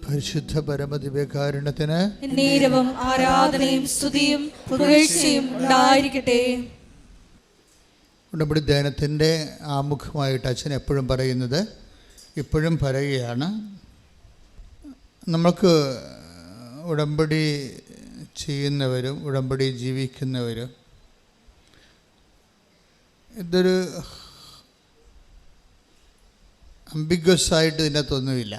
പരിശുദ്ധ പരമദിവ്യകാരുണ്യത്തിന് നേരവും ആരാധനയും സ്തുതിയും പുകഴ്ചയും ഉണ്ടായിരിക്കട്ടെ. ഉടമ്പടി ധ്യാനത്തിൻ്റെ ആമുഖമായിട്ട് അച്ഛൻ എപ്പോഴും പറയുന്നത്, ഇപ്പോഴും പറയുകയാണ്, നമുക്ക് ഉടമ്പടി ചെയ്യുന്നവരും ഉടമ്പടി ജീവിക്കുന്നവരും ഇതൊരു അംബിഗ്വസ് ആയിട്ട് ഇതിനകത്തൊന്നുമില്ല.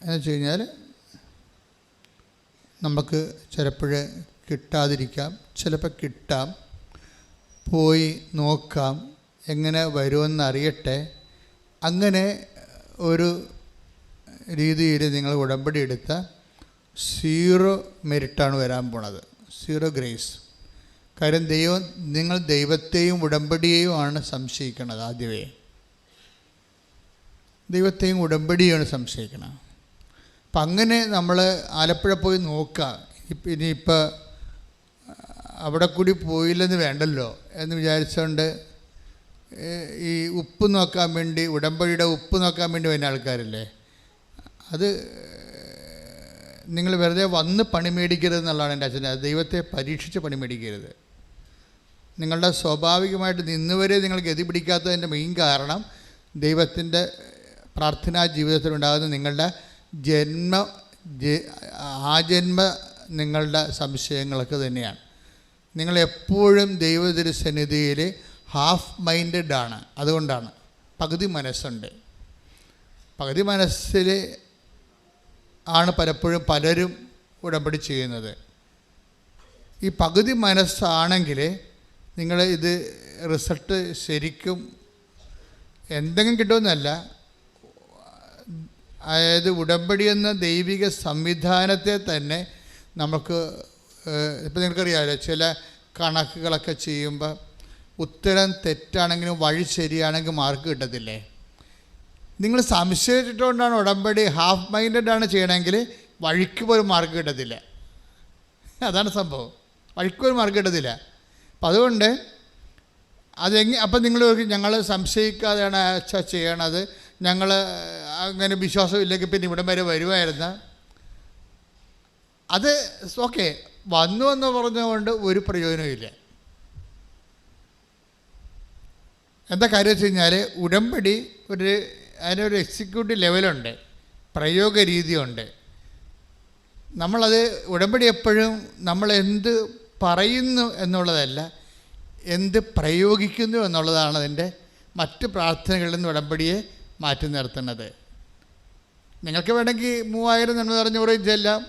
എന്ന് വെച്ച് കഴിഞ്ഞാൽ നമുക്ക് ചിലപ്പോൾ കിട്ടാതിരിക്കാം, ചിലപ്പോൾ കിട്ടാം, പോയി നോക്കാം, എങ്ങനെ വരുമെന്ന് അറിയട്ടെ. അങ്ങനെ ഒരു രീതിയിൽ നിങ്ങൾ ഉടമ്പടി എടുത്ത 0 മെരിറ്റാണ് വരാൻ പോണത്, 0 ഗ്രേസ്. കാര്യം നിങ്ങൾ ദൈവത്തെയും ഉടമ്പടിയെയുമാണ് സംശയിക്കുന്നത്. ആദ്യമേ ദൈവത്തെയും ഉടമ്പടിയാണ് സംശയിക്കണം. അപ്പം അങ്ങനെ നമ്മൾ ആലപ്പുഴ പോയി നോക്കുക, ഇനിയിപ്പോൾ അവിടെ കൂടി പോയില്ലെന്ന് വേണ്ടല്ലോ എന്ന് വിചാരിച്ചുകൊണ്ട് ഈ ഉപ്പ് നോക്കാൻ വേണ്ടി, ഉടമ്പടിയുടെ ഉപ്പ് നോക്കാൻ വേണ്ടി വരുന്ന ആൾക്കാരില്ലേ, അത് നിങ്ങൾ വെറുതെ വന്ന് പണി മേടിക്കരുത് എന്നുള്ളതാണ് എൻ്റെ അച്ഛൻ. അത് ദൈവത്തെ പരീക്ഷിച്ച് പണി മേടിക്കരുത്. നിങ്ങളുടെ സ്വാഭാവികമായിട്ട് നിന്നുവരെ നിങ്ങൾ ഗതി പിടിക്കാത്തതിൻ്റെ മെയിൻ കാരണം ദൈവത്തിൻ്റെ പ്രാർത്ഥനാ ജീവിതത്തിലുണ്ടാകുന്ന നിങ്ങളുടെ ആജന്മ നിങ്ങളുടെ സംശയങ്ങളൊക്കെ തന്നെയാണ്. നിങ്ങളെപ്പോഴും ദൈവതിരുസന്നിധിയിൽ ഹാഫ് മൈൻഡഡ് ആണ്. അതുകൊണ്ടാണ് പകുതി മനസ്സുണ്ട്. പകുതി മനസ്സിൽ ആണ് പലപ്പോഴും പലരും ഉടമ്പടി ചെയ്യുന്നത്. ഈ പകുതി മനസ്സാണെങ്കിൽ നിങ്ങൾ ഇത് റിസൾട്ട് ശരിക്കും എന്തെങ്കിലും കിട്ടുമെന്നല്ല, അതായത് ഉടമ്പടി എന്ന ദൈവിക സംവിധാനത്തെ തന്നെ നമുക്ക് ഇപ്പം നിങ്ങൾക്കറിയാമല്ലോ, ചില കണക്കുകളൊക്കെ ചെയ്യുമ്പോൾ ഉത്തരം തെറ്റാണെങ്കിലും വഴി ശരിയാണെങ്കിൽ മാർക്ക് കിട്ടത്തില്ലേ. നിങ്ങൾ സംശയിച്ചിട്ടുകൊണ്ടാണ് ഉടമ്പടി ഹാഫ് മൈൻഡഡ് ചെയ്യണമെങ്കിൽ വഴിക്ക് പോലും മാർക്ക് കിട്ടത്തില്ല. അതാണ് സംഭവം, വഴിക്ക് പോലും മാർക്ക് കിട്ടത്തില്ല. അപ്പം അതുകൊണ്ട് അപ്പം നിങ്ങൾ ഞങ്ങൾ സംശയിക്കാതെയാണ് ചെയ്യണത്, ഞങ്ങൾ അങ്ങനെ വിശ്വാസമില്ലെങ്കിൽ പിന്നെ ഇവിടം വരെ വരുമായിരുന്ന അത് ഓക്കെ, വന്നു എന്ന് പറഞ്ഞുകൊണ്ട് ഒരു പ്രയോജനമില്ല. എന്താ കാര്യം വെച്ച് കഴിഞ്ഞാൽ ഉടമ്പടി അതിനൊരു എക്സിക്യൂട്ടീവ് ലെവലുണ്ട്, പ്രയോഗ രീതിയുണ്ട്. നമ്മളത് ഉടമ്പടി എപ്പോഴും നമ്മൾ എന്ത് പറയുന്നു എന്നുള്ളതല്ല, എന്ത് പ്രയോഗിക്കുന്നു എന്നുള്ളതാണ് അതിൻ്റെ മറ്റ് പ്രാർത്ഥനകളിൽ നിന്ന് ഉടമ്പടിയെ മാറ്റി നിർത്തുന്നത്. നിങ്ങൾക്ക് വേണമെങ്കിൽ 3000 നന്മ നിറഞ്ഞ കുറേ ചെല്ലാം,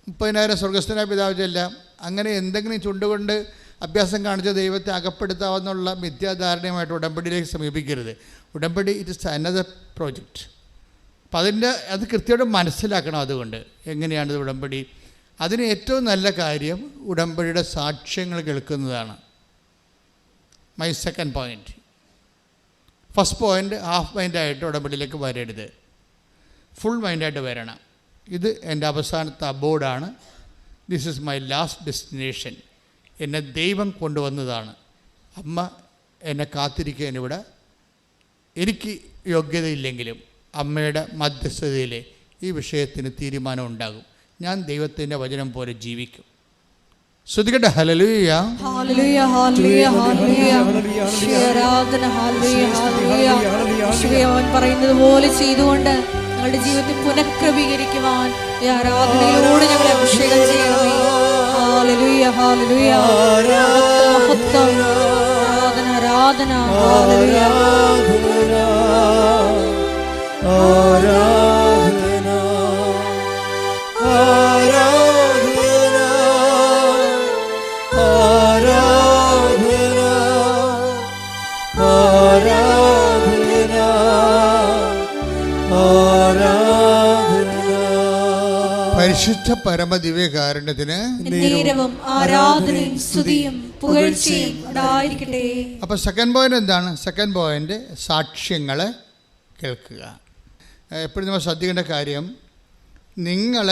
30,000 സ്വർഗസ്ഥനായ പിതാവ് ചെല്ലാം. അങ്ങനെ എന്തെങ്കിലും ചുണ്ടുകൊണ്ട് അഭ്യാസം കാണിച്ച ദൈവത്തെ അകപ്പെടുത്താവുന്നുള്ള മിഥ്യാധാരണയുമായിട്ട് ഉടമ്പടിയിലേക്ക് സമീപിക്കരുത്. ഉടമ്പടി ഇറ്റ് ഇസ് അനദർ പ്രോജക്റ്റ്. അപ്പം അത് കൃത്യമായിട്ട് മനസ്സിലാക്കണം. അതുകൊണ്ട് എങ്ങനെയാണിത് ഉടമ്പടി? അതിന് ഏറ്റവും നല്ല കാര്യം ഉടമ്പടിയുടെ സാക്ഷ്യങ്ങൾ കേൾക്കുന്നതാണ്. My second point. First point, half മൈൻഡായിട്ട് ഉടമ്പടിയിലേക്ക് വരരുത്, ഫുൾ മൈൻഡായിട്ട് വരണം. ഇത് എൻ്റെ അവസാനത്തെ അബോർഡാണ്. This is my last destination. എന്നെ ദൈവം കൊണ്ടുവന്നതാണ്. അമ്മ എന്നെ കാത്തിരിക്കാനിവിടെ. എനിക്ക് യോഗ്യതയില്ലെങ്കിലും അമ്മയുടെ മധ്യസ്ഥതയിൽ ഈ വിഷയത്തിന് തീരുമാനം ഉണ്ടാകും. ഞാൻ ദൈവത്തിൻ്റെ വചനം പോലെ ജീവിക്കും. ശ്രുതികട്ടെ. ഹല്ലേലൂയ, ഹല്ലേലൂയ, ഹല്ലേലൂയ, ഹല്ലേലൂയ. ആരാധന, ഹല്ലേലൂയ, ഹല്ലേലൂയ. അവൻ പറയുന്നത് പോലെ ചെയ്തുകൊണ്ട് ഞങ്ങളുടെ ജീവിതത്തെ പുനഃക്രമീകരിക്കുവാൻ ഈ ആരാധനയിലൂടെ ഞങ്ങളെ അഭിഷേകം ചെയ്യണമേ. ഹല്ലേലൂയ, ഹല്ലേലൂയ. ആരാധന, ആരാധന, ഹല്ലേലൂയ. പരിശുദ്ധ പരമദിവ്യകാരുണ്യത്തിന് നേരവും ആരാധനയും സ്തുതിയും പുകഴ്ചയും ഉണ്ടായിരിക്കട്ടെ. അപ്പോൾ സെക്കൻഡ് പോയിന്റ് എന്താണ്? സെക്കൻഡ് പോയിന്റ് സാക്ഷ്യങ്ങൾ കേൾക്കുക. എപ്പോഴും നമ്മൾ ശ്രദ്ധിക്കേണ്ട കാര്യം, നിങ്ങൾ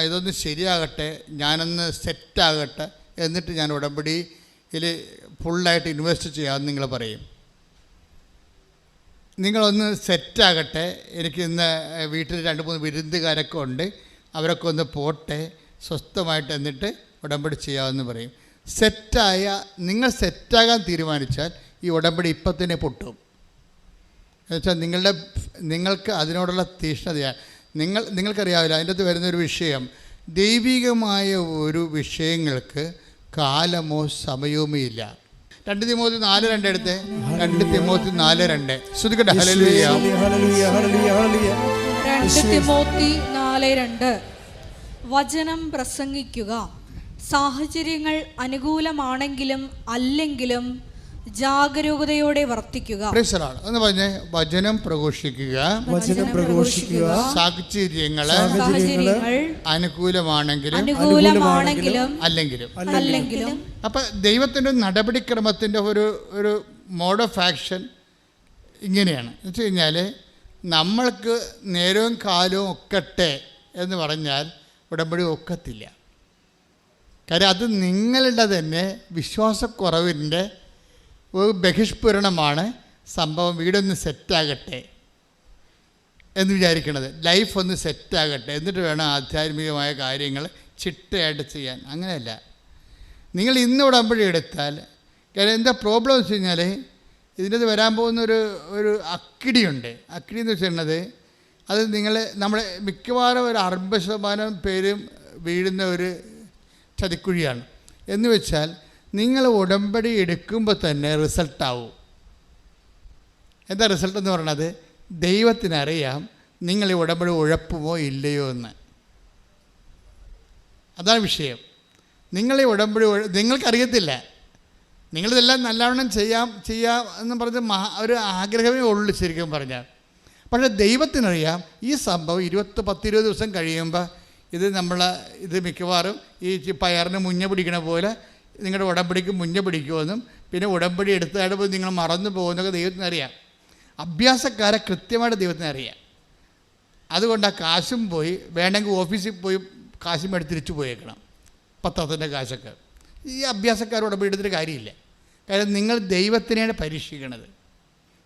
ഇതൊന്ന് ശരിയാകട്ടെ, ഞാനൊന്ന് സെറ്റാകട്ടെ, എന്നിട്ട് ഞാൻ ഉടമ്പടിയിൽ ഫുള്ളായിട്ട് ഇൻവെസ്റ്റ് ചെയ്യാമെന്ന് നിങ്ങൾ പറയും. നിങ്ങളൊന്ന് സെറ്റാകട്ടെ, എനിക്ക് ഇന്ന് വീട്ടിൽ 2-3 വിരുന്നുകാരൊക്കെ ഉണ്ട്, അവരൊക്കെ ഒന്ന് പോട്ടെ, സ്വസ്ഥമായിട്ട് എന്നിട്ട് ഉടമ്പടി ചെയ്യാമെന്ന് പറയും. നിങ്ങൾ സെറ്റാകാൻ തീരുമാനിച്ചാൽ ഈ ഉടമ്പടി ഇപ്പം തന്നെ പൊട്ടും. എന്നുവെച്ചാൽ നിങ്ങൾക്ക് അതിനോടുള്ള തീഷ്ണതയാണ്. നിങ്ങൾക്കറിയാവില്ല, അതിൻ്റെ അകത്ത് വരുന്നൊരു വിഷയം, ദൈവികമായ ഒരു വിഷയങ്ങൾക്ക് കാലമോ സമയവുമേ ഇല്ല. 2 തിമോത്തി 4:2 എടുത്ത് 2 തിമോത്തി 4:2 ശ്രദ്ധിക്കട്ടെ. ഹല്ലേലൂയ, 2 തിമോത്തി 4:2 വചനം പ്രസംഗിക്കുക, സാഹചര്യങ്ങൾ അനുകൂലമാണെങ്കിലും അല്ലെങ്കിലും ജാഗരൂകതയോടെ വർത്തിക്കുക. എന്ന് പറഞ്ഞേ, വചനം പ്രഘോഷിക്കുക, സാഹചര്യങ്ങൾ അനുകൂലമാണെങ്കിലും അല്ലെങ്കിലും. അപ്പം ദൈവത്തിൻ്റെ നടപടിക്രമത്തിൻ്റെ ഒരു മോഡ് ഓഫ് ആക്ഷൻ ഇങ്ങനെയാണ്. എന്ന് വെച്ച് കഴിഞ്ഞാൽ, നമ്മൾക്ക് നേരവും കാലവും ഒക്കട്ടെ എന്ന് പറഞ്ഞാൽ ഉടമ്പടി ഒക്കത്തില്ല. കാര്യം അത് നിങ്ങളുടെ തന്നെ വിശ്വാസക്കുറവിൻ്റെ ഒരു ബഹിഷ്പുരണമാണ് സംഭവം. വീടൊന്ന് സെറ്റാകട്ടെ എന്ന് വിചാരിക്കണത്, ലൈഫ് ഒന്ന് സെറ്റാകട്ടെ, എന്നിട്ട് വേണം ആധ്യാത്മികമായ കാര്യങ്ങൾ ചിട്ടയായിട്ട് ചെയ്യാൻ. അങ്ങനെയല്ല. നിങ്ങൾ ഇന്ന് ഉടമ്പടി എടുത്താൽ, കാര്യം എന്താ പ്രോബ്ലം എന്ന് വെച്ച് കഴിഞ്ഞാൽ, ഇതിൻ്റെ വരാൻ പോകുന്നൊരു അക്കിടിയുണ്ട്. അക്കിടി എന്ന് വെച്ചിട്ടുള്ളത്, അത് നമ്മളെ മിക്കവാറും ഒരു 60% പേരും വീഴുന്ന ഒരു ചതിക്കുഴിയാണ്. എന്ന് വെച്ചാൽ, നിങ്ങൾ ഉടമ്പടി എടുക്കുമ്പോൾ തന്നെ റിസൾട്ടാവും. എന്താ റിസൾട്ട് എന്ന് പറയണത്? ദൈവത്തിനറിയാം നിങ്ങൾ ഈ ഉടമ്പടി ഉഴപ്പുമോ ഇല്ലയോ എന്ന്. അതാണ് വിഷയം. നിങ്ങൾ ഈ ഉടമ്പടി നിങ്ങൾക്കറിയത്തില്ല. നിങ്ങളിതെല്ലാം നല്ലവണ്ണം ചെയ്യാം എന്ന് പറഞ്ഞ് ഒരു ആഗ്രഹമേ ഉള്ളൂ ശരിക്കും പറഞ്ഞാൽ. പക്ഷേ ദൈവത്തിനറിയാം ഈ സംഭവം 10-20 ദിവസം കഴിയുമ്പോൾ ഇത് മിക്കവാറും ഈ പയറിന് മുഞ്ഞ പിടിക്കണ പോലെ നിങ്ങളുടെ ഉടമ്പടിക്ക് മുഞ്ഞ പിടിക്കുമെന്നും പിന്നെ ഉടമ്പടി എടുത്താടുമ്പോൾ നിങ്ങൾ മറന്നു പോകുന്നതൊക്കെ ദൈവത്തിനറിയാം. അഭ്യാസക്കാരെ കൃത്യമായിട്ട് ദൈവത്തിനറിയാം. അതുകൊണ്ട് ആ കാശും പോയി, വേണമെങ്കിൽ ഓഫീസിൽ പോയി കാശും എടുത്ത് തിരിച്ചു പോയേക്കണം, പത്രത്തിൻ്റെ കാശൊക്കെ. ഈ അഭ്യാസക്കാർ ഉടമ്പടി എടുത്തിട്ട് കാര്യമില്ല. കാര്യം നിങ്ങൾ ദൈവത്തിനെയാണ് പരീക്ഷിക്കണത്.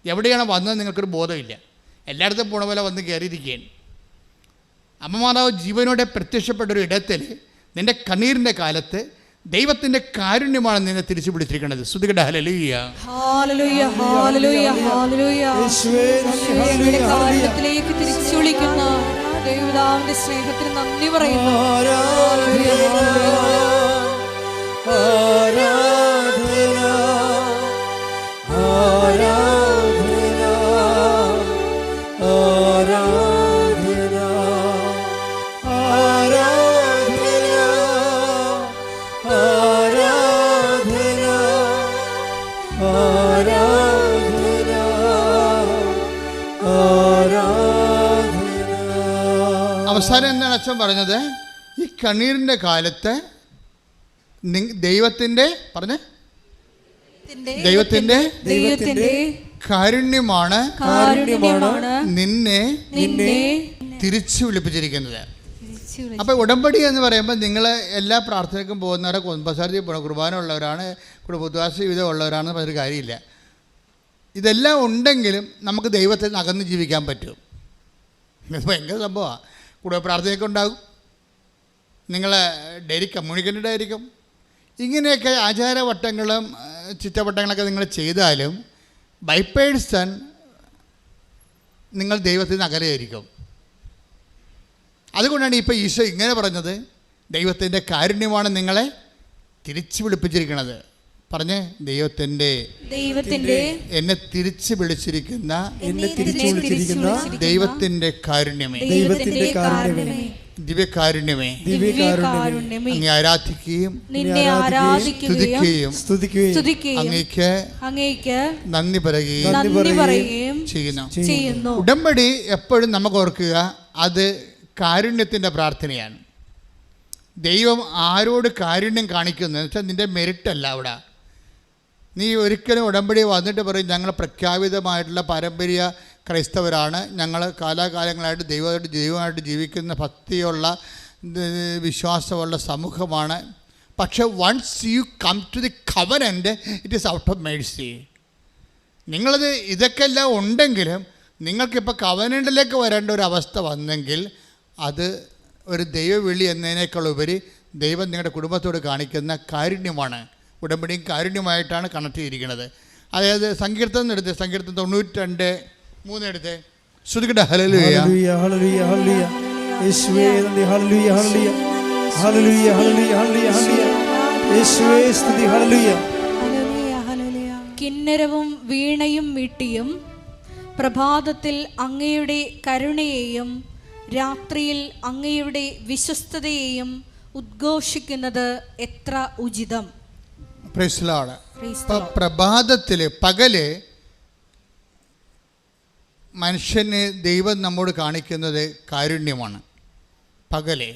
എവിടെയാണ് വന്നത് നിങ്ങൾക്കൊരു ബോധമില്ല. എല്ലായിടത്തും പോണ പോലെ വന്ന് കയറിയിരിക്കുകയാണ്. അമ്മമാതാവ് ജീവനോടെ പ്രത്യക്ഷപ്പെട്ടൊരു ഇടത്തിൽ നിൻ്റെ കണ്ണീരിൻ്റെ കാലത്ത് ദൈവത്തിൻ്റെ കാരുണ്യമാണ് നിന്നെ തിരിച്ചു പിടിച്ചിരിക്കുന്നത്. സ്തുതിക്കട്ടെ. ഹല്ലേലൂയ, ഹല്ലേലൂയ, ഹല്ലേലൂയ, ഹല്ലേലൂയ. യേശുവേ, കാരുണ്യത്തിലേക്ക് തിരിച്ചു വിളിക്കുന്ന ദൈവപിതാവിന്റെ സ്നേഹത്തിന് നന്ദി പറയുന്നു. അവസാനം എന്താണ് അച്ഛൻ പറഞ്ഞത്? ഈ കണ്ണീരിൻ്റെ കാലത്ത് ദൈവത്തിൻ്റെ കാരുണ്യമാണ് നിന്നെ തിരിച്ചു വിളിപ്പിച്ചിരിക്കുന്നത്. അപ്പോൾ ഉടമ്പടി എന്ന് പറയുമ്പോൾ നിങ്ങൾ എല്ലാ പ്രാർത്ഥനയ്ക്കും പോകുന്നവരെ, കുമ്പസാരത്തിൽ കുർബാന ഉള്ളവരാണ്, കുടുംബദ്വാസ ജീവിതം ഉള്ളവരാണെന്ന് പറഞ്ഞൊരു കാര്യമില്ല. ഇതെല്ലാം ഉണ്ടെങ്കിലും നമുക്ക് ദൈവത്തിൽ നിന്ന് അകന്ന് ജീവിക്കാൻ പറ്റും. ഇത് ഭയങ്കര സംഭവമാണ്. കുടുംബ പ്രാർത്ഥനയൊക്കെ ഉണ്ടാകും, നിങ്ങൾ ഡെയിലി കമ്മ്യൂണിക്കേറ്റഡ് ആയിരിക്കും. ഇങ്ങനെയൊക്കെ ആചാരവട്ടങ്ങളും ചിറ്റവട്ടങ്ങളൊക്കെ നിങ്ങൾ ചെയ്താലും ബൈ പേഴ്സൺ നിങ്ങൾ ദൈവത്തിൽ നിന്ന് അകലെയായിരിക്കും. അതുകൊണ്ടാണ് ഇപ്പോൾ ഈശോ ഇങ്ങനെ പറഞ്ഞത്, ദൈവത്തിൻ്റെ കാരുണ്യമാണ് നിങ്ങളെ തിരിച്ചു വിളിപ്പിച്ചിരിക്കുന്നത്. പറഞ്ഞേ, ദൈവത്തിൻ്റെ എന്നെ തിരിച്ചു വിളിച്ചിരിക്കുന്ന ദൈവത്തിൻ്റെ കാരുണ്യമേ, ദിവ്യകാരുണ്യമേ, അങ്ങേ ആരാധിക്കുകയും സ്തുതിക്കുകയും അങ്ങേക്ക് നന്ദി പറയുകയും ചെയ്യുന്നു. ഉടമ്പടി എപ്പോഴും നമുക്ക് ഓർക്കുക, അത് കാരുണ്യത്തിൻ്റെ പ്രാർത്ഥനയാണ്. ദൈവം ആരോട് കാരുണ്യം കാണിക്കുന്നു എന്ന് വെച്ചാൽ നിൻ്റെ മെറിറ്റല്ല. അവിടെ നീ ഒരിക്കലും ഉടമ്പടി വന്നിട്ട് പറയും ഞങ്ങൾ പ്രഖ്യാപിതമായിട്ടുള്ള പാരമ്പര്യ ക്രൈസ്തവരാണ്, ഞങ്ങൾ കാലാകാലങ്ങളായിട്ട് ദൈവമായിട്ട് ജീവിക്കുന്ന ഭക്തിയുള്ള വിശ്വാസമുള്ള സമൂഹമാണ്. പക്ഷേ once you come to the covenant, it is out of mercy. നിങ്ങളത് ഇതൊക്കെ എല്ലാം ഉണ്ടെങ്കിലും നിങ്ങൾക്കിപ്പോൾ കവനൻറ്റിലേക്ക് വരേണ്ട ഒരു അവസ്ഥ വന്നെങ്കിൽ അത് ഒരു ദൈവവിളി എന്നതിനേക്കാൾ ഉപരി ദൈവം നിങ്ങളുടെ കുടുംബത്തോട് കാണിക്കുന്ന കാരുണ്യമാണ്. ഉടമ്പടിയും കാരുണ്യമായിട്ടാണ് കണക്ട് ചെയ്തിരിക്കുന്നത്. അതായത് സങ്കീർത്തനം എടുത്ത്, സങ്കീർത്തനം 92:3 എടുത്ത് ശ്രുതിക്കട്ടെ. ഹല്ലേലൂയ ഹല്ലേലൂയ ഹല്ലേലൂയ യേശുവേ നന്ദി. ഹല്ലേലൂയ ഹല്ലേലൂയ ഹല്ലേലൂയ ഹല്ലേലൂയ ഹല്ലേലൂയ യേശുവേ സ്തുതി. ഹല്ലേലൂയ. കിന്നരവും വീണയും മീട്ടിയും പ്രഭാതത്തിൽ അങ്ങയുടെ കരുണയെയും രാത്രിയിൽ അങ്ങയുടെ വിശ്വസ്തതയെയും ഉദ്ഘോഷിക്കുന്നത് എത്ര ഉചിതം. Praise the Lord. പ്രഭാതത്തിൽ പകല് മനുഷ്യന് ദൈവം നമ്മോട് കാണിക്കുന്നത് കാരുണ്യമാണ്. പകല്.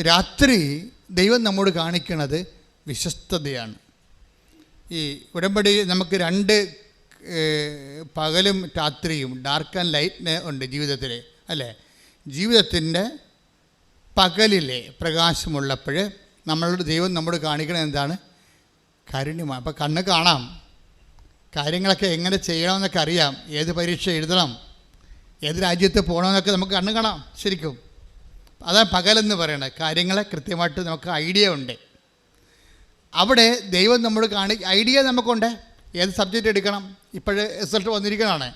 രാത്രി ദൈവം നമ്മോട് കാണിക്കുന്നത് വിശ്വസ്തതയാണ്. ഈ ഉടമ്പടി നമുക്ക് 2 പകലും രാത്രിയും, ഡാർക്ക് ആൻഡ് ലൈറ്റ് ഉണ്ട് ജീവിതത്തിൽ, അല്ലേ? ജീവിതത്തിൻ്റെ പകലിലെ പ്രകാശമുള്ളപ്പോൾ നമ്മളുടെ ദൈവം നമ്മോട് കാണിക്കണത് എന്താണ്? കാരുണ്യമാണ്. അപ്പോൾ കണ്ണ് കാണാം, കാര്യങ്ങളൊക്കെ എങ്ങനെ ചെയ്യണമെന്നൊക്കെ അറിയാം, ഏത് പരീക്ഷ എഴുതണം, ഏത് രാജ്യത്ത് പോകണമെന്നൊക്കെ നമുക്ക് കണ്ണ് കാണാം ശരിക്കും. അതാണ് പകലെന്ന് പറയുന്നത്. കാര്യങ്ങളെ കൃത്യമായിട്ട് നമുക്ക് ഐഡിയ ഉണ്ട്. അവിടെ ദൈവം നമ്മോട് ഐഡിയ നമുക്കുണ്ട്. ഏത് സബ്ജക്റ്റ് എടുക്കണം, ഇപ്പോഴേ റിസൾട്ട് വന്നിരിക്കണതാണ്,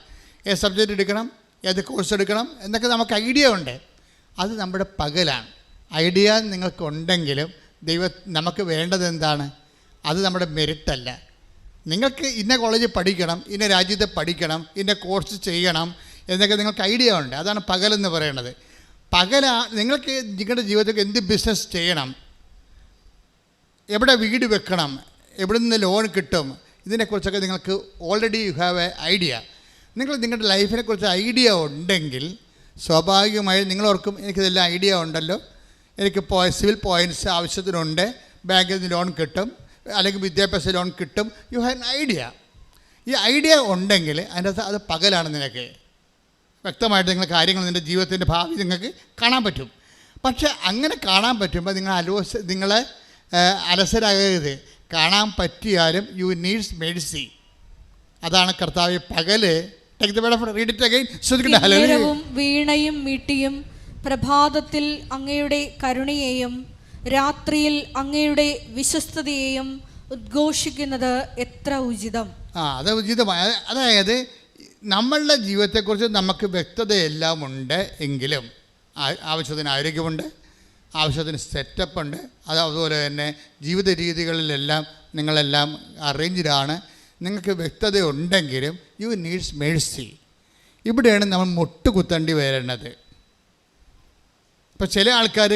ഏത് സബ്ജക്റ്റ് എടുക്കണം, ഏത് കോഴ്സ് എടുക്കണം എന്നൊക്കെ നമുക്ക് ഐഡിയ ഉണ്ട്. അത് നമ്മുടെ പകലാണ്. ഐഡിയ നിങ്ങൾക്കുണ്ടെങ്കിലും നമുക്ക് വേണ്ടത് എന്താണ്? അത് നമ്മുടെ മെറിറ്റല്ല. നിങ്ങൾക്ക് ഇന്ന കോളേജിൽ പഠിക്കണം, ഇന്ന രാജ്യത്ത് പഠിക്കണം, ഇന്ന കോഴ്സ് ചെയ്യണം എന്നൊക്കെ നിങ്ങൾക്ക് ഐഡിയ ഉണ്ട്. അതാണ് പകലെന്ന് പറയുന്നത്. നിങ്ങൾക്ക് നിങ്ങളുടെ ജീവിതത്തിൽ എന്ത് ബിസിനസ് ചെയ്യണം, എവിടെ വീട് വെക്കണം, എവിടെ നിന്ന് ലോൺ കിട്ടും, ഇതിനെക്കുറിച്ചൊക്കെ നിങ്ങൾക്ക് already you have A idea. നിങ്ങളുടെ ലൈഫിനെക്കുറിച്ച് ഐഡിയ ഉണ്ടെങ്കിൽ സ്വാഭാവികമായും നിങ്ങളോർക്കും എനിക്കിതെല്ലാം ഐഡിയ ഉണ്ടല്ലോ, എനിക്ക് സിവിൽ പോയിൻറ്റ്സ് ആവശ്യത്തിനുണ്ട്, ബാങ്കിൽ നിന്ന് ലോൺ കിട്ടും, അല്ലെങ്കിൽ വിദ്യാഭ്യാസ ലോൺ കിട്ടും. You have an idea. ഈ ഐഡിയ ഉണ്ടെങ്കിൽ അതിൻ്റെ അത് പകലാണ്. നിനക്ക് വ്യക്തമായിട്ട് നിങ്ങൾ കാര്യങ്ങൾ നിൻ്റെ ജീവിതത്തിൻ്റെ ഭാവി നിങ്ങൾക്ക് കാണാൻ പറ്റും. പക്ഷേ അങ്ങനെ കാണാൻ പറ്റുമ്പോൾ നിങ്ങളെ അലസരാകരുത്. കാണാൻ പറ്റിയാലും യു നീഡ്സ് മെഴ്സി. അതാണ് കർത്താവ് പകല്. കിന്നരവും വീണയും മീട്ടിയും പ്രഭാതത്തിൽ അങ്ങയുടെ കരുണയെയും രാത്രിയിൽ അങ്ങയുടെ വിശ്വസ്തതയെയും ഉദ്ഘോഷിക്കുന്നത് എത്ര ഉചിതം. അത് ഉചിതമായ, അതായത് നമ്മളുടെ ജീവിതത്തെക്കുറിച്ച് നമുക്ക് വ്യക്തതയെല്ലാം ഉണ്ട് എങ്കിലും ആവശ്യത്തിന് ആരോഗ്യമുണ്ട്, ആവശ്യത്തിന് സെറ്റപ്പുണ്ട്, അതുപോലെ തന്നെ ജീവിത രീതികളിലെല്ലാം നിങ്ങളെല്ലാം അറേഞ്ച്ഡാണ്. നിങ്ങൾക്ക് വ്യക്തത ഉണ്ടെങ്കിലും യു നീഡ്സ് മേഴ്സി. ഇവിടെയാണ് നമ്മൾ മുട്ടുകുത്തേണ്ടി വരുന്നത്. ഇപ്പോൾ ചില ആൾക്കാർ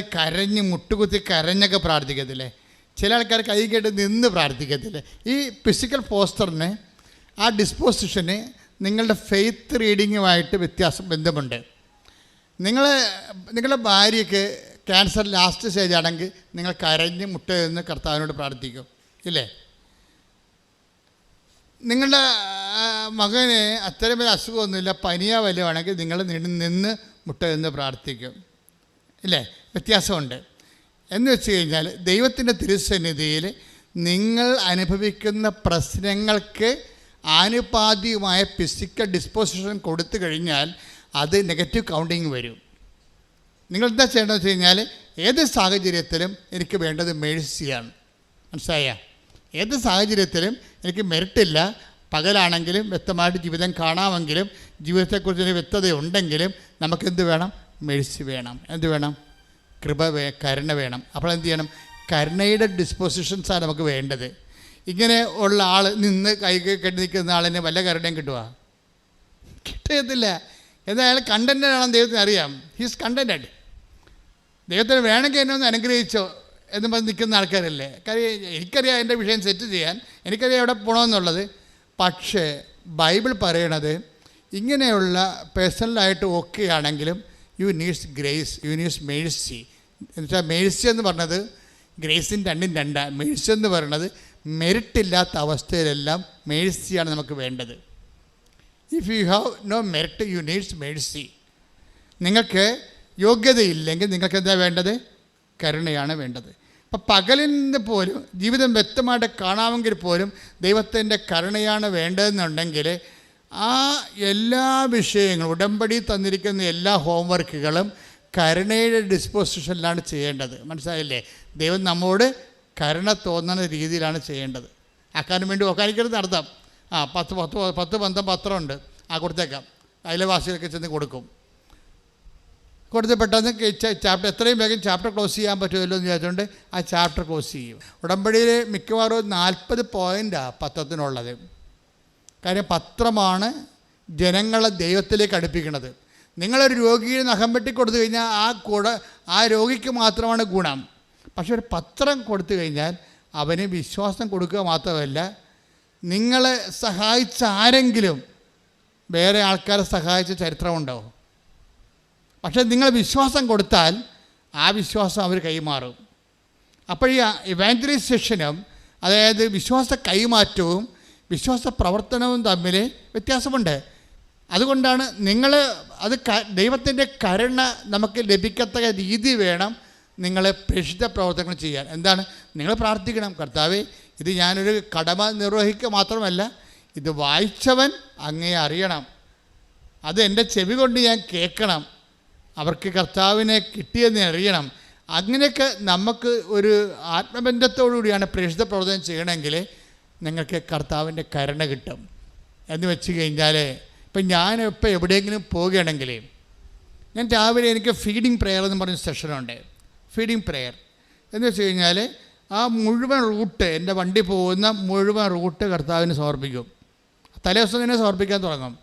മുട്ടുകുത്തി കരഞ്ഞൊക്കെ പ്രാർത്ഥിക്കത്തില്ലേ? ചില ആൾക്കാർ കൈ കേട്ട് നിന്ന് പ്രാർത്ഥിക്കത്തില്ലേ? ഈ ഫിസിക്കൽ പോസ്റ്ററിന്, ആ ഡിസ്പോസിഷന് നിങ്ങളുടെ ഫെയ്ത്ത് റീഡിങ്ങുമായിട്ട് ബന്ധമുണ്ട്. നിങ്ങളുടെ ഭാര്യയ്ക്ക് ക്യാൻസർ ലാസ്റ്റ് സ്റ്റേജ് ആണെങ്കിൽ നിങ്ങൾ കരഞ്ഞ് മുട്ട നിന്ന് കർത്താവിനോട് പ്രാർത്ഥിക്കും, ഇല്ലേ? നിങ്ങളുടെ മകന് അത്രയും വലിയ അസുഖമൊന്നുമില്ല, പനിയോ വല്ലതുമാണെങ്കിൽ നിങ്ങൾ നിന്ന് മുട്ട നിന്ന് പ്രാർത്ഥിക്കും, ഇല്ലേ? വ്യത്യാസമുണ്ട്. എന്ന് വെച്ച് കഴിഞ്ഞാൽ ദൈവത്തിൻ്റെ തിരുസന്നിധിയിൽ നിങ്ങൾ അനുഭവിക്കുന്ന പ്രശ്നങ്ങൾക്ക് ആനുപാതികമായ ഫിസിക്കൽ ഡിസ്പോസിഷൻ കൊടുത്തു കഴിഞ്ഞാൽ അത് നെഗറ്റീവ് കൗണ്ടിങ് വരും. നിങ്ങളെന്താ ചെയ്യേണ്ടതെന്ന് വെച്ച് കഴിഞ്ഞാൽ ഏത് സാഹചര്യത്തിലും എനിക്ക് വേണ്ടത് മേഴ്സിയാണ്. മനസ്സിലായ? ഏത് സാഹചര്യത്തിലും എനിക്ക് മെറിറ്റില്ല. പകലാണെങ്കിലും വ്യക്തമായിട്ട് ജീവിതം കാണാമെങ്കിലും ജീവിതത്തെക്കുറിച്ചൊരു വ്യക്തത ഉണ്ടെങ്കിലും നമുക്കെന്ത് വേണം? മേഴ്സി വേണം. എന്ത് വേണം? കരുണ വേണം. അപ്പോൾ എന്ത് ചെയ്യണം? കരുണയുടെ ഡിസ്പോസിഷൻസാണ് നമുക്ക് വേണ്ടത്. ഇങ്ങനെ ഉള്ള ആൾ നിന്ന് കൈ കെട്ടി നിൽക്കുന്ന ആളിന് വല്ല കരുണയും കിട്ടുക? കിട്ടത്തില്ല. എന്തായാലും കണ്ടൻറ്റഡ് ആണെന്ന് ദൈവത്തിന് അറിയാം. He's contented. ദൈവത്തിന് വേണമെങ്കിൽ എന്നെ ഒന്ന് അനുഗ്രഹിച്ചോ എന്ന് പറഞ്ഞ് നിൽക്കുന്ന ആൾക്കാരല്ലേ? കാര്യം എനിക്കറിയാം എൻ്റെ വിഷയം സെറ്റ് ചെയ്യാൻ, എനിക്കറിയാം എവിടെ പോകണമെന്നുള്ളത്. പക്ഷേ ബൈബിൾ പറയണത് ഇങ്ങനെയുള്ള പേഴ്സണലായിട്ട് ഓക്കെ ആണെങ്കിലും you needs grace, you needs mercy. എന്നുവെച്ചാൽ മേഴ്സി എന്ന് പറഞ്ഞത് ഗ്രേസിന് രണ്ടാണ്. മേഴ്സി എന്ന് പറയുന്നത് മെറിറ്റില്ലാത്ത അവസ്ഥയിലെല്ലാം മേഴ്സിയാണ് നമുക്ക് വേണ്ടത്. If you have no merit you needs mercy. നിങ്ങൾക്ക് യോഗ്യതയില്ലെങ്കിൽ നിങ്ങൾക്ക് എന്താ വേണ്ടത്? കരുണയാണ് വേണ്ടത്. അപ്പം പകലിൽ നിന്ന് പോലും ജീവിതം വ്യക്തമായിട്ട് കാണാമെങ്കിൽ പോലും ദൈവത്തിൻ്റെ കരുണയാണ് വേണ്ടതെന്നുണ്ടെങ്കിൽ ആ എല്ലാ വിഷയങ്ങളും ഉടമ്പടി തന്നിരിക്കുന്ന എല്ലാ ഹോംവർക്കുകളും കരുണയുടെ ഡിസ്പോസിഷനിലാണ് ചെയ്യേണ്ടത്. മനസ്സിലായില്ലേ? ദൈവം നമ്മോട് കരുണ തോന്നുന്ന രീതിയിലാണ് ചെയ്യേണ്ടത്. ആക്കാനും വേണ്ടി ഒക്കാനിക്കരുത് നടത്താം. 10 പത്രമുണ്ട്, കൊടുത്തേക്കാം, അയൽവാസികൾക്ക് ചെന്ന് കൊടുക്കും. കൊടുത്ത് പെട്ടെന്ന് ചാപ്റ്റർ എത്രയും വേഗം ചാപ്റ്റർ ക്ലോസ് ചെയ്യാൻ പറ്റുമല്ലോ എന്ന് വിചാരിച്ചുകൊണ്ട് ആ ചാപ്റ്റർ ക്ലോസ് ചെയ്യും. ഉടമ്പടിയിൽ മിക്കവാറും 40 പോയിൻ്റാണ് പത്രത്തിനുള്ളത്. കാര്യം പത്രമാണ് ജനങ്ങളെ ദൈവത്തിലേക്ക് അടുപ്പിക്കുന്നത്. നിങ്ങളൊരു രോഗിയെ നഖം വെട്ടി കൊടുത്തു കഴിഞ്ഞാൽ ആ രോഗിക്ക് മാത്രമാണ് ഗുണം. പക്ഷെ ഒരു പത്രം കൊടുത്തു കഴിഞ്ഞാൽ അവന് വിശ്വാസം കൊടുക്കുക മാത്രമല്ല, നിങ്ങളെ സഹായിച്ച ആരെങ്കിലും വേറെ ആൾക്കാരെ സഹായിച്ച ചരിത്രമുണ്ടോ? പക്ഷേ നിങ്ങൾ വിശ്വാസം കൊടുത്താൽ ആ വിശ്വാസം അവർ കൈമാറും. അപ്പോൾ ഈ ഇവാഞ്ചലൈസേഷനും, അതായത് വിശ്വാസ കൈമാറ്റവും വിശ്വാസ പ്രവർത്തനവും തമ്മിൽ വ്യത്യാസമുണ്ട്. അതുകൊണ്ടാണ് ദൈവത്തിൻ്റെ കരുണ നമുക്ക് ലഭിക്കത്തക്ക രീതി വേണം നിങ്ങൾ പ്രേക്ഷിത പ്രവർത്തനങ്ങൾ ചെയ്യാൻ. എന്താണ്? നിങ്ങൾ പ്രാർത്ഥിക്കണം, കർത്താവേ, ഇത് ഞാനൊരു കടമ നിർവഹിക്കുക മാത്രമല്ല, ഇത് വായിച്ചവൻ അങ്ങേ അറിയണം, അത് എൻ്റെ ചെവി കൊണ്ട് ഞാൻ കേൾക്കണം, അവർക്ക് കർത്താവിനെ കിട്ടിയെന്ന് അറിയണം. അങ്ങനെയൊക്കെ നമുക്ക് ഒരു ആത്മബന്ധത്തോടുകൂടിയാണ് പ്രേക്ഷിത പ്രവർത്തനം ചെയ്യണമെങ്കിൽ നിങ്ങൾക്ക് കർത്താവിൻ്റെ കരുണ കിട്ടും. എന്ന് വെച്ച് കഴിഞ്ഞാൽ ഇപ്പം ഞാനിപ്പോൾ എവിടെയെങ്കിലും പോവുകയാണെങ്കിൽ ഞാൻ രാവിലെ എനിക്ക് ഫീഡിങ് പ്രെയർ എന്ന് പറഞ്ഞ സെഷനുണ്ട്. ഫീഡിങ് പ്രെയർ എന്ന് വെച്ച് കഴിഞ്ഞാൽ ആ മുഴുവൻ റൂട്ട്, എൻ്റെ വണ്ടി പോകുന്ന മുഴുവൻ റൂട്ട് കർത്താവിന് സമർപ്പിക്കും. തലേദിവസം തന്നെ സമർപ്പിക്കാൻ തുടങ്ങും.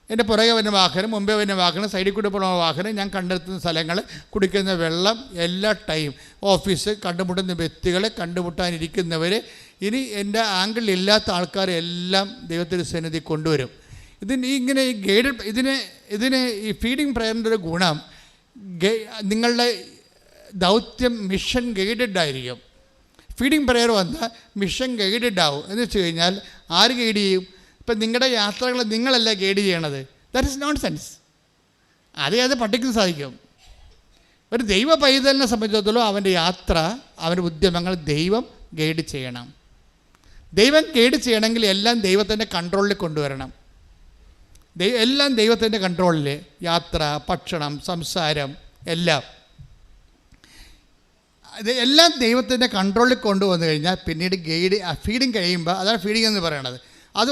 എൻ്റെ പുറകെ വരുന്ന വാഹനം, മുമ്പേ വരുന്ന വാഹനം, സൈഡിൽ കൂടെ പോകുന്ന വാഹനം, ഞാൻ കണ്ടെത്തുന്ന സ്ഥലങ്ങൾ, കുടിക്കുന്ന വെള്ളം, എല്ലാ ടൈം, ഓഫീസ്, കണ്ടുമുട്ടുന്ന വ്യക്തികൾ, കണ്ടുമുട്ടാനിരിക്കുന്നവർ, ഇനി എൻ്റെ ആംഗിളിലില്ലാത്ത ആൾക്കാരെ എല്ലാം ദൈവത്തിൻ്റെ സന്നിധി കൊണ്ടുവരും. ഇങ്ങനെ ഈ ഇതിന് ഈ ഫീഡിങ് പ്രയറിൻ്റെ ഒരു ഗുണം, നിങ്ങളുടെ ദൗത്യം മിഷൻ ഗൈഡഡ് ആയിരിക്കും. ഫീഡിങ് പ്രയർ വന്നാൽ മിഷൻ ഗൈഡഡ് ആവും. എന്ന് വെച്ച് കഴിഞ്ഞാൽ ആര് ഗൈഡ് ചെയ്യും? ഇപ്പം നിങ്ങളുടെ യാത്രകൾ നിങ്ങളല്ല ഗൈഡ് ചെയ്യണത്. That is known sense. അത് പഠിക്കാൻ സാധിക്കും. ഒരു ദൈവ പൈതലിനെ സംബന്ധിച്ചിടത്തോളം അവൻ്റെ യാത്ര, അവൻ്റെ ഉദ്യമങ്ങൾ ദൈവം ഗൈഡ് ചെയ്യണം. ദൈവം ഗൈഡ് ചെയ്യണമെങ്കിൽ എല്ലാം ദൈവത്തിൻ്റെ കൺട്രോളിൽ കൊണ്ടുവരണം. എല്ലാം ദൈവത്തിൻ്റെ കൺട്രോളിൽ, യാത്ര, ഭക്ഷണം, സംസാരം, എല്ലാം ദൈവത്തിൻ്റെ കൺട്രോളിൽ കൊണ്ടുവന്നു കഴിഞ്ഞാൽ പിന്നീട് ഫീഡിങ് കഴിയുമ്പോൾ, അതാണ് ഫീഡിങ് എന്ന് പറയണത്. അത്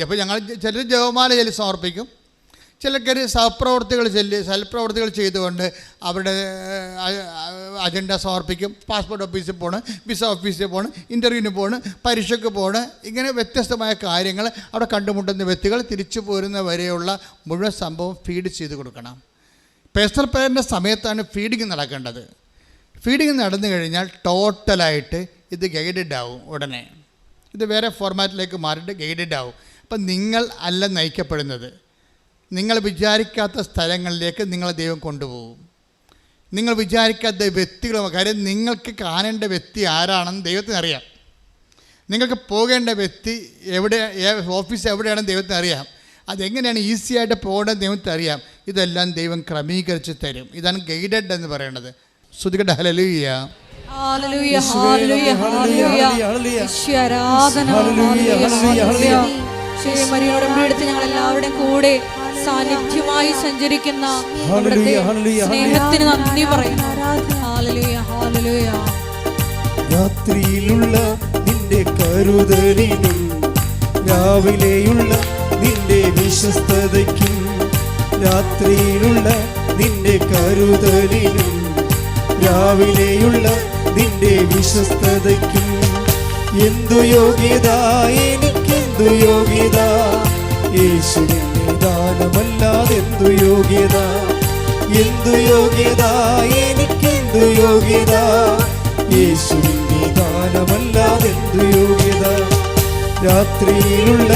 ഇപ്പോൾ ചിലർ ജപമാല സമർപ്പിക്കും, ചിലർക്ക് സൽപ്രവർത്തികൾ ചെയ്തുകൊണ്ട് അവരുടെ അജണ്ട സമർപ്പിക്കും. പാസ്പോർട്ട് ഓഫീസിൽ പോകണം, വിസ ഓഫീസിൽ പോകണം, ഇൻ്റർവ്യൂവിന് പോകണം, പരീക്ഷയ്ക്ക് പോകണം. ഇങ്ങനെ വ്യത്യസ്തമായ കാര്യങ്ങൾ അവിടെ കണ്ടുമുട്ടുന്ന വ്യക്തികൾ തിരിച്ചു പോരുന്ന വരെയുള്ള മുഴുവൻ സംഭവം ഫീഡ് ചെയ്ത് കൊടുക്കണം. പേഴ്സണൽ പ്രയറിൻ്റെ സമയത്താണ് ഫീഡിങ് നടക്കേണ്ടത്. ഫീഡിങ് നടന്നു കഴിഞ്ഞാൽ ടോട്ടലായിട്ട് ഇത് ഗൈഡഡ് ആവും. ഉടനെ ഇത് വേറെ ഫോർമാറ്റിലേക്ക് മാറിയിട്ട് ഗൈഡഡ് ആവും. അപ്പം നിങ്ങൾ അല്ല നയിക്കപ്പെടുന്നത്, നിങ്ങൾ വിചാരിക്കാത്ത സ്ഥലങ്ങളിലേക്ക് നിങ്ങളെ ദൈവം കൊണ്ടുപോകും. നിങ്ങൾ വിചാരിക്കാത്ത വ്യക്തികളും, കാര്യം നിങ്ങൾക്ക് കാണേണ്ട വ്യക്തി ആരാണെന്ന് ദൈവത്തിന് അറിയാം. നിങ്ങൾക്ക് പോകേണ്ട വ്യക്തി ഓഫീസ് എവിടെയാണെന്ന് ദൈവത്തിന് അറിയാം. അതെങ്ങനെയാണ് ഈസിയായിട്ട് പോകേണ്ടത് ദൈവത്തിന് അറിയാം. ഇതെല്ലാം ദൈവം ക്രമീകരിച്ച് തരും. ഇതാണ് ഗൈഡഡ് എന്ന് പറയുന്നത്. ശ്രുതികട്ടെ ഹല്ലേലൂയ. ഞങ്ങൾ എല്ലാവരുടെയും കൂടെ സാന്നിധ്യമായി സഞ്ചരിക്കുന്ന സ്നേഹത്തിന് നന്ദി പറയുന്നു. രാത്രിയിലുള്ള നിന്റെ കരുതലിനും രാവിലെയുള്ള നിന്റെ വിശ്വസ്തതയ്ക്കും, രാത്രിയിലുള്ള നിന്റെ കരുതലിനും രാവിലെയുള്ള നിന്റെ വിശ്വസ്തതയ്ക്കും, എന്തു യോഗ്യത എനിക്കെന്തു യോഗ്യത, യേശുവിന്റെ ദാനമല്ലാതെന്തു യോഗ്യത, എന്തു യോഗ്യത എനിക്കെന്തു യോഗ്യത, യേശുവിന്റെ ദാനമല്ലാതെന്തു യോഗ്യത. രാത്രിയിലുള്ള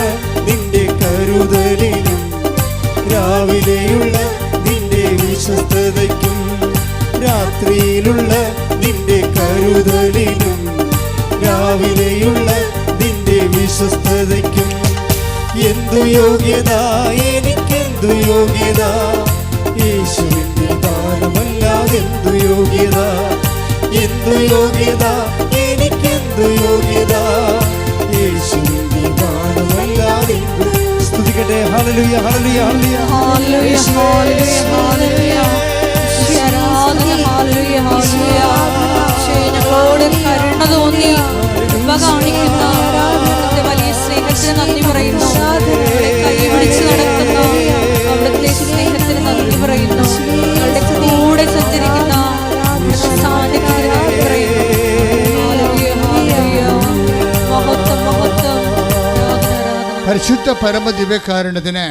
നിന്റെ കരുതലിനും രാവിലെയുള്ള നിന്റെ വിശ്വസ്തതയ്ക്കും, രാത്രിയിലുള്ള നിന്റെ കരുതലിനും രാവിലെയുള്ള നിന്റെ വിശ്വസ്തതയ്ക്കും, എന്തു യോഗ്യത എനിക്കെന്തു യോഗ്യത, യേശുവിന്റെ ദാനമല്ലാതെന്തു യോഗ്യത, എന്തു യോഗ്യത, എനിക്കെന്തു യോഗ്യത, യേശുവിന്റെ ദാനമല്ലാതെ എന്തു. സ്തുതിക്കട്ടെ. ഹല്ലേലൂയ ഹല്ലേലൂയ ഹല്ലേലൂയ ഹല്ലേലൂയ ഹല്ലേലൂയ ഹല്ലേലൂയ. ആരാധന. ഹല്ലേലൂയ ഹല്ലേലൂയ. ഞങ്ങളോട് കരുണ തോന്നി കൃപ കാണിക്കുന്ന അവിടുത്തെ വലിയ സ്നേഹത്തിന് നന്ദി പറയുന്നു. കൈ പിടിച്ച് നടത്തുന്ന അവിടുത്തെ സ്നേഹത്തിന് നന്ദി പറയുന്നു. ഞങ്ങളുടെ കൂടെ സഞ്ചരിക്കുന്ന സാന്നിധ്യത്തിന് നന്ദി പറയുന്നു. ഹല്ലേലൂയ ഹല്ലേലൂയ. മഹത്വം മഹത്വം. പരിശുദ്ധ പരമ ദിവ്യകാരുണ്യത്തിന്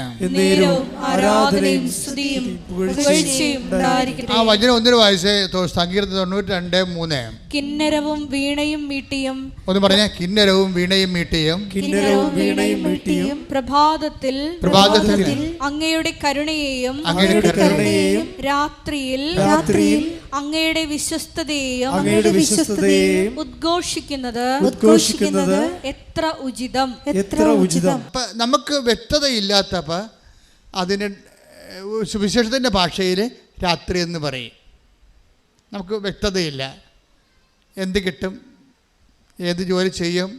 ആരാധനയും സ്തുതിയും പുകഴ്ചയും ഉണ്ടായിരിക്കട്ടെ. ആ വചനം ഒന്നിനു വായിച്ചേ. സങ്കീർത്തനം 92:3. കിന്നരവും വീണയും മീട്ടിയും. ഒന്ന് പറഞ്ഞേ. കിന്നരവും വീണയും മീട്ടിയും. കിന്നരവും വീണയും മീട്ടിയും പ്രഭാതത്തിൽ അങ്ങയുടെ കരുണയെയും രാത്രിയിൽ അങ്ങയുടെ വിശ്വസ്തതയെയും ഉദ്ഘോഷിക്കുന്നത് എത്ര ഉചിതം. അപ്പം നമുക്ക് വ്യക്തതയില്ലാത്തപ്പോൾ അതിന് സുവിശേഷത്തിൻ്റെ ഭാഷയിൽ രാത്രി എന്ന് പറയും. നമുക്ക് വ്യക്തതയില്ല. എന്ത് കിട്ടും, ഏത് ജോലി ചെയ്യും,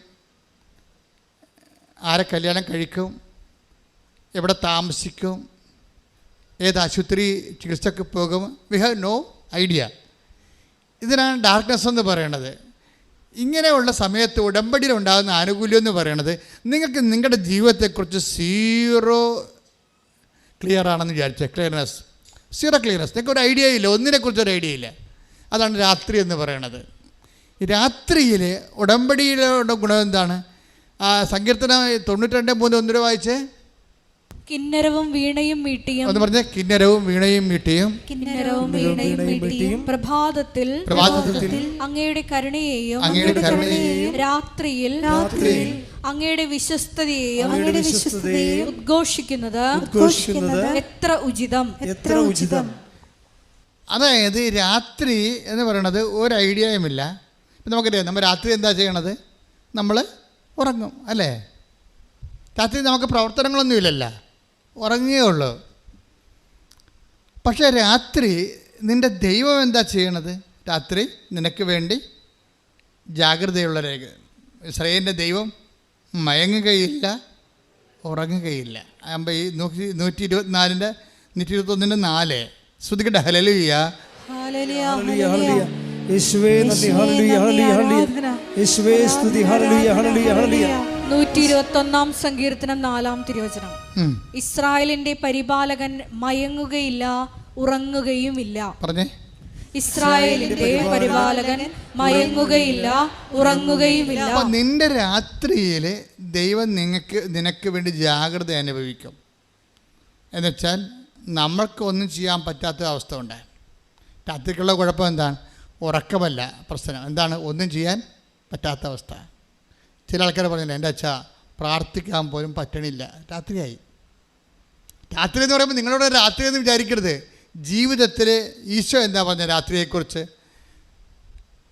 ആരെ കല്യാണം കഴിക്കും, എവിടെ താമസിക്കും, ഏത് ആശുപത്രി ചികിത്സക്ക് പോകും. We have no idea. ഇതിനാണ് ഡാർക്ക്നെസ് എന്ന് പറയണത്. ഇങ്ങനെയുള്ള സമയത്ത് ഉടമ്പടിയിൽ ഉണ്ടാകുന്ന ആനുകൂല്യം എന്ന് പറയണത് നിങ്ങൾക്ക് നിങ്ങളുടെ ജീവിതത്തെക്കുറിച്ച് ക്ലിയർ ആണെന്ന് വിചാരിച്ചേ. Zero clearness. നിങ്ങൾക്ക് ഒരു ഐഡിയ ഇല്ല, ഒന്നിനെക്കുറിച്ചൊരു ഐഡിയ ഇല്ല. അതാണ് രാത്രി എന്ന് പറയണത്. രാത്രിയിൽ ഉടമ്പടിയിലുള്ള ഗുണം എന്താണ്? സങ്കീർത്തനം 92:3 ഒന്നിനു വായിച്ചേ. കിന്നരവും വീണയും മീട്ടിയും. ഒന്ന് പറഞ്ഞേ. കിന്നരവും വീണയും മീട്ടിയും. പ്രഭാതത്തിൽ അങ്ങയുടെ കരുണയെയും രാത്രിയിൽ അങ്ങയുടെ വിശ്വസ്തതയെയും ഉദ്ഘോഷിക്കുന്നത് എത്ര ഉചിതം. അതായത് രാത്രി എന്ന് പറയണത് ഒരു ഐഡിയയുമില്ല. ഇപ്പം നമുക്കറിയാം, നമ്മൾ രാത്രി എന്താ ചെയ്യണത്? നമ്മൾ ഉറങ്ങും അല്ലേ? രാത്രി നമുക്ക് പ്രവർത്തനങ്ങളൊന്നുമില്ലല്ലോ, ഉറങ്ങുകയേ ഉള്ളൂ. പക്ഷേ രാത്രി നിൻ്റെ ദൈവം എന്താ ചെയ്യണത്? രാത്രി നിനക്ക് വേണ്ടി ജാഗ്രതയുള്ള രേഖ. ഇസ്രായേലിൻ്റെ ദൈവം മയങ്ങുകയില്ല, ഉറങ്ങുകയില്ല. ആകുമ്പോൾ ഈ 124 121:4 ശ്രുതിക്കട്ടെ. ഹല്ലേലൂയ ഹല്ലേലൂയ. യേശുവേ നന്ദി. ഹല്ലേലൂയ ഹല്ലേലൂയ ഹല്ലേലൂയ. യേശുവേ സ്തുതി. ഹല്ലേലൂയ ഹല്ലേലൂയ ഹല്ലേലൂയ. 121 സങ്കീർത്തനം 4-ാം തിരുവചനം. ഇസ്രായേലിന്റെ പരിപാലകൻ മയങ്ങുകയില്ല, ഉറങ്ങുകയുമില്ല. പറഞ്ഞേ. ഇസ്രായേലിന്റെ പരിപാലകൻ മയങ്ങുകയില്ല, ഉറങ്ങുകയുമില്ല. അപ്പോൾ നിന്റെ രാത്രിയിൽ ദൈവം നിനക്ക് വേണ്ടി ജാഗ്രത അനുഭവിക്കും. എന്നുവെച്ചാൽ നമ്മൾക്ക് ഒന്നും ചെയ്യാൻ പറ്റാത്ത അവസ്ഥ ഉണ്ടായി. രാത്രിക്കുള്ള കുഴപ്പം എന്താണ്? ഉറക്കമല്ല പ്രശ്നം. എന്താണ്? ഒന്നും ചെയ്യാൻ പറ്റാത്ത അവസ്ഥ. ചില ആൾക്കാർ പറഞ്ഞില്ല, എൻ്റെ അച്ഛാ പ്രാർത്ഥിക്കാൻ പോലും പറ്റണില്ല. രാത്രിയായി. രാത്രി എന്ന് പറയുമ്പോൾ നിങ്ങളോട് രാത്രി എന്ന് വിചാരിക്കരുത്. ജീവിതത്തിൽ ഈശോ എന്താ പറഞ്ഞ രാത്രിയെക്കുറിച്ച്?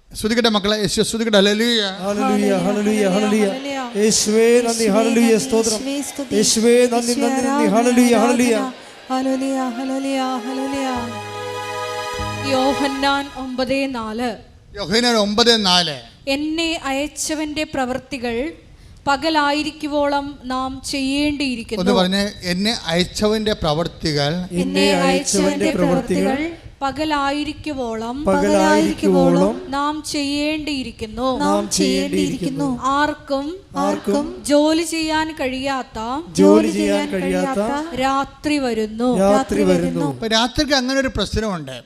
ശ്രുതിക്കട്ടെ മക്കളെ. യേശു ശ്രുതിക്കട്ടെ. ഹല്ലേലൂയ ഹല്ലേലൂയ ഹല്ലേലൂയ ഹല്ലേലൂയ. യേശുവേ നന്ദി. ഹല്ലേലൂയ സ്തോത്രം. യേശുവേ നന്ദി നന്ദി നന്ദി. ഹല്ലേലൂയ ഹല്ലേലൂയ ഹല്ലേലൂയ ഹല്ലേലൂയ ഹല്ലേലൂയ. യോഹന്നാൻ 9:4. യോഹന്നാൻ 9:4. എന്നെ അയച്ചവന്റെ പ്രവൃത്തികൾ പകലായിരിക്കുവോളം നാം ചെയ്യേണ്ടിയിരിക്കുന്നു. ഒന്ന് പറഞ്ഞേ. എന്നെ അയച്ചവന്റെ പ്രവൃത്തികൾ പകലായിരിക്കുവോളം നാം ചെയ്യേണ്ടിയിരിക്കുന്നു. ആർക്കും ജോലി ചെയ്യാൻ കഴിയാത്ത രാത്രി വരുന്നു. രാത്രിക്ക് അങ്ങനെ ഒരു പ്രശ്നമുണ്ട്.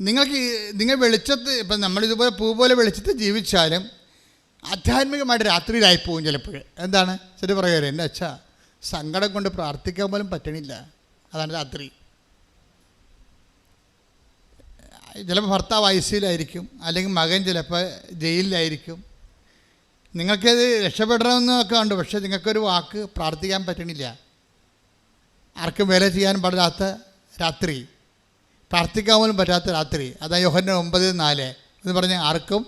നിങ്ങൾ വെളിച്ചത്ത്, ഇപ്പം നമ്മളിതുപോലെ പൂ പോലെ വെളിച്ചത്ത് ജീവിച്ചാലും ആധ്യാത്മികമായിട്ട് രാത്രിയിലായിപ്പോവും ചിലപ്പോൾ. എന്താണ്? ശരി പറയാറ്, എൻ്റെ അച്ഛാ സങ്കടം കൊണ്ട് പ്രാർത്ഥിക്കാൻ പോലും പറ്റണില്ല. അതാണ് രാത്രി. ചിലപ്പോൾ ഭർത്താവ് ഐസിയിലായിരിക്കും, അല്ലെങ്കിൽ മകൻ ചിലപ്പോൾ ജയിലിലായിരിക്കും. നിങ്ങൾക്കത് രക്ഷപ്പെടണമെന്നൊക്കെ ഉണ്ട്, പക്ഷേ നിങ്ങൾക്കൊരു വാക്ക് പ്രാർത്ഥിക്കാൻ പറ്റണില്ല. ആർക്കും വേല ചെയ്യാൻ പാടില്ലാത്ത രാത്രി, പ്രാർത്ഥിക്കാൻ പോലും പറ്റാത്ത രാത്രി. അതാ യോഹന്നാൻ 9:4 എന്ന് പറഞ്ഞ ആർക്കും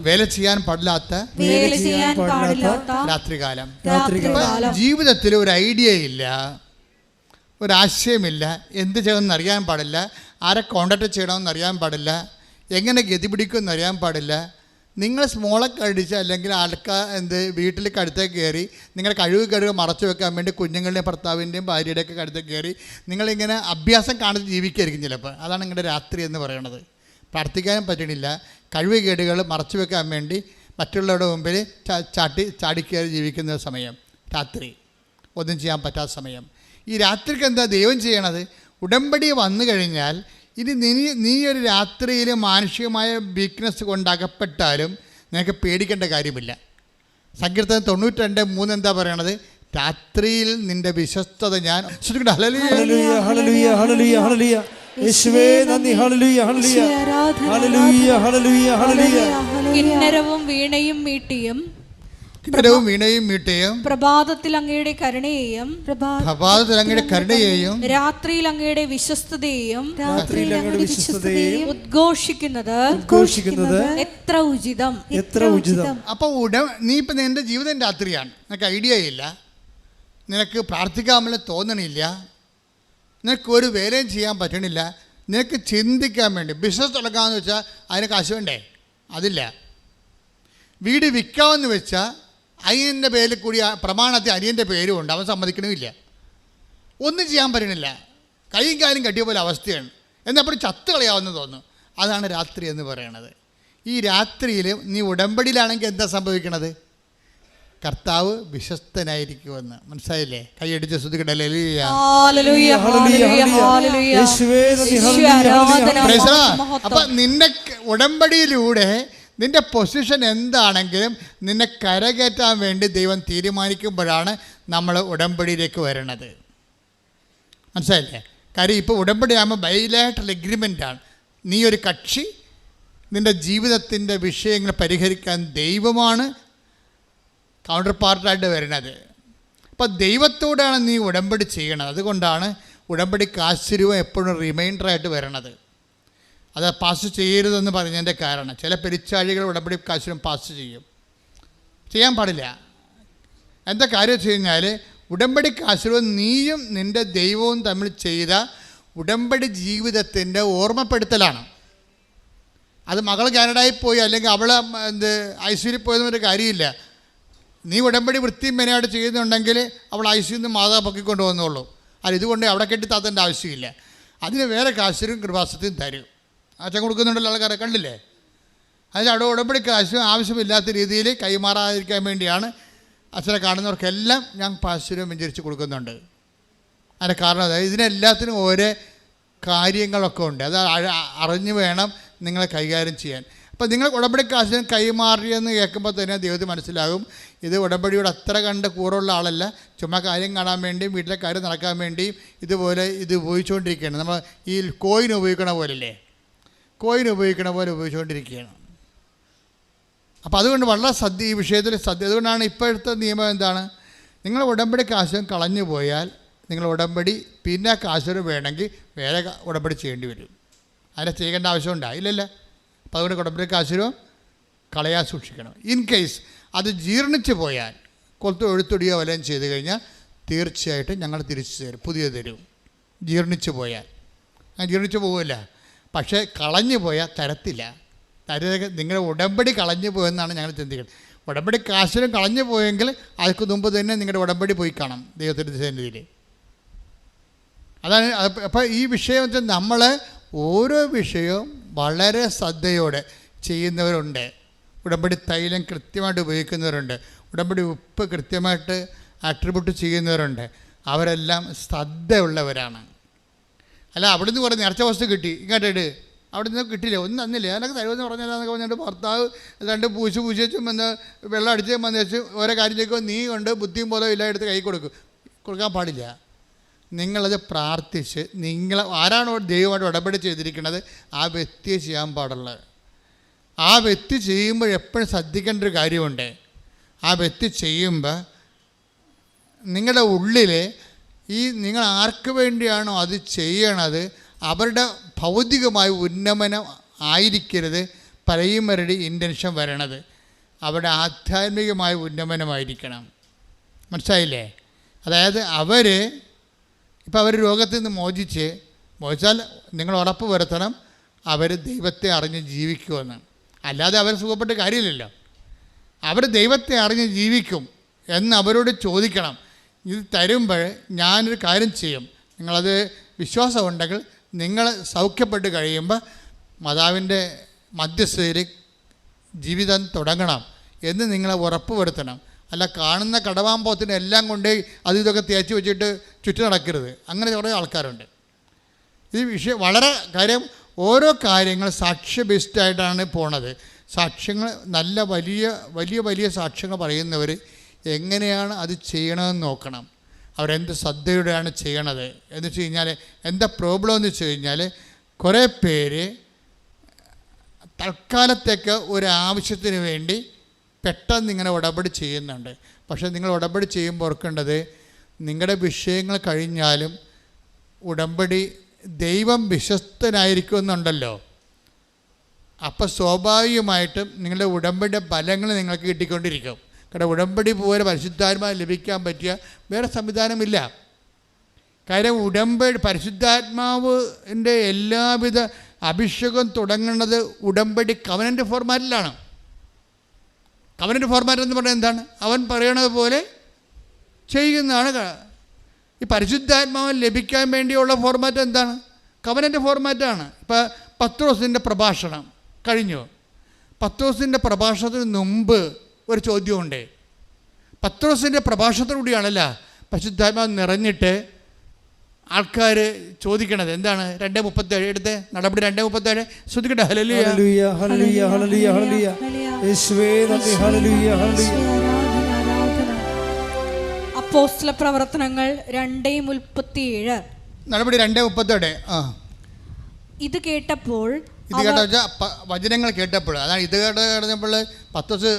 വേല ചെയ്യാൻ പാടില്ലാത്ത രാത്രികാലം. ജീവിതത്തിൽ ഒരു ഐഡിയ ഇല്ല, ഒരാശയമില്ല, എന്ത് ചെയ്യണമെന്ന് അറിയാൻ പാടില്ല, ആരെ കോണ്ടാക്ട് ചെയ്യണമെന്ന് അറിയാൻ പാടില്ല, എങ്ങനെ ഗതി പിടിക്കുമെന്ന് അറിയാൻ പാടില്ല. നിങ്ങൾ സ്മോളൊക്കെ അടിച്ച് അല്ലെങ്കിൽ വീട്ടിൽ കഴുത്തേക്ക് കയറി നിങ്ങളുടെ കഴിവ് മറച്ചു വെക്കാൻ വേണ്ടി കുഞ്ഞുങ്ങളുടെയും ഭർത്താവിൻ്റെയും ഭാര്യയുടെയൊക്കെ കഴുത്തേക്ക് കയറി നിങ്ങളിങ്ങനെ അഭ്യാസം കാണിച്ച് ജീവിക്കായിരിക്കും ചിലപ്പോൾ. അതാണ് നിങ്ങളുടെ രാത്രി എന്ന് പറയുന്നത്. പ്രാർത്ഥിക്കാനും പറ്റണില്ല, കഴിവുകേടുകൾ മറച്ചു വെക്കാൻ വേണ്ടി മറ്റുള്ളവരുടെ മുമ്പിൽ ചാടിക്കയറി ജീവിക്കുന്ന സമയം രാത്രി, ഒന്നും ചെയ്യാൻ പറ്റാത്ത സമയം. ഈ രാത്രിക്ക് എന്താ ദൈവം ചെയ്യണത്? ഉടമ്പടി വന്നു കഴിഞ്ഞാൽ ഇനി നീ ഒരു രാത്രിയിൽ മാനുഷികമായ വീക്ക്നെസ് കൊണ്ടകപ്പെട്ടാലും നിനക്ക് പേടിക്കേണ്ട കാര്യമില്ല. സങ്കീർത്തനം 92:3 എന്താ പറയണത്? രാത്രിയിൽ നിന്റെ വിശ്വസ്തത ഞാൻ കിന്നരവും വീണയും മീട്ടിയും പ്രഭാതത്തിൽ അങ്ങയുടെ കരുണയെയും രാത്രിയിൽ അങ്ങയുടെ വിശ്വസ്തതയെയും ഉദ്ഘോഷിക്കുന്നത് എത്ര ഉചിതം. അപ്പോൾ നീ ഇപ്പം നിന്റെ ജീവിതം രാത്രിയാണ്, നിനക്ക് ഐഡിയ ഇല്ല, നിനക്ക് പ്രാർത്ഥിക്കാമെന്ന് തോന്നണില്ല, നിനക്ക് ഒരു വേലയും ചെയ്യാൻ പറ്റണില്ല, നിനക്ക് ചിന്തിക്കാൻ വേണ്ടി ബിസിനസ് തുടങ്ങാമെന്ന് വെച്ചാൽ അതിന് കാശ് വേണ്ടേ? അതില്ല. വീട് വിൽക്കാമെന്ന് വെച്ചാൽ അനിയൻ്റെ പേരിൽ കൂടി പ്രമാണത്തിൽ അനിയൻ്റെ പേരും ഉണ്ട്, അവൻ സമ്മതിക്കണമില്ല. ഒന്നും ചെയ്യാൻ പറ്റണില്ല, കൈയും കാലും കട്ടിയ പോലെ അവസ്ഥയാണ്. എന്നപ്പോഴും ചത്ത് കളയാവുന്ന തോന്നുന്നു. അതാണ് രാത്രി എന്ന് പറയണത്. ഈ രാത്രിയിൽ നീ ഉടമ്പടിയിലാണെങ്കിൽ എന്താ സംഭവിക്കണത്? കർത്താവ് വിശ്വസ്തനായിരിക്കുമെന്ന്. മനസ്സിലായില്ലേ? കൈയടിച്ച് ശ്രുതിക്കട്ടെ. അപ്പം നിന്നെ ഉടമ്പടിയിലൂടെ നിൻ്റെ പൊസിഷൻ എന്താണെങ്കിലും നിന്നെ കരകയറ്റാൻ വേണ്ടി ദൈവം തീരുമാനിക്കുമ്പോഴാണ് നമ്മൾ ഉടമ്പടിയിലേക്ക് വരണത്. മനസ്സിലായില്ലേ? കാര്യം ഇപ്പോൾ ഉടമ്പടി ആകുമ്പോൾ ബൈലാറ്ററൽ എഗ്രിമെൻ്റാണ്. നീ ഒരു കക്ഷി, നിൻ്റെ ജീവിതത്തിൻ്റെ വിഷയങ്ങൾ പരിഹരിക്കാൻ ദൈവമാണ് കൗണ്ടർ പാർട്ടായിട്ട് വരുന്നത്. അപ്പോൾ ദൈവത്തോടാണ് നീ ഉടമ്പടി ചെയ്യണത്. അതുകൊണ്ടാണ് ഉടമ്പടിക്ക് ആശ്ചര്യവും എപ്പോഴും റിമൈൻഡറായിട്ട് വരണത്. അത് പാസ് ചെയ്യരുതെന്ന് പറഞ്ഞതിൻ്റെ കാരണം ചില പെരിച്ചാഴികൾ ഉടമ്പടി കാശിനും പാസ് ചെയ്യാൻ പാടില്ല. എന്താ കാര്യം വെച്ച് കഴിഞ്ഞാൽ ഉടമ്പടി കാശിനും നീയും നിൻ്റെ ദൈവവും തമ്മിൽ ചെയ്ത ഉടമ്പടി ജീവിതത്തിൻ്റെ ഓർമ്മപ്പെടുത്തലാണ്. അത് മകൾ കാനഡയിൽ പോയി അല്ലെങ്കിൽ അവൾ ഐശ്വര്യയിൽ പോയതൊരു കാര്യമില്ല. നീ ഉടമ്പടി വൃത്തിയും മെനയായിട്ട് ചെയ്യുന്നുണ്ടെങ്കിൽ അവൾ ഐശ്വര്യം നിന്ന് മാതാ പൊക്കിക്കൊണ്ട് വന്നോളൂ. ഇതുകൊണ്ട് അവിടെ കെട്ടിത്താത്തേണ്ട ആവശ്യമില്ല. അതിന് വേറെ കാശിനും കൃപാസത്തിനും തരും. അച്ഛൻ കൊടുക്കുന്നുണ്ടല്ലോ, ആൾക്കാരെ കണ്ടില്ലേ? അതിന് അവിടെ ഉടമ്പടി കാശും ആവശ്യമില്ലാത്ത രീതിയിൽ കൈമാറാതിരിക്കാൻ വേണ്ടിയാണ് അച്ഛനെ കാണുന്നവർക്കെല്ലാം ഞാൻ പാശ്വര്യം വെഞ്ചരിച്ച് കൊടുക്കുന്നുണ്ട്. അതിൻ്റെ കാരണം അതായത് ഇതിനെല്ലാത്തിനും ഓരോ കാര്യങ്ങളൊക്കെ ഉണ്ട്. അത് അറിഞ്ഞു വേണം നിങ്ങളെ കൈകാര്യം ചെയ്യാൻ. അപ്പോൾ നിങ്ങൾ ഉടമ്പടി കാശിന് കൈമാറിയെന്ന് കേൾക്കുമ്പോൾ തന്നെ ദൈവത്തിന് മനസ്സിലാകും ഇത് ഉടമ്പടിയോട് അത്ര കണ്ട് കൂറുള്ള ആളല്ല, ചുമ്മാ കാര്യം കാണാൻ വേണ്ടിയും വീട്ടിലെ കാര്യം നടക്കാൻ വേണ്ടിയും ഇത് ഉപയോഗിച്ചുകൊണ്ടിരിക്കുകയാണ്. നമ്മൾ ഈ കോയിൻ ഉപയോഗിക്കണ പോലല്ലേ, കോയിൻ ഉപയോഗിക്കണ പോലെ ഉപയോഗിച്ചുകൊണ്ടിരിക്കുകയാണ്. അപ്പോൾ അതുകൊണ്ട് വളരെ ഈ വിഷയത്തിൽ അതുകൊണ്ടാണ് ഇപ്പോഴത്തെ നിയമം എന്താണ്? നിങ്ങൾ ഉടമ്പടി കാശും കളഞ്ഞു പോയാൽ നിങ്ങൾ ഉടമ്പടി പിന്നെ കാശും വേണമെങ്കിൽ വേറെ ഉടമ്പടി ചെയ്യേണ്ടി വരും. അതിനെ ചെയ്യേണ്ട ആവശ്യമുണ്ടോ? ഇല്ലല്ല. അപ്പോൾ അതുകൊണ്ട് ഉടമ്പടി കാശും കളയാൻ സൂക്ഷിക്കണം. ഇൻ കേസ് അത് ജീർണിച്ച് പോയാൽ എഴുത്തൊടിയോ വല്ലതും ചെയ്ത് കഴിഞ്ഞാൽ തീർച്ചയായിട്ടും ഞങ്ങൾ തിരിച്ചു തരും, പുതിയത് തരും. ജീർണിച്ച് പോയാൽ ജീർണിച്ച് പോകില്ല, പക്ഷേ കളഞ്ഞു പോയാൽ തരത്തില്ല. നിങ്ങളുടെ ഉടമ്പടി കളഞ്ഞു പോയെന്നാണ് ഞങ്ങൾ ചിന്തിക്കുന്നത്. ഉടമ്പടി കാശിനും കളഞ്ഞു പോയെങ്കിൽ അതിന് മുമ്പ് തന്നെ നിങ്ങളുടെ ഉടമ്പടി പോയി കാണാം ദൈവത്തിൻ്റെ സന്നിധിയിൽ. അതാണ്. അപ്പോൾ ഈ വിഷയം വെച്ചാൽ നമ്മൾ ഓരോ വിഷയവും വളരെ ശ്രദ്ധയോടെ ചെയ്യുന്നവരുണ്ട്. ഉടമ്പടി തൈലം കൃത്യമായിട്ട് ഉപയോഗിക്കുന്നവരുണ്ട്, ഉടമ്പടി ഉപ്പ് കൃത്യമായിട്ട് ആട്രിബ്യൂട്ട് ചെയ്യുന്നവരുണ്ട്. അവരെല്ലാം ശ്രദ്ധയുള്ളവരാണ്. അല്ല അവിടെ നിന്ന് കുറേ നേർച്ച വസ്തു കിട്ടി ഇങ്ങോട്ടിട്ട് അവിടെ നിന്ന് കിട്ടില്ല, ഒന്നും തന്നില്ല, അതിനൊക്കെ തരുമെന്ന് പറഞ്ഞാൽ പറഞ്ഞിട്ട് ഭർത്താവ് രണ്ട് പൂച്ചച്ചും വന്ന് വെള്ളം അടിച്ച് വന്ന് വെച്ച് ഓരോ കാര്യം ചെയ്യുമ്പോൾ നീ കൊണ്ട് ബുദ്ധിയും പോലെ ഇല്ല എടുത്ത് കൈ കൊടുക്കാൻ പാടില്ല. നിങ്ങളത് പ്രാർത്ഥിച്ച് ആരാണോ ദൈവമായിട്ട് ഉടമ്പടി ചെയ്തിരിക്കുന്നത് ആ വ്യക്തിയെ ചെയ്യാൻ പാടുള്ളത്. ആ വ്യക്തി ചെയ്യുമ്പോൾ എപ്പോഴും ശ്രദ്ധിക്കേണ്ട ഒരു കാര്യമുണ്ട്. ആ വ്യക്തി ചെയ്യുമ്പോൾ നിങ്ങളുടെ ഉള്ളിൽ നിങ്ങൾ ആർക്ക് വേണ്ടിയാണോ അത് ചെയ്യണത് അവരുടെ ഭൗതികമായ ഉന്നമനം ആയിരിക്കരുത് പ്രൈമറി ഇൻറ്റൻഷൻ വരണത്. അവരുടെ ആധ്യാത്മികമായ ഉന്നമനമായിരിക്കണം. മനസ്സിലായില്ലേ? അതായത് ഇപ്പോൾ അവർ രോഗത്തിൽ നിന്ന് മോചിച്ചാൽ നിങ്ങൾ ഉറപ്പ് വരുത്തണം അവർ ദൈവത്തെ അറിഞ്ഞ് ജീവിക്കുമെന്ന്. അല്ലാതെ അവർ സുഖപ്പെട്ട് കാര്യമില്ലല്ലോ. അവർ ദൈവത്തെ അറിഞ്ഞ് ജീവിക്കും എന്ന് അവരോട് ചോദിക്കണം. ഇത് തരുമ്പോൾ ഞാനൊരു കാര്യം ചെയ്യും, നിങ്ങളത് വിശ്വാസമുണ്ടെങ്കിൽ നിങ്ങൾ സൗഖ്യപ്പെട്ട് കഴിയുമ്പോൾ മാതാവിൻ്റെ മധ്യസ്ഥയിൽ ജീവിതം തുടങ്ങണം എന്ന് നിങ്ങളെ ഉറപ്പ് വരുത്തണം. അല്ല കാണുന്ന കടവാമ്പോത്തിന് എല്ലാം കൊണ്ട് അത് ഇതൊക്കെ തേച്ച് വെച്ചിട്ട് ചുറ്റി നടക്കരുത്. അങ്ങനെ കുറേ ആൾക്കാരുണ്ട്. ഈ വിഷയം വളരെ കാര്യം, ഓരോ കാര്യങ്ങൾ സാക്ഷ്യ ബേസ്ഡായിട്ടാണ് പോണത്. സാക്ഷ്യങ്ങൾ നല്ല വലിയ വലിയ വലിയ സാക്ഷ്യങ്ങൾ പറയുന്നവർ എങ്ങനെയാണ് അത് ചെയ്യണമെന്ന് നോക്കണം. അവരെന്ത് ശ്രദ്ധയോടെയാണ് ചെയ്യണത് എന്ന് വെച്ച് കഴിഞ്ഞാൽ എന്താ പ്രോബ്ലം എന്ന് വെച്ച് കഴിഞ്ഞാൽ, കുറേ പേര് തൽക്കാലത്തേക്ക് ഒരു ആവശ്യത്തിന് വേണ്ടി പെട്ടെന്ന് ഇങ്ങനെ ഉടമ്പടി ചെയ്യുന്നുണ്ട്. പക്ഷേ നിങ്ങൾ ഉടമ്പടി ചെയ്യുമ്പോൾ ഓർക്കേണ്ടത്, നിങ്ങളുടെ വിഷയങ്ങൾ കഴിഞ്ഞാലും ഉടമ്പടി ദൈവം വിശ്വസ്തനായിരിക്കുമെന്നുണ്ടല്ലോ. അപ്പോൾ സ്വാഭാവികമായിട്ടും നിങ്ങളുടെ ഉടമ്പടിയുടെ ഫലങ്ങൾ നിങ്ങൾക്ക് കിട്ടിക്കൊണ്ടിരിക്കും. കാരണം ഉടമ്പടി പോലെ പരിശുദ്ധാത്മാവ് ലഭിക്കാൻ പറ്റിയ വേറെ സംവിധാനമില്ല. കാര്യം ഉടമ്പടി പരിശുദ്ധാത്മാവിൻ്റെ എല്ലാവിധ അഭിഷേകം തുടങ്ങുന്നത് ഉടമ്പടി കവനൻ്റ് ഫോർമാറ്റിലാണ്. കവനൻ്റ് ഫോർമാറ്റ് എന്ന് പറഞ്ഞാൽ എന്താണ്? അവൻ പറയണത് പോലെ ചെയ്യുന്നതാണ്. ഈ പരിശുദ്ധാത്മാവ് ലഭിക്കാൻ വേണ്ടിയുള്ള ഫോർമാറ്റ് എന്താണ്? കവനൻ്റ് ഫോർമാറ്റാണ്. ഇപ്പോൾ പത്രോസിൻ്റെ പ്രഭാഷണം കഴിഞ്ഞു. പത്രോസിൻ്റെ പ്രഭാഷണത്തിന് മുമ്പ് ഒരു ചോദ്യമുണ്ട്. പത്രോസിൻ്റെ പ്രഭാഷണത്തിലൂടെയാണല്ല പരിശുദ്ധാത്മാവ് നിറഞ്ഞിട്ട് ആൾക്കാർ ചോദിക്കണത് എന്താണ്? 2:37 എടുത്ത് നടപടി 2:37 ശ്രദ്ധിക്കട്ടെ. ഹല്ലേലൂയ ഹല്ലേലൂയ ഹല്ലേലൂയ ഹല്ലേലൂയ യേശുവേ നന്ദി. ഹല്ലേലൂയ ഹല്ലേലൂയ. അപ്പോസ്തല പ്രവർത്തനങ്ങൾ 2:37 നടപടി 2:37. ഇത് കേട്ടപ്പോൾ വചനങ്ങൾ കേട്ടപ്പോൾ, അതാണ് ഇത് കേട്ടപ്പോൾ പത്രോസ്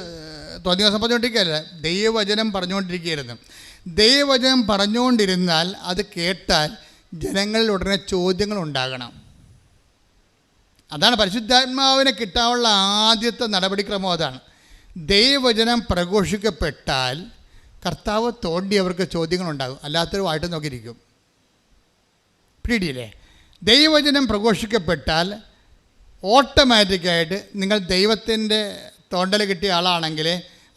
തോന്നിയ ദിവസം പറഞ്ഞുകൊണ്ടിരിക്കുകയല്ല, ദൈവവചനം പറഞ്ഞുകൊണ്ടിരിക്കുകയായിരുന്നു. ദൈവവചനം പറഞ്ഞുകൊണ്ടിരുന്നാൽ അത് കേട്ടാൽ ജനങ്ങളിൽ ഉടനെ ചോദ്യങ്ങൾ ഉണ്ടാകണം. അതാണ് പരിശുദ്ധാത്മാവിനെ കിട്ടാനുള്ള ആദ്യത്തെ നടപടിക്രമം. അതാണ് ദൈവവചനം പ്രഘോഷിക്കപ്പെട്ടാൽ കർത്താവ് തോണ്ടി അവർക്ക് ചോദ്യങ്ങളുണ്ടാകും. അല്ലാത്തൊരു വായിട്ട് നോക്കിയിരിക്കും. പിടിയില്ലേ? ദൈവവചനം പ്രഘോഷിക്കപ്പെട്ടാൽ ഓട്ടോമാറ്റിക്കായിട്ട് നിങ്ങൾ ദൈവത്തിൻ്റെ തോണ്ടൽ കിട്ടിയ ആളാണെങ്കിൽ,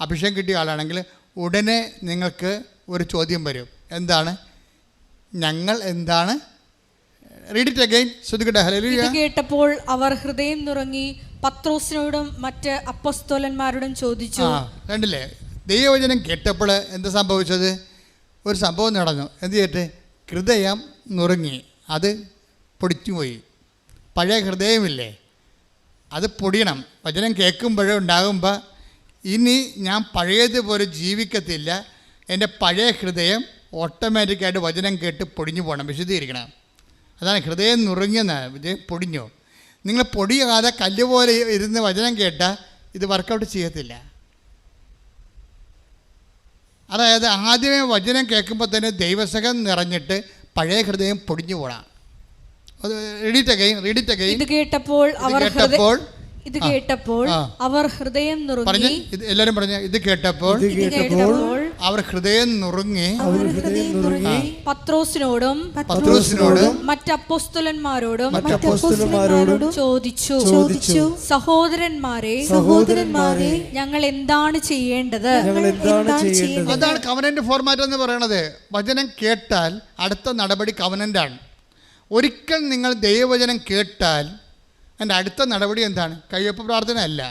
അഭിഷേകം കിട്ടിയ ആളാണെങ്കിൽ ഉടനെ നിങ്ങൾക്ക് ഒരു ചോദ്യം വരും. എന്താണ്? ഞങ്ങൾ എന്താണ്? Read it again. ശ്രദ്ധിക്കട്ടെ. ഹല്ലേലൂയ. ഇത് കേട്ടപ്പോൾ അവർ ഹൃദയം നുറങ്ങി പത്രോസിനോടും മറ്റ് അപ്പോസ്തലന്മാരോടും ചോദിച്ചു. കണ്ടില്ലേ? ദൈവവചനം കേട്ടപ്പോൾ എന്താ സംഭവിച്ചത്? ഒരു സംഭവം നടന്നു. എന്ത് ചെയ്തിട്ട്? ഹൃദയം നുറുങ്ങി, അത് പൊടിച്ചുപോയി. പഴയ ഹൃദയമില്ലേ, അത് പൊടിയണം. വചനം കേൾക്കുമ്പോഴേ ഉണ്ടാകുമ്പോൾ ഇനി ഞാൻ പഴയതുപോലെ ജീവിക്കത്തില്ല, എൻ്റെ പഴയ ഹൃദയം ഓട്ടോമാറ്റിക്കായിട്ട് വചനം കേട്ട് പൊടിഞ്ഞു പോകണം, വിശദീകരിക്കണം. അതാണ് ഹൃദയം നുറുങ്ങിയെന്നാണ്, വിജയം പൊടിഞ്ഞു. നിങ്ങൾ പൊടിയാതെ കല്ല് പോലെ ഇരുന്ന് വചനം കേട്ടാൽ ഇത് വർക്കൗട്ട് ചെയ്യത്തില്ല. അതായത് ആദ്യമേ വചനം കേൾക്കുമ്പോൾ തന്നെ ദൈവസകം നിറഞ്ഞിട്ട് പഴയ ഹൃദയം പൊടിഞ്ഞു പോകണം. ഇത് കേട്ടപ്പോൾ അവർ ഹൃദയം നുറുങ്ങി. എല്ലാവരും പറഞ്ഞ ഇത് കേട്ടപ്പോൾ അവർ ഹൃദയം നുറുങ്ങി പത്രോസിനോടും മറ്റ് അപ്പോസ്തലന്മാരോടും ചോദിച്ചു, സഹോദരന്മാരെ ഞങ്ങൾ എന്താണ് ചെയ്യേണ്ടത്? അതാണ് കവനന്റ് ഫോർമാറ്റ് എന്ന് പറയുന്നത്. വചനം കേട്ടാൽ അടുത്ത നടപടി കവനന്റാണ്. ഒരിക്കൽ നിങ്ങൾ ദൈവവചനം കേട്ടാൽ എൻ്റെ അടുത്ത നടപടി എന്താണ്? കയ്യൊപ്പ് പ്രാർത്ഥന അല്ല,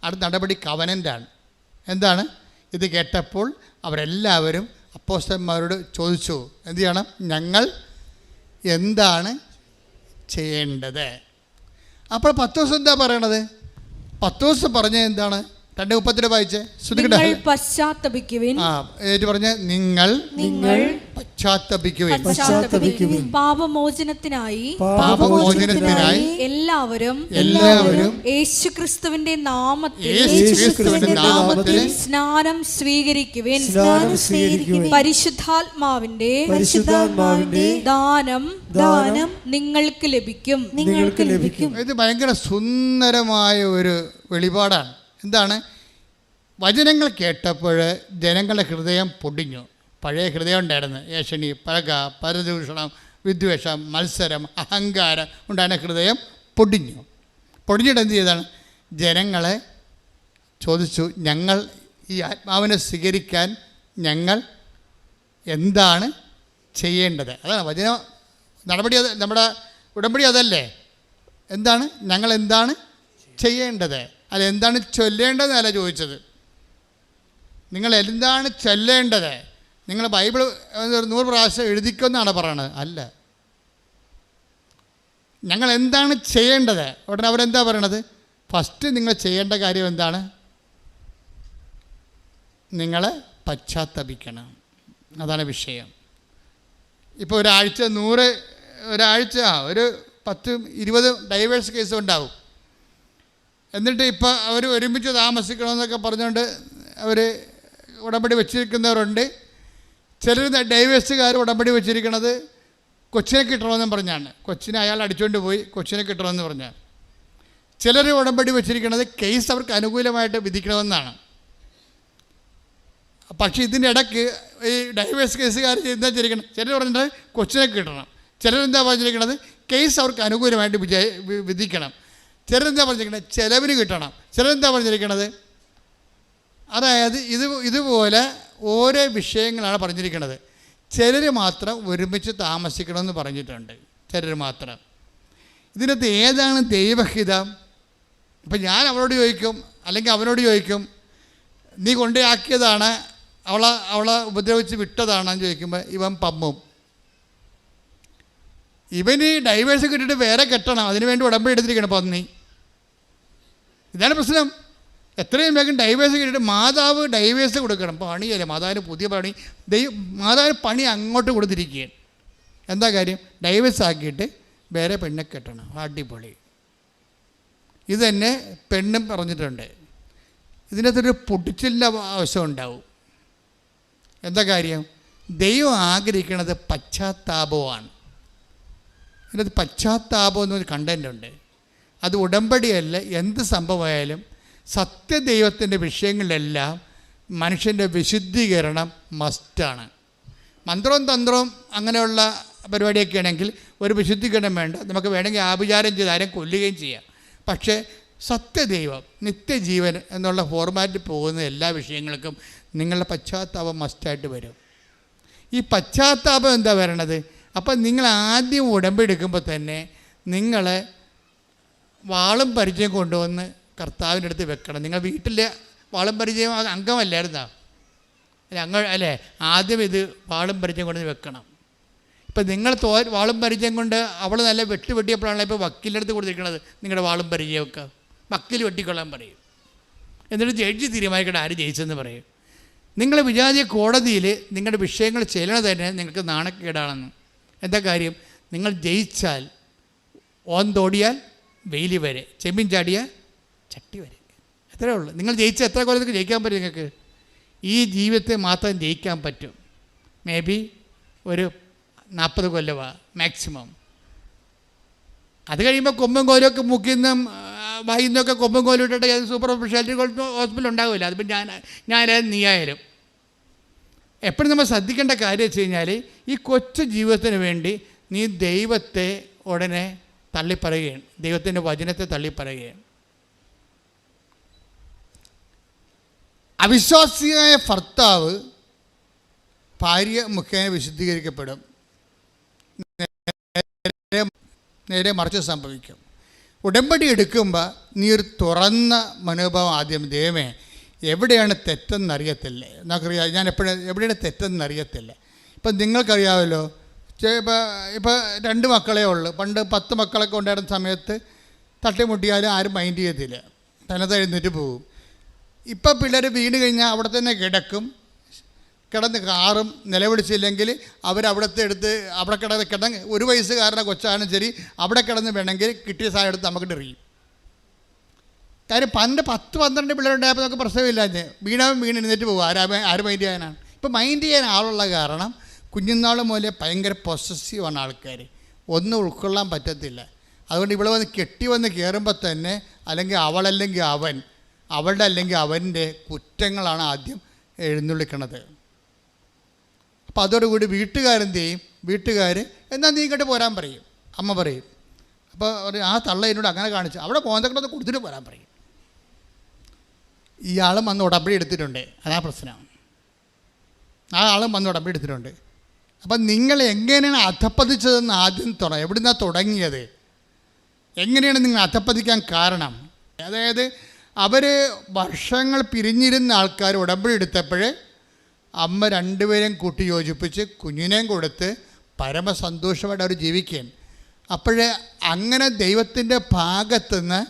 അടുത്ത നടപടി കവനൻ്റാണ്. എന്താണ്? ഇത് കേട്ടപ്പോൾ അവരെല്ലാവരും അപ്പോസ്തലന്മാരോട് ചോദിച്ചു, എന്ത് ചെയ്യണം? ഞങ്ങൾ എന്താണ് ചെയ്യേണ്ടത്? അപ്പോൾ പത്രോസ് എന്താ പറയണത്? പത്രോസ് പറഞ്ഞത് എന്താണ്? 2:37 വായിച്ചേ. പശ്ചാത്തപിക്കുവിൻ. പറഞ്ഞ നിങ്ങൾ പശ്ചാത്തപിക്കുവിൻ. പാപമോചനത്തിനായി എല്ലാവരും യേശുക്രിസ്തുവിന്റെ നാമത്തിൽ സ്നാനം സ്വീകരിക്കുവിൻ. പരിശുദ്ധാത്മാവിന്റെ ദാനം നിങ്ങൾക്ക് ലഭിക്കും. ഇത് ഭയങ്കര സുന്ദരമായ ഒരു വെളിപാടാണ്. എന്താണ്? വചനങ്ങൾ കേട്ടപ്പോൾ ജനങ്ങളുടെ ഹൃദയം പൊടിഞ്ഞു. പഴയ ഹൃദയം ഉണ്ടായിരുന്നു. ഏഷണി, പക, പരദൂഷണം, വിദ്വേഷം, മത്സരം, അഹങ്കാരം ഉണ്ടായ ഹൃദയം പൊടിഞ്ഞു. പൊടിഞ്ഞിട്ട് എന്ത് ചെയ്താണ്? ജനങ്ങളെ ചോദിച്ചു, ഞങ്ങൾ ഈ ആത്മാവിനെ സ്വീകരിക്കാൻ ഞങ്ങൾ എന്താണ് ചെയ്യേണ്ടത്? അതാണ് വചന നടപടി. അത് നമ്മുടെ ഉടമ്പടി അതല്ലേ? എന്താണ് ഞങ്ങൾ എന്താണ് ചെയ്യേണ്ടത്? അല്ല, എന്താണ് ചൊല്ലേണ്ടതെന്നല്ല ചോദിച്ചത്. നിങ്ങൾ എന്താണ് ചൊല്ലേണ്ടത്? നിങ്ങൾ ബൈബിൾ 100 പ്രാവശ്യം എഴുതിക്കുമെന്നാണ് പറയണത്? അല്ല, ഞങ്ങൾ എന്താണ് ചെയ്യേണ്ടത്? ഉടനെ അവരെന്താ പറയണത്? ഫസ്റ്റ് നിങ്ങൾ ചെയ്യേണ്ട കാര്യം എന്താണ്? നിങ്ങൾ പശ്ചാത്തപിക്കണം. അതാണ് വിഷയം. ഇപ്പോൾ ഒരാഴ്ച ഒരു 10-20 ഡൈവേഴ്സ് കേസ് ഉണ്ടാവും. എന്നിട്ട് ഇപ്പോൾ അവർ ഒരുമിച്ച് താമസിക്കണമെന്നൊക്കെ പറഞ്ഞുകൊണ്ട് അവർ ഉടമ്പടി വെച്ചിരിക്കുന്നവരുണ്ട്. ചിലർ ഡൈവേഴ്സുകാർ ഉടമ്പടി വെച്ചിരിക്കുന്നത് കൊച്ചിനെ കിട്ടണമെന്നും പറഞ്ഞാണ്. കൊച്ചിനെ അയാൾ അടിച്ചുകൊണ്ട് പോയി, കൊച്ചിനെ കിട്ടണമെന്ന് പറഞ്ഞാൽ. ചിലർ ഉടമ്പടി വെച്ചിരിക്കുന്നത് കേസ് അവർക്ക് അനുകൂലമായിട്ട് വിധിക്കണമെന്നാണ്. പക്ഷേ ഇതിൻ്റെ ഇടയ്ക്ക് ഈ ഡൈവേഴ്സ് കേസുകാർ എന്താ ചെയ്തിരിക്കണം? ചിലർ പറഞ്ഞിട്ട് കൊച്ചിനെ കിട്ടണം. ചിലരെന്താ പറഞ്ഞിരിക്കുന്നത്? കേസ് അവർക്ക് അനുകൂലമായിട്ട് വിധിക്കണം. ചിലരെന്താ പറഞ്ഞിരിക്കുന്നത്? ചിലവിന് കിട്ടണം. ചിലരെന്താ പറഞ്ഞിരിക്കുന്നത്? അതായത് ഇതുപോലെ ഓരോ വിഷയങ്ങളാണ് പറഞ്ഞിരിക്കുന്നത്. ചിലർ മാത്രം ഒരുമിച്ച് താമസിക്കണമെന്ന് പറഞ്ഞിട്ടുണ്ട്. ചിലർ മാത്രം. ഇതിനകത്ത് ഏതാണ് ദൈവഹിതം? ഇപ്പം ഞാൻ അവളോട് ചോദിക്കും, അല്ലെങ്കിൽ അവനോട് ചോദിക്കും, നീ കൊണ്ടുപോയാക്കിയതാണ്, അവളെ ഉപദ്രവിച്ച് വിട്ടതാണെന്ന് ചോദിക്കുമ്പോൾ ഇവൻ പമ്മും. ഇവന് ഡൈവേഴ്സ് കിട്ടിയിട്ട് വേറെ കെട്ടണം, അതിനു വേണ്ടി ഉടമ്പടി എടുത്തിരിക്കണം പന്നി. ഇതാണ് പ്രശ്നം. എത്രയും വേഗം ഡൈവേഴ്സ് കിട്ടിയിട്ട് മാതാവ് ഡൈവേഴ്സ് കൊടുക്കണം. പണിയല്ലേ മാതാവിന് പുതിയ പണി. മാതാവിന് പണി അങ്ങോട്ട് കൊടുത്തിരിക്കുകയാണ്. എന്താ കാര്യം? ഡൈവേഴ്സ് ആക്കിയിട്ട് വേറെ പെണ്ണെ കെട്ടണം. അടിപൊളി. ഇത് തന്നെ പെണ്ണും പറഞ്ഞിട്ടുണ്ട്. ഇതിനകത്തൊരു പൊട്ടിച്ചിലിൻ്റെ ആവശ്യം ഉണ്ടാവും. എന്താ കാര്യം? ദൈവം ആഗ്രഹിക്കുന്നത് പശ്ചാത്താപമാണ്. ഇതിനകത്ത് പശ്ചാത്താപം എന്നൊരു കണ്ടൻ്റ് ഉണ്ട്. അത് ഉടമ്പടിയല്ല, എന്ത് സംഭവമായാലും സത്യദൈവത്തിൻ്റെ വിഷയങ്ങളിലെല്ലാം മനുഷ്യൻ്റെ വിശുദ്ധീകരണം മസ്റ്റാണ്. മന്ത്രവും തന്ത്രവും അങ്ങനെയുള്ള പരിപാടിയൊക്കെ ആണെങ്കിൽ ഒരു വിശുദ്ധീകരണം വേണ്ട. നമുക്ക് വേണമെങ്കിൽ ആഭിചാരം ചെയ്ത് ആരെയും കൊല്ലുകയും ചെയ്യാം. പക്ഷേ സത്യദൈവം, നിത്യജീവൻ എന്നുള്ള ഫോർമാറ്റിൽ പോകുന്ന എല്ലാ വിഷയങ്ങൾക്കും നിങ്ങളുടെ പശ്ചാത്താപം മസ്റ്റായിട്ട് വരും. ഈ പശ്ചാത്താപം എന്താ വരണത്? അപ്പം നിങ്ങൾ ആദ്യം ഉടമ്പെടുക്കുമ്പോൾ തന്നെ നിങ്ങൾ വാളും പരിചയം കൊണ്ടുവന്ന് കർത്താവിൻ്റെ അടുത്ത് വെക്കണം. നിങ്ങൾ വീട്ടിലെ വാളും പരിചയം അംഗമല്ലായിരുന്നോ? അല്ലേ? ആദ്യം ഇത് വാളും പരിചയം കൊണ്ട് വെക്കണം. ഇപ്പം നിങ്ങൾ വാളും പരിചയം കൊണ്ട് അവൾ നല്ല വെട്ടിയപ്പോഴാണല്ലോ ഇപ്പോൾ വക്കീലിൻ്റെ അടുത്ത് കൊടുത്തിരിക്കണത്. നിങ്ങളുടെ വാളും പരിചയമൊക്കെ വക്കീൽ വെട്ടിക്കൊള്ളാൻ പറയും. എന്നിട്ട് ജഡ്ജി തീരുമാനിക്കട്ടെ ആര് ജയിച്ചെന്ന് പറയും. നിങ്ങൾ വിചാരിച്ച കോടതിയിൽ നിങ്ങളുടെ വിഷയങ്ങൾ ചെല്ലണത് തന്നെ നിങ്ങൾക്ക് നാണക്കേടാണെന്ന്. എന്താ കാര്യം? നിങ്ങൾ ജയിച്ചാൽ ഓന്തോടിയാൽ വെയിലി വരെ, ചെമ്മീൻ ചാടിയാൽ ചട്ടി വരെ. എത്രയേ ഉള്ളൂ. നിങ്ങൾ ജയിച്ച എത്ര കൊല്ലത്തേക്ക് ജയിക്കാൻ പറ്റും? നിങ്ങൾക്ക് ഈ ജീവിതത്തെ മാത്രം ജയിക്കാൻ പറ്റും. മേ ബി ഒരു 40 കൊല്ലമാണ് മാക്സിമം. അത് കഴിയുമ്പോൾ കൊമ്പും കോലൊക്കെ മുക്കിന്നും വായിന്നൊക്കെ കൊമ്പും കോലും ഇട്ടിട്ട് സൂപ്പർ സ്പെഷ്യാലിറ്റി ഹോസ്പിറ്റൽ ഉണ്ടാവില്ല. അതിപ്പോൾ ഞാനായാലും നീയായാലും എപ്പോഴും നമ്മൾ ശ്രദ്ധിക്കേണ്ട കാര്യം വെച്ച് കഴിഞ്ഞാൽ ഈ കൊച്ചു ജീവിതത്തിന് വേണ്ടി നീ ദൈവത്തെ ഉടനെ തള്ളിപ്പറയുകയാണ്, ദൈവത്തിൻ്റെ വചനത്തെ തള്ളിപ്പറയുകയാണ്. അവിശ്വാസിയായ ഭർത്താവ് ഭാര്യ മുഖേന വിശുദ്ധീകരിക്കപ്പെടും. നേരെ മറിച്ച് സംഭവിക്കും. ഉടമ്പടി എടുക്കുമ്പോൾ നീ ഒരു തുറന്ന മനോഭാവം ആദ്യം, ദൈവമേ എവിടെയാണ് തെറ്റെന്നറിയത്തില്ല. നമുക്കറിയാം ഞാൻ എവിടെയാണ് തെറ്റെന്നറിയത്തില്ല. ഇപ്പം നിങ്ങൾക്കറിയാമല്ലോ, ഇപ്പോൾ 2 മക്കളേ ഉള്ളൂ. പണ്ട് 10 മക്കളൊക്കെ ഉണ്ടായിരുന്ന സമയത്ത് തട്ടിമുട്ടിയാലും ആരും മൈൻഡ് ചെയ്യത്തില്ല, തനത് എഴുന്നേറ്റ് പോകും. ഇപ്പം പിള്ളേർ വീണ് കഴിഞ്ഞാൽ അവിടെ തന്നെ കിടന്ന് കാറും. നിലവിളിച്ചില്ലെങ്കിൽ അവരവിടുത്തെ എടുത്ത് അവിടെ കിടന്ന് 1 വയസ്സുകാരനെ കൊച്ചാണ് ശരി, അവിടെ കിടന്ന് വേണമെങ്കിൽ കിട്ടിയ സാധനം എടുത്ത് നമുക്ക് എറിയും. കാര്യം പണ്ട് 10-12 പിള്ളേരുണ്ടായപ്പോൾ നമുക്ക് പ്രശ്നമില്ല. വീണ് എഴുന്നേറ്റ് പോകും. ആര് മൈൻഡ് ചെയ്യാനാണ്? ഇപ്പം മൈൻഡ് ചെയ്യാൻ ആളുള്ള കാരണം കുഞ്ഞുനാൾ മുതലേ ഭയങ്കര പൊസസീവാണ് ആൾക്കാർ. ഒന്നും ഉൾക്കൊള്ളാൻ പറ്റത്തില്ല. അതുകൊണ്ട് ഇവിടെ വന്ന് കെട്ടി വന്ന് കയറുമ്പോൾ തന്നെ അല്ലെങ്കിൽ അവളല്ലെങ്കിൽ അവൻ, അവളുടെ അല്ലെങ്കിൽ അവൻ്റെ കുറ്റങ്ങളാണ് ആദ്യം എഴുന്നള്ളിക്കണത്. അപ്പോൾ അതോടുകൂടി വീട്ടുകാരെന്ത് ചെയ്യും? വീട്ടുകാർ എന്നാൽ നീ ഇങ്ങോട്ട് പോരാൻ പറയും, അമ്മ പറയും. അപ്പോൾ ആ തള്ള എന്നോട് അങ്ങനെ കാണിച്ചു, അവിടെ മോന്തക്കടത്ത് കൊടുത്തിട്ട് വരാൻ പറയും. ഇയാളും വന്ന് ഉടമ്പടി എടുത്തിട്ടുണ്ട്, അതാ പ്രശ്നം. ആ ആളും വന്ന് ഉടമ്പടി എടുത്തിട്ടുണ്ട്. അപ്പം നിങ്ങൾ എങ്ങനെയാണ് അധപ്പതിച്ചതെന്ന് ആദ്യം എവിടെ നിന്നാണ് തുടങ്ങിയത്, എങ്ങനെയാണ് നിങ്ങൾ അധപ്പതിക്കാൻ കാരണം? അതായത് അവർ വർഷങ്ങൾ പിരിഞ്ഞിരുന്ന ആൾക്കാർ ഉടമ്പടി എടുത്തപ്പോൾ അമ്മ രണ്ടുപേരെയും കൂട്ടി യോജിപ്പിച്ച് കുഞ്ഞിനെയും കൊടുത്ത് പരമസന്തോഷമായിട്ട് അവർ ജീവിക്കാൻ. അപ്പോഴേ അങ്ങനെ ദൈവത്തിൻ്റെ ഭാഗത്തുനിന്ന്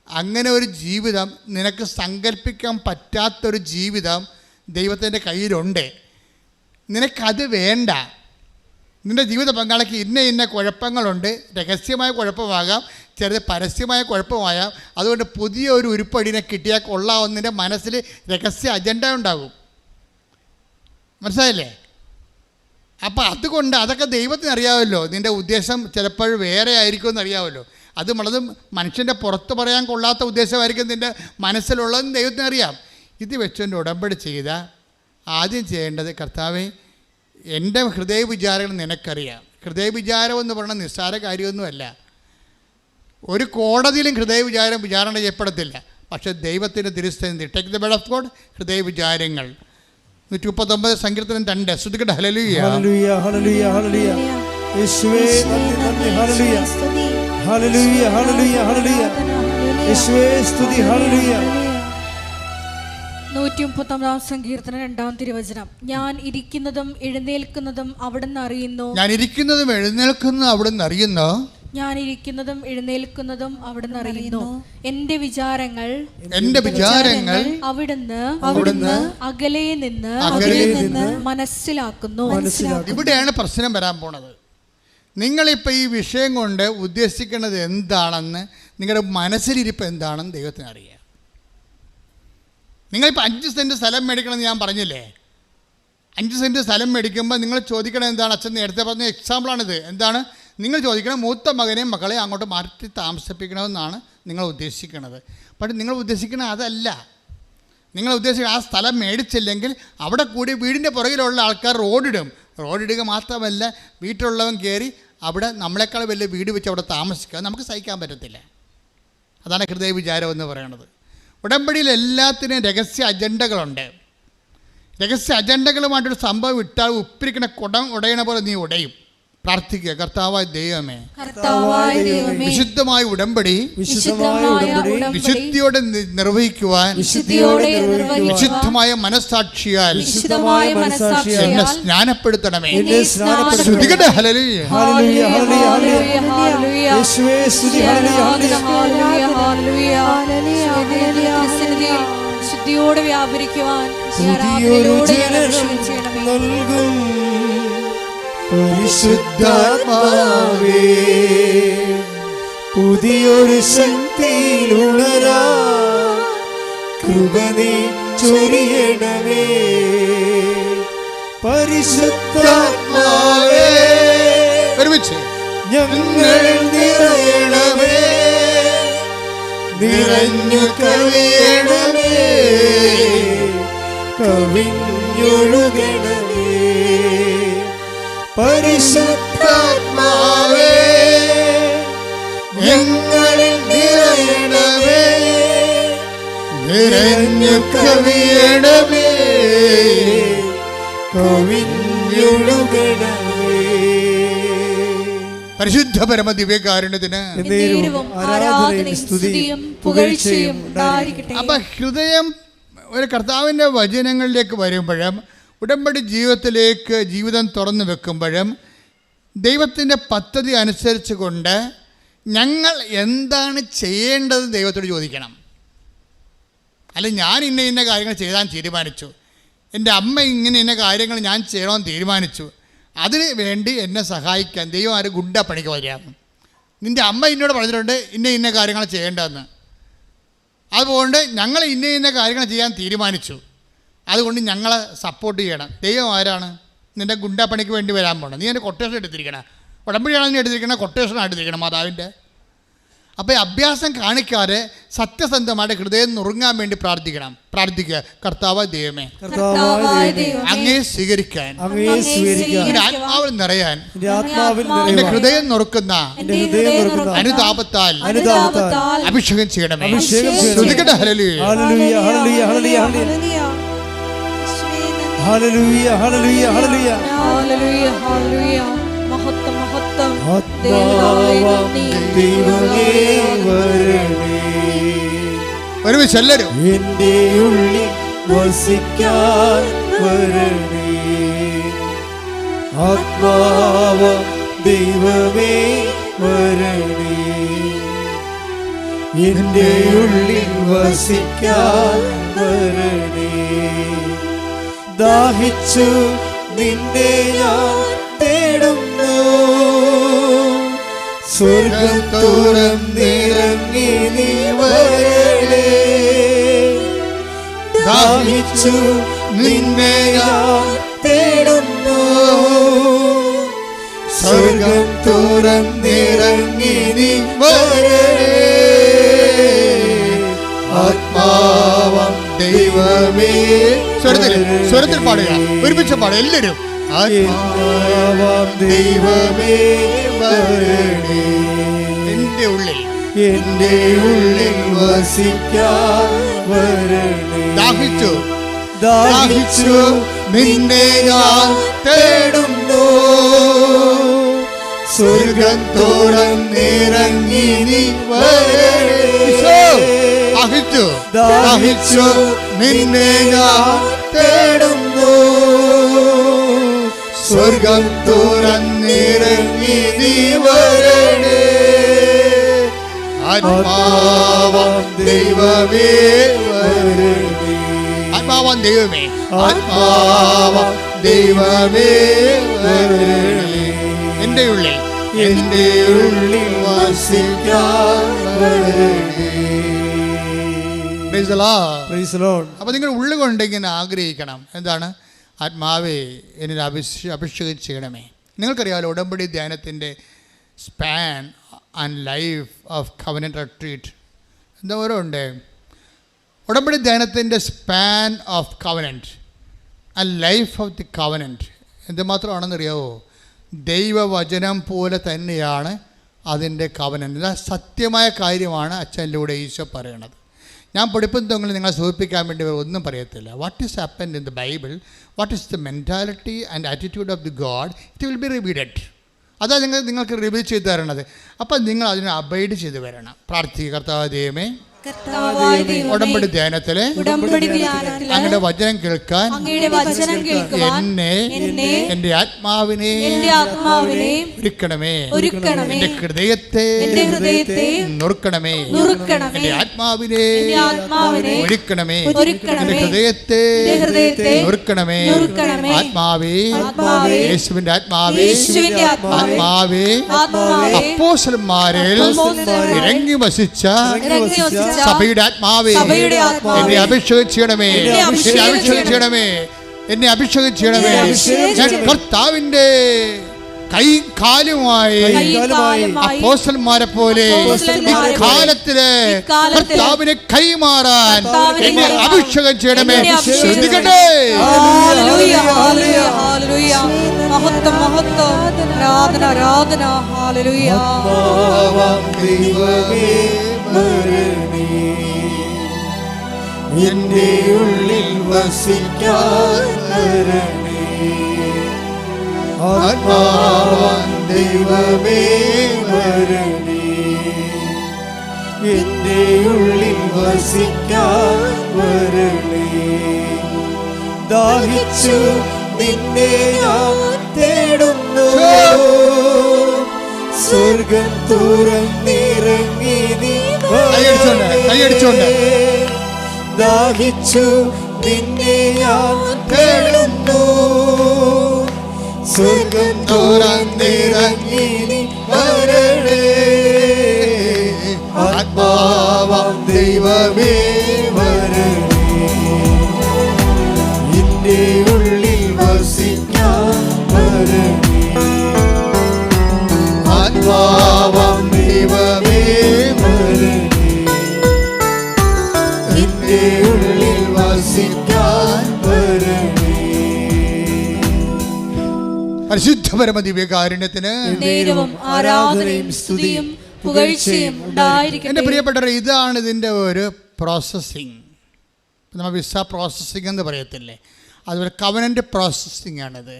അങ്ങനെ ഒരു ജീവിതം, നിനക്ക് സങ്കല്പിക്കാൻ പറ്റാത്തൊരു ജീവിതം ദൈവത്തിൻ്റെ കയ്യിലുണ്ട്. നിനക്കത് വേണ്ട. നിൻ്റെ ജീവിത പങ്കാളിക്ക് ഇന്ന കുഴപ്പങ്ങളുണ്ട്, രഹസ്യമായ കുഴപ്പമാകാം, ചെറുത് പരസ്യമായ കുഴപ്പമാകാം. അതുകൊണ്ട് പുതിയ ഒരു ഉരുപ്പടിനെ കിട്ടിയാൽ കൊള്ളാവുന്നതിൻ്റെ മനസ്സിൽ രഹസ്യ അജണ്ട ഉണ്ടാകും. മനസ്സിലായില്ലേ? അപ്പോൾ അതുകൊണ്ട് അതൊക്കെ ദൈവത്തിന് അറിയാമല്ലോ. നിൻ്റെ ഉദ്ദേശം ചിലപ്പോൾ വേറെ ആയിരിക്കുമെന്ന് അറിയാമല്ലോ. അത് വളരെ മനുഷ്യൻ്റെ പുറത്ത് പറയാൻ കൊള്ളാത്ത ഉദ്ദേശമായിരിക്കും നിൻ്റെ മനസ്സിലുള്ളതെന്ന് ദൈവത്തിന് അറിയാം. ഇത് വെച്ചുകൊണ്ട് ഉടമ്പടി ചെയ്താൽ ആദ്യം ചെയ്യേണ്ടത്, കർത്താവേ എൻ്റെ ഹൃദയ വിചാരങ്ങൾ നിനക്കറിയാം. ഹൃദയ വിചാരം എന്ന് പറയുന്നത് നിസ്സാര കാര്യമൊന്നുമല്ല. ഒരു കോടതിയിലും ഹൃദയ വിചാരണ ചെയ്യപ്പെടത്തില്ല. പക്ഷേ ദൈവത്തിൻ്റെ തിരുസ്ഥിതി, take the word of god, ഹൃദയ വിചാരങ്ങൾ. 139 സങ്കീർത്തനം 2. ശ്രുതിക്കട്ടെ. ഹല്ലേലൂയ ഹല്ലേലൂയ ഹല്ലേലൂയ ഹല്ലേലൂയ. യേശുവേ നന്ദി നന്ദി. ഹല്ലേലൂയ ഹല്ലേലൂയ ഹല്ലേലൂയ ഹല്ലേലൂയ. യേശുവേ സ്തുതി. ഹല്ലേലൂയ. 139 സങ്കീർത്തനം 2-ാം തിരുവചനം. ഞാൻ ഇരിക്കുന്നതും എഴുന്നേൽക്കുന്നതും അവിടുന്ന് അറിയുന്നു. ഞാൻ ഇരിക്കുന്നതും എഴുന്നേൽക്കുന്നതും അവിടുന്ന് അറിയുന്നു. ഞാൻ ഇരിക്കുന്നതും എഴുന്നേൽക്കുന്നതും അവിടുന്ന് അറിയുന്നു. എന്റെ വിചാരങ്ങൾ അവിടുന്ന് അകലെ നിന്ന് മനസ്സിലാക്കുന്നു. ഇവിടെയാണ് പ്രശ്നം വരാൻ പോണത്. നിങ്ങളിപ്പോൾ ഈ വിഷയം കൊണ്ട് ഉദ്ദേശിക്കുന്നത് എന്താണെന്ന്, നിങ്ങളുടെ മനസ്സിലിരിപ്പ് എന്താണെന്ന് ദൈവത്തിന് അറിയാം. നിങ്ങളിപ്പോൾ 5 സെൻറ്റ് സ്ഥലം മേടിക്കണമെന്ന് ഞാൻ പറഞ്ഞില്ലേ? 5 സെൻറ്റ് സ്ഥലം മേടിക്കുമ്പോൾ നിങ്ങൾ ചോദിക്കണം എന്താണ്? അച്ഛൻ നേരത്തെ പറഞ്ഞ എക്സാമ്പിളാണിത്. എന്താണ് നിങ്ങൾ ചോദിക്കണം? മൂത്ത മകനെയും മകളെയും അങ്ങോട്ട് മാറ്റി താമസിപ്പിക്കണമെന്നാണ് നിങ്ങൾ ഉദ്ദേശിക്കുന്നത്. പക്ഷേ നിങ്ങൾ ഉദ്ദേശിക്കുന്നത് അതല്ല. നിങ്ങൾ ഉദ്ദേശിക്കുന്നത് ആ സ്ഥലം മേടിച്ചില്ലെങ്കിൽ അവിടെ കൂടി വീടിൻ്റെ പുറകിലുള്ള ആൾക്കാർ റോഡിടുക മാത്രമല്ല, വീട്ടിലുള്ളവൻ കയറി അവിടെ നമ്മളെക്കാൾ വലിയ വീട് വെച്ച് അവിടെ താമസിക്കുക. നമുക്ക് സഹിക്കാൻ പറ്റത്തില്ല. അതാണ് ഹൃദയ വിചാരം എന്ന് പറയുന്നത്. ഉടമ്പടിയിൽ എല്ലാത്തിനും രഹസ്യ അജണ്ടകളുണ്ട്. രഹസ്യ അജണ്ടകളുമായിട്ടൊരു സംഭവം ഇട്ടാൽ ഉപ്പിരിക്കുന്ന കുടം ഉടയണ പോലെ നീ ഉടയും. പ്രാർത്ഥിക്കുക, കർത്താവായ ദൈവമേ, വിശുദ്ധമായ ഉടമ്പടി വിശുദ്ധിയോടെ നിർവഹിക്കുവാൻ വിശുദ്ധമായ മനസ്സാക്ഷിയാൽ എന്നെ സ്നാനപ്പെടുത്തണമേ. ഹല്ലേലൂയ ശുദ്ധിയോടെ വ്യാപരിക്കുവാൻ പരിശുദ്ധാത്മാവേ, പുതിയൊരു ശക്തിയിലുണരാ കൃപ നീ ചൊരിയണമേ. പരിശുദ്ധാത്മാവേ, ഞങ്ങളിൽ നിറയണമേ, നിറഞ്ഞു കവിയണമേ, കവിഞ്ഞൊഴുകണമേ. പരിശുദ്ധാത്മാവേ, ഞങ്ങളിൽ നിറയണമേ, നിറഞ്ഞു കവിയണമേ, കവിഞ്ഞൊഴുകണമേ. പരിശുദ്ധ പരമ ദിവ്യകാരുണ്യത്തിന് ആരാധനയും സ്തുതിയും പുകഴ്ചയും. അപ്പം ഹൃദയം ഒരു കർത്താവിൻ്റെ വചനങ്ങളിലേക്ക് വരുമ്പോഴും ഉടമ്പടി ജീവിതം തുറന്നു വെക്കുമ്പോഴും ദൈവത്തിൻ്റെ പദ്ധതി അനുസരിച്ച് കൊണ്ട് ഞങ്ങൾ എന്താണ് ചെയ്യേണ്ടത് ദൈവത്തോട് ചോദിക്കണം. അല്ല, ഞാൻ ഇന്ന കാര്യങ്ങൾ ചെയ്താൻ തീരുമാനിച്ചു, എൻ്റെ അമ്മ ഇന്ന കാര്യങ്ങൾ ഞാൻ ചെയ്യണമെന്ന് തീരുമാനിച്ചു, അതിന് വേണ്ടി എന്നെ സഹായിക്കാൻ ദൈവം ആരും ഗുണ്ട പണിക്ക് വരികയാണ്. നിൻ്റെ അമ്മ എന്നോട് പറഞ്ഞിട്ടുണ്ട് ഇന്ന കാര്യങ്ങൾ ചെയ്യേണ്ടതെന്ന്. അതുകൊണ്ട് ഞങ്ങൾ ഇന്ന കാര്യങ്ങൾ ചെയ്യാൻ തീരുമാനിച്ചു, അതുകൊണ്ട് ഞങ്ങളെ സപ്പോർട്ട് ചെയ്യണം. ദൈവം ആരാണ്? നിൻ്റെ ഗുണ്ടാപ്പണിക്ക് വേണ്ടി വരാൻ പോകണം. നീ എൻ്റെ കൊട്ടേഷൻ എടുത്തിരിക്കണം. ഉടമ്പടിയാണ് നീ എടുത്തിരിക്കണം, കൊട്ടേഷൻ എടുത്തിരിക്കണം മാതാവിൻ്റെ. അപ്പോൾ ഈ അഭ്യാസം കാണിക്കാതെ സത്യസന്ധമായിട്ട് ഹൃദയം നുറുങ്ങാൻ വേണ്ടി പ്രാർത്ഥിക്കുക. കർത്താവ് ദൈവമേ, അങ്ങേ സ്വീകരിക്കാൻ, എന്റെ ആത്മാവിൽ നിറയാൻ, എന്റെ ഹൃദയം നുറുക്കുന്ന അനുതാപത്താൽ അഭിഷേകം ചെയ്യണമേ. ശ്രുതിക്കട്ടെ ഹല്ലേലൂയ, ഹല്ലേലൂയ, ഹല്ലേലൂയ, ഹല്ലേലൂയ, ഹല്ലേലൂയ, ഹല്ലേലൂയ, ഹല്ലേലൂയ, ഹല്ലേലൂയ, ഹല്ലേലൂയ. മഹത്വം, മഹത്വം. ഒരുമിച്ച് എല്ലാവരും എന്റെ ഉള്ളിൽ വസിക്കാൻ വരണേ, ആത്മാവ ദൈവമേ വരണേ, എന്റെ ഉള്ളിൽ വസിക്കാൻ വരണേ. ദാഹിച്ചു നിന്നെ ഞാൻ തേടുന്നു, സ്വർഗം തുറന്നിറങ്ങി നീ വരണേ. ദാഹിച്ചു നിന്നെ ഞാൻ തേടുന്നു, സ്വർഗം തുറന്നിറങ്ങി നീ വരണേ. ആത്മാവം ദൈവമേ, സ്വരത്തിൽ പാടുക, ഒരുമിച്ച് പാടുക എല്ലാവരും. ആത്മാവം ദൈവമേ വരണേ, എന്റെ ഉള്ളിൽ, എന്റെ ഉള്ളിൽ വസിക്കാൻ വരണേ. ദാഹിച്ചു ദാഹിച്ചു നിന്നെ ഞാൻ തേടുന്നു, സ്വർഗം തുറന്നിറങ്ങി നീ വരണേ. ദാഹിച്ചു നിന്നെ ഞാൻ തേടുന്നു, സ്വർഗം തുറന്നിറങ്ങി നീ വരണേ. ആത്മാവം ദൈവമേ വരണേ, ആത്മാവാൻ ദൈവമേ, ആത്മാവം ദൈവമേ വരണേ. എന്റെ ഉള്ളിൽ, എന്റെ ഉള്ളിൽ വസിക്കാൻ വരണേ. Praise the Lord. Praise the Lord. അപ്പോൾ നിങ്ങൾ ഉള്ളുകൊണ്ട് ഇങ്ങനെ ആഗ്രഹിക്കണം. എന്താണ്? ആത്മാവേ എന്നിൽ അഭിഷേകം ചെയ്യണമേ. നിങ്ങൾക്കറിയാമല്ലോ ഉടമ്പടി ധ്യാനത്തിൻ്റെ span and life of covenant retreat എന്താ ഓരോ ഉണ്ട്. ഉടമ്പടി ധ്യാനത്തിൻ്റെ span of covenant and life of the covenant എന്തുമാത്രമാണെന്നറിയാവോ? ദൈവവചനം പോലെ തന്നെയാണ് അതിൻ്റെ കവനന്റ്. ഇത് സത്യമായ കാര്യമാണ് അച്ഛനിലൂടെ ഈശോ പറയണത്. ഞാൻ പഠിപ്പുന്നതെങ്കിൽ നിങ്ങളെ സൂചിപ്പിക്കാൻ വേണ്ടി ഒന്നും പറയത്തില്ല. What is happened in the bible, what is the mentality and attitude of the god, it will be revealed. അതാണ് നിങ്ങൾക്ക് റിവീൽ ചെയ്ത് തരണത്. അപ്പം നിങ്ങൾ അതിനെ അബൈഡ് ചെയ്ത് വരണം. പ്രാർത്ഥിക്കുക. കർത്താവ് ദൈവമേ, ഉടമ്പടി ധ്യാനത്തില് അങ്ങയുടെ വചനം കേൾക്കാൻ എന്നെ എന്റെ ആത്മാവിനെ ഒരുക്കണമേ, എന്റെ ഹൃദയത്തെ നുറുക്കണമേ, എന്റെ ആത്മാവിനെ ഒരുക്കണമേ, എന്റെ ഹൃദയത്തെ നുറുക്കണമേ. ആത്മാവേ, യേശുവിന്റെ ആത്മാവേ, ആത്മാവേ, അപ്പോസ്തലന്മാരിൽ ഇറങ്ങി വസിച്ച സഭയുടെ ആത്മാവേ, എന്നെ അഭിഷേകം ചെയ്യണമേ, എന്നെ അഭിഷേകം ചെയ്യണമേ, എന്നെ അഭിഷേകം ചെയ്യണമേ. ഞാൻ കർത്താവിന്റെ കൈയും കാലുമായി അപ്പോസ്തലന്മാരെ പോലെ ഇക്കാലത്തില് കർത്താവിനെ കൈമാറാൻ എന്നെ അഭിഷേകം ചെയ്യണമേ. ശ്രദ്ധിക്കട്ടെ. മഹത്വം, മഹത്വം, ആരാധന, ആരാധന. ഹല്ലേലൂയ. എന്റെ ഉള്ളിൽ വസിക്കാൻ വരണേ, ആത്മാവാൻ ദൈവമേ വരണേ, എന്റെ ഉള്ളിൽ വസിക്കാൻ വരണേ. ദാഹിച്ചു നിന്നെ ഞാൻ തേടുന്നു, സ്വർഗം തുറന്നിറങ്ങി നീ കൈയടിച്ചോണ്ട് ദാഹിച്ചു നിന്നെ ഞാൻ തേടുന്നു, സ്വർഗം തുറന്നിറങ്ങി നീ വരണേ. ആത്മാവാം ദൈവമേ വരണേ, എന്റെ ഉള്ളിൽ വസിക്കാൻ വരണേ. ആത്മാവാം ദൈവമേ വരണേ, പരിശുദ്ധ പരമ ദിവ്യകാരുണ്യത്തിന് നേരവും ആരാധനയും സ്തുതിയും പുകഴ്ചയും ഉണ്ടായിരിക്കട്ടെ. എൻ്റെ പ്രിയപ്പെട്ടവരെ, ഇതാണ് ഇതിൻ്റെ ഒരു പ്രോസസ്സിങ്. നമ്മൾ വിസ പ്രോസസ്സിങ് എന്ന് പറയത്തില്ലേ, അതുപോലെ കവനൻ്റ് പ്രോസസ്സിങ് ആണിത്.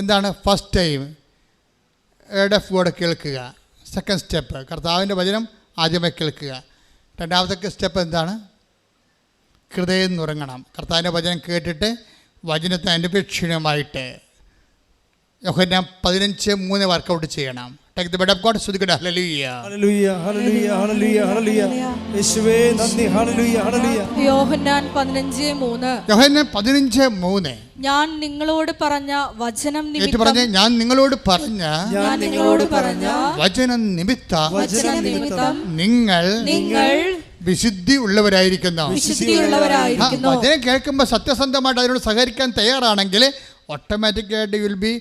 എന്താണ്? First time word of God കേൾക്കുക. സെക്കൻഡ് സ്റ്റെപ്പ് കർത്താവിൻ്റെ വചനം ആദ്യമേ കേൾക്കുക. രണ്ടാമത്തെ സ്റ്റെപ്പ് എന്താണ്? ഹൃദയം നുറങ്ങണം. കർത്താവിൻ്റെ വചനം കേട്ടിട്ട് വചനത്തിന് അനുപേക്ഷണമായിട്ട് യോഹന്നാൻ 15:3 വർക്കൗട്ട് ചെയ്യണം. Take the word of God. സ്തുതിക്കട്ടെ. ഹല്ലേലൂയ. ഹല്ലേലൂയ ഹല്ലേലൂയ ഹല്ലേലൂയ ഹല്ലേലൂയ. യേശുവേ നന്ദി. ഹല്ലേലൂയ ഹല്ലേലൂയ. യോഹന്നാൻ 15:3. യോഹന്നാൻ 15:3. ഞാൻ നിങ്ങളോട് പറഞ്ഞ വചനം ഏറ്റു നിമിത്തം പറഞ്ഞ്, ഞാൻ നിങ്ങളോട് പറഞ്ഞ വചനം നിമിത്തം നിങ്ങൾ വിശുദ്ധി ഉള്ളവരായിരിക്കുന്നു. വചനം കേൾക്കുമ്പോൾ സത്യസന്ധമായിട്ട് അതിനോട് സഹകരിക്കാൻ തയ്യാറാണെങ്കിൽ ഓട്ടോമാറ്റിക്കായിട്ട് വിൽ ബി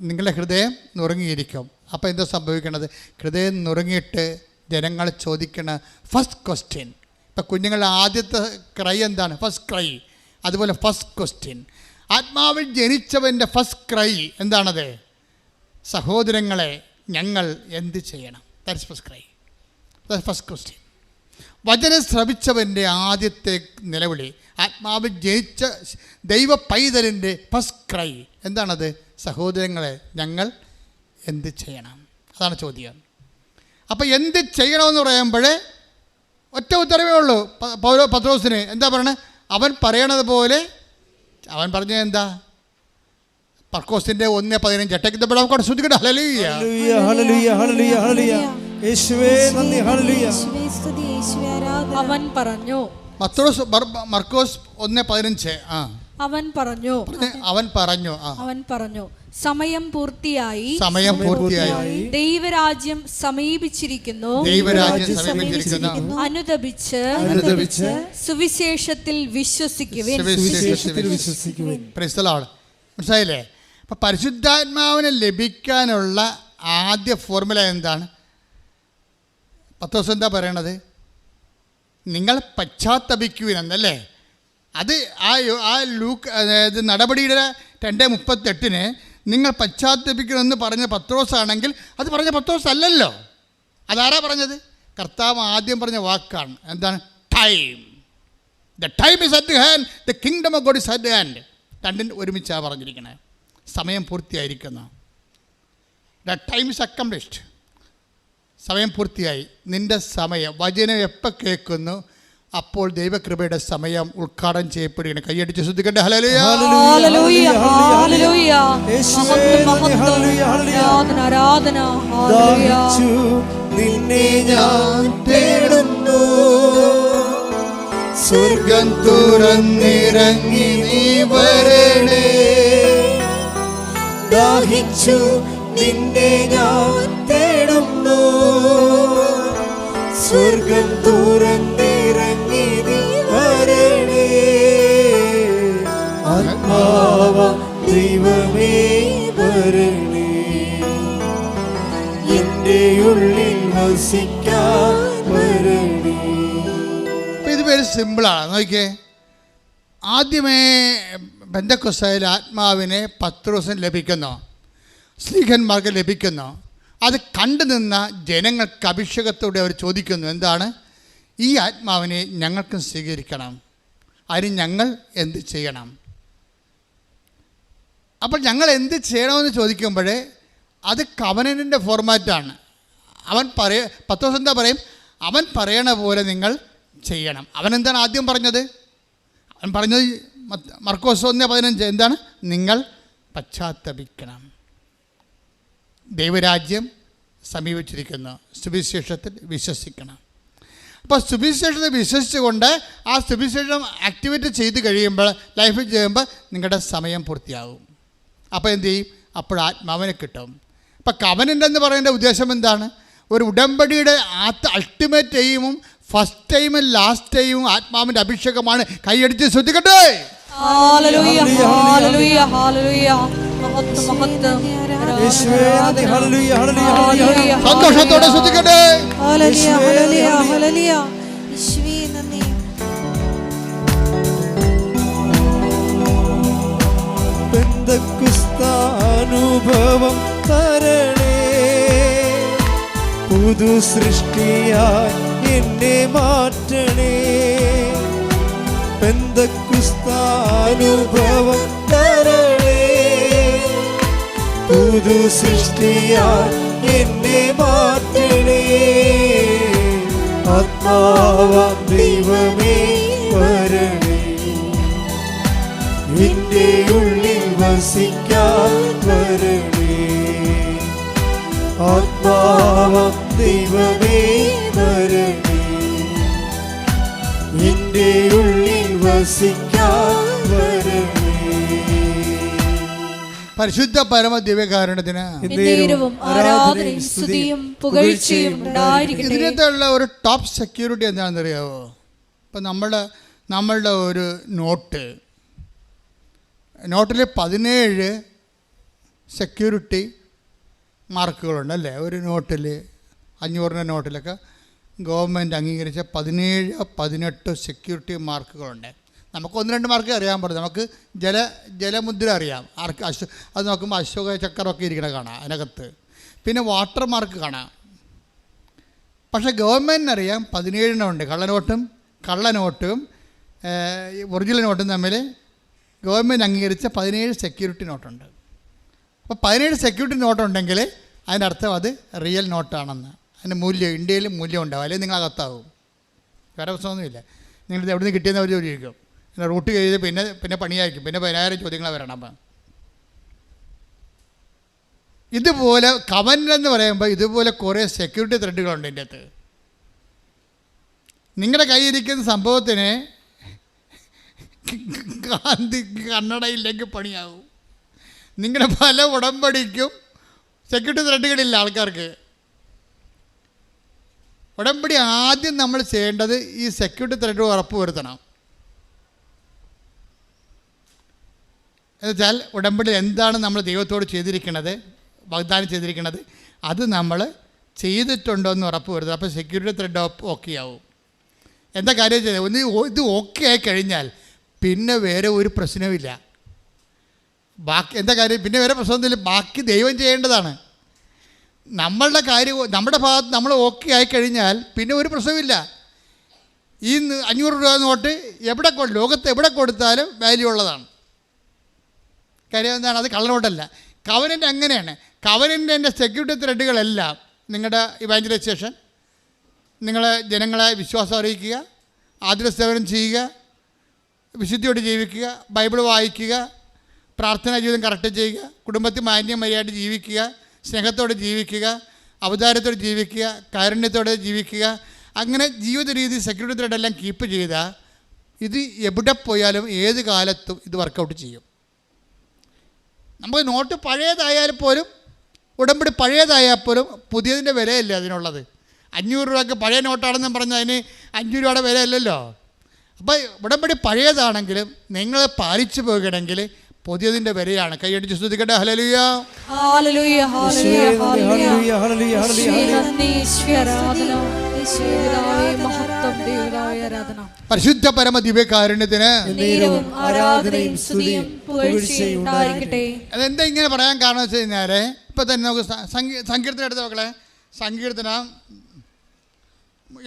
നിങ്ങളുടെ ഹൃദയം നുറങ്ങിയിരിക്കും. അപ്പോൾ എന്താ സംഭവിക്കണത്? ഹൃദയം നുറങ്ങിയിട്ട് ജനങ്ങൾ ചോദിക്കണ ഫസ്റ്റ് ക്വസ്റ്റ്യൻ, ഇപ്പം കുഞ്ഞുങ്ങളുടെ ആദ്യത്തെ ക്രൈ എന്താണ്? First cry. അതുപോലെ ഫസ്റ്റ് ക്വസ്റ്റ്യൻ, ആത്മാവിൽ ജനിച്ചവൻ്റെ ഫസ്റ്റ് ക്രൈ എന്താണത്? സഹോദരങ്ങളെ, ഞങ്ങൾ എന്ത് ചെയ്യണം? That's first cry, that's first question. വചനം ശ്രവിച്ചവൻ്റെ ആദ്യത്തെ നിലവിളി, ആത്മാവിൽ ജനിച്ച ദൈവ പൈതലിൻ്റെ ഫസ്റ്റ് ക്രൈ എന്താണത്? സഹോദരങ്ങളെ, ഞങ്ങൾ എന്ത് ചെയ്യണം? അതാണ് ചോദ്യം. അപ്പോൾ എന്ത് ചെയ്യണമെന്ന് പറയുമ്പോൾ ഒറ്റ ഉത്തരവേ ഉള്ളൂ. പത്രോസിന് എന്താ പറയണത്? അവൻ പറയണത് പോലെ അവൻ പറഞ്ഞത് എന്താ? മർക്കോസിന്റെ 1:15 ശ്രദ്ധിക്കട്ടെ. ഹല്ലേലൂയ ഹല്ലേലൂയ ഹല്ലേലൂയ ഹല്ലേലൂയ. യേശുവേ നന്ദി. ഹല്ലേലൂയ. അവൻ പറഞ്ഞു. മർക്കോസ് 1:15. അവൻ പറഞ്ഞു സമയം പൂർത്തിയായി, ദൈവരാജ്യം സമീപിച്ചിരിക്കുന്നു, അനുതപിച്ച് സുവിശേഷത്തിൽ വിശ്വസിക്കുവിൻ. മനസ്സിലായില്ലേ? അപ്പം പരിശുദ്ധാത്മാവിനെ ലഭിക്കാനുള്ള ആദ്യ ഫോർമുല എന്താണ്? പത്രോസ് എന്താ പറയണത്? നിങ്ങൾ പശ്ചാത്തപിക്കുവിനെന്നല്ലേ? അത് ആ ലൂക്ക്, അതായത് നടപടിയുടെ 2:38 നിങ്ങൾ പശ്ചാത്തപിക്കണമെന്ന് പറഞ്ഞ പത്രോസാണെങ്കിൽ അത് പറഞ്ഞ പത്രോസ് അല്ലല്ലോ. അതാരാ പറഞ്ഞത്? കർത്താവ് ആദ്യം പറഞ്ഞ വാക്കാണ്. എന്താണ്? Time. The time is at hand, the kingdom of god is at hand. രണ്ടും ഒരുമിച്ചാണ് പറഞ്ഞിരിക്കുന്നത്. സമയം പൂർത്തിയായിരിക്കുന്നു. The time is accomplished. സമയം പൂർത്തിയായി. നിൻ്റെ സമയം, വചനം എപ്പോൾ കേൾക്കുന്നു അപ്പോൾ ദൈവകൃപയുടെ സമയം ഉദ്ഘാടനം ചെയ്യപ്പെടുകയാണ്. കൈയടിച്ച് ശ്രദ്ധിക്കട്ടെ. ഹല്ലേലൂയ ഹല്ലേലൂയ ഹല്ലേലൂയ. ആരാധന. നിന്നെ ഞാൻ തേടുന്നു, സ്വർഗം തുറന്നിറങ്ങി നീ വരണേ. ദാഹിച്ചു നിന്നെ ഞാൻ തേടുന്നു, സ്വർഗം തുറന്നിറങ്ങി നീ വരണേ. ആത്മാവ ദൈവമേ വരണേ, എൻ്റെ ഉള്ളിൽ വസിക്കാൻ വരണേ. ഇത് പേര് സിമ്പിളാണ്. നോക്കിയേ, ആദ്യമേ പെന്തക്കോസ്തായിൽ ആത്മാവിനെ പത്രോസിന് ലഭിക്കുന്നു, സ്ലീഹന്മാർക്ക് ലഭിക്കുന്നു. അത് കണ്ടു നിന്ന ജനങ്ങൾക്ക് അഭിഷേകത്തോടെ അവർ ചോദിക്കുന്നു, എന്താണ്? ഈ ആത്മാവിനെ ഞങ്ങൾക്കും സ്വീകരിക്കണം, അതിന് ഞങ്ങൾ എന്ത് ചെയ്യണം? അപ്പോൾ ഞങ്ങൾ എന്ത് ചെയ്യണമെന്ന് ചോദിക്കുമ്പോൾ അത് കവനൻ്റിൻ്റെ ഫോർമാറ്റാണ്. പത്രോസ് എന്താ പറയും? അവൻ പറയണ പോലെ നിങ്ങൾ ചെയ്യണം. അവനെന്താണ് ആദ്യം പറഞ്ഞത്? അവൻ പറഞ്ഞത് മർക്കോസ് 1:15 എന്താണ്? നിങ്ങൾ പശ്ചാത്തപിക്കണം, ദൈവരാജ്യം സമീപിച്ചിരിക്കുന്നു, സുവിശേഷത്തിൽ വിശ്വസിക്കണം. അപ്പോൾ സുവിശേഷത്തെ വിശ്വസിച്ചുകൊണ്ട് ആ സുവിശേഷം ആക്ടിവേറ്റ് ചെയ്ത് കഴിയുമ്പോൾ, ലൈഫിൽ ചെയ്യുമ്പോൾ നിങ്ങളുടെ സമയം പൂർത്തിയാകും. അപ്പോൾ എന്ത് ചെയ്യും? അപ്പോൾ ആത്മാവിനെ കിട്ടും. അപ്പോൾ കവനൻ്റ് എന്ന് പറയുന്ന ഉദ്ദേശം എന്താണ്? ഒരു ഉടമ്പടിയുടെ അൾട്ടിമേറ്റ് എയിമും ഫസ്റ്റ് ടൈമും ലാസ്റ്റ് ടൈമും ആത്മാവിൻ്റെ അഭിഷേകമാണ്. കൈയടിച്ച് ശ്രദ്ധിക്കട്ടെ. ഹല്ലേലൂയ ഹല്ലേലൂയ ഹല്ലേലൂയ. സന്തോഷത്തോടെ ശ്രദ്ധിക്കട്ടെ. പെന്തക്കോസ്ത് പെന്തക്കുസ്താനുഭവം തരണേ. പുതു സൃഷ്ടിയായി എന്നെ മാറ്റണേ. പെന്തക്കുസ്താനുഭവം തരണേ. പുതു സൃഷ്ടിയായി എന്നെ മാറ്റണേ. ആത്മാവാം ദൈവമേ വരണേ. എന്റെ ഉള്ളിൽ വസിക്കാൻ വരണേ. ആത്മാവാം ദൈവമേ വരണേ. എന്റെ ഉള്ളിൽ വസിക്കാൻ വരണേ. പരിശുദ്ധ പരമ ദിവ്യകാരുണ്യത്തിന് എന്നേരവും ആരാധനയും സ്തുതിയും പുകഴ്ചയും ഉണ്ടായിരിക്കട്ടെ. ഇതിനകത്തുള്ള ഒരു ടോപ്പ് സെക്യൂരിറ്റി എന്താണെന്ന് അറിയാവോ? ഇപ്പം നമ്മളുടെ ഒരു നോട്ടിൽ 17 സെക്യൂരിറ്റി മാർക്കുകളുണ്ട് അല്ലേ? ഒരു നോട്ടിൽ 500 നോട്ടിലൊക്കെ ഗവൺമെൻറ് അംഗീകരിച്ച 17-18 സെക്യൂരിറ്റി മാർക്കുകളുണ്ട്. നമുക്ക് 1-2 മാർക്ക് അറിയാൻ പാടില്ല. നമുക്ക് ജലമുദ്ര അറിയാം. അത് നോക്കുമ്പോൾ അശോക ചക്രമൊക്കെ ഇരിക്കണ കാണാം അതിനകത്ത്. പിന്നെ വാട്ടർ മാർക്ക് കാണാം. പക്ഷേ ഗവൺമെൻറ്റിനറിയാം 17 ഉണ്ട്. കള്ളനോട്ടും ഒറിജിനൽ നോട്ടും തമ്മിൽ ഗവൺമെൻറ് അംഗീകരിച്ച 17 സെക്യൂരിറ്റി നോട്ടുണ്ട്. അപ്പോൾ 17 സെക്യൂരിറ്റി നോട്ടുണ്ടെങ്കിൽ അതിൻ്റെ അർത്ഥം അത് റിയൽ നോട്ടാണെന്ന്. അതിൻ്റെ മൂല്യം ഇന്ത്യയിൽ മൂല്യം ഉണ്ടാവും. അല്ലെങ്കിൽ നിങ്ങൾ അകത്താവും. വേറെ പ്രശ്നമൊന്നുമില്ല. നിങ്ങളിത് എവിടെ നിന്ന് കിട്ടിയെന്ന് അവർ ചോദിക്കും. പിന്നെ റൂട്ട് ചെയ്ത് പിന്നെ പണിയായിരിക്കും. പിന്നെ 10,000 ചോദ്യങ്ങൾ വരണം. അപ്പം ഇതുപോലെ കവൻ്റ് എന്ന് പറയുമ്പോൾ ഇതുപോലെ കുറേ സെക്യൂരിറ്റി ത്രെഡുകളുണ്ട് ഇതിൻ്റെ അകത്ത്. നിങ്ങളുടെ കയ്യിരിക്കുന്ന സംഭവത്തിന് കണ്ണടയില്ലെങ്കിൽ പണിയാവും. നിങ്ങളുടെ പല ഉടമ്പടിക്കും സെക്യൂരിറ്റി ത്രെഡുകളില്ല ആൾക്കാർക്ക്. ഉടമ്പടി ആദ്യം നമ്മൾ ചെയ്യേണ്ടത് ഈ സെക്യൂരിറ്റി ത്രെഡ് ഉറപ്പ് വരുത്തണം. എന്നുവെച്ചാൽ ഉടമ്പടി എന്താണ് നമ്മൾ ദൈവത്തോട് ചെയ്തിരിക്കുന്നത്, വാഗ്ദാനം ചെയ്തിരിക്കുന്നത്, അത് നമ്മൾ ചെയ്തിട്ടുണ്ടോ എന്ന് ഉറപ്പ് വരുത്തണം. അപ്പോൾ സെക്യൂരിറ്റി ത്രെഡ് ഓക്കെ ആവും. എന്താ കാര്യം ചെയ്തത്? ഇത് ഓക്കെ ആയി കഴിഞ്ഞാൽ പിന്നെ വേറെ ഒരു പ്രശ്നവുമില്ല. ബാക്കി എന്താ കാര്യം? പിന്നെ വേറെ പ്രശ്നമൊന്നുമില്ല. ബാക്കി ദൈവം ചെയ്യേണ്ടതാണ്. നമ്മളുടെ കാര്യം നമ്മുടെ ഭാഗത്ത് നമ്മൾ ഓക്കെ ആയിക്കഴിഞ്ഞാൽ പിന്നെ ഒരു പ്രശ്നമില്ല. ഈ 500 രൂപ നോട്ട് ലോകത്ത് എവിടെ കൊടുത്താലും വാല്യൂ ഉള്ളതാണ്. കാര്യം എന്താണ്? അത് കള്ളനോട്ടല്ല. കവനൻ്റ് അങ്ങനെയാണ്. കവനൻ്റിൻ്റെ സെക്യൂരിറ്റി ത്രെഡുകളെല്ലാം നിങ്ങളുടെ ഇവാഞ്ചലൈസേഷൻ, നിങ്ങൾ ജനങ്ങളെ വിശ്വാസം അറിയിക്കുക, ആതുരസേവനം ചെയ്യുക, വിശുദ്ധിയോട് ജീവിക്കുക, ബൈബിൾ വായിക്കുക, പ്രാർത്ഥനാ ജീവിതം കറക്റ്റ് ചെയ്യുക, കുടുംബത്തിൽ മാന്യമര്യാദയായിട്ട് ജീവിക്കുക, സ്നേഹത്തോടെ ജീവിക്കുക, അവതാരത്തോടെ ജീവിക്കുക, കാരുണ്യത്തോടെ ജീവിക്കുക. അങ്ങനെ ജീവിത രീതി സെക്യൂരിറ്റി ത്രെഡെല്ലാം കീപ്പ് ചെയ്താൽ ഇത് എവിടെ പോയാലും ഏത് കാലത്തും ഇത് വർക്കൗട്ട് ചെയ്യും. നമുക്ക് നോട്ട് പഴയതായാൽ പോലും, ഉടമ്പടി പഴയതായാൽ പോലും പുതിയതിൻ്റെ വിലയല്ലേ അതിനുള്ളത്. 500 രൂപയ്ക്ക് പഴയ നോട്ടാണെന്ന് പറഞ്ഞാൽ അതിന് 5 രൂപയുടെ വിലയല്ലല്ലോ. അപ്പോൾ ഉടമ്പടി പഴയതാണെങ്കിലും നിങ്ങൾ പാലിച്ചു പോകുകയാണെങ്കിൽ പുതിയതിൻ്റെ വിലയാണ്. കൈയടിച്ച് സ്തുതിക്കട്ടെ. ഹല്ലേലൂയ, ഹല്ലേലൂയ, ഹല്ലേലൂയ, ഹല്ലേലൂയ, ഹല്ലേലൂയ, ഹല്ലേലൂയ. പരിശുദ്ധ പരമ ദിവ്യകാരുണ്യത്തിന് ആരാധനയും സ്തുതിയും പുകഴ്ചയും ഉണ്ടായിരിക്കട്ടെ. അതെന്താ ഇങ്ങനെ പറയാൻ കാരണം വെച്ച് കഴിഞ്ഞാൽ ഇപ്പം തന്നെ നമുക്ക് സങ്കീർത്തനം എടുത്ത മക്കളെ, സങ്കീർത്തനം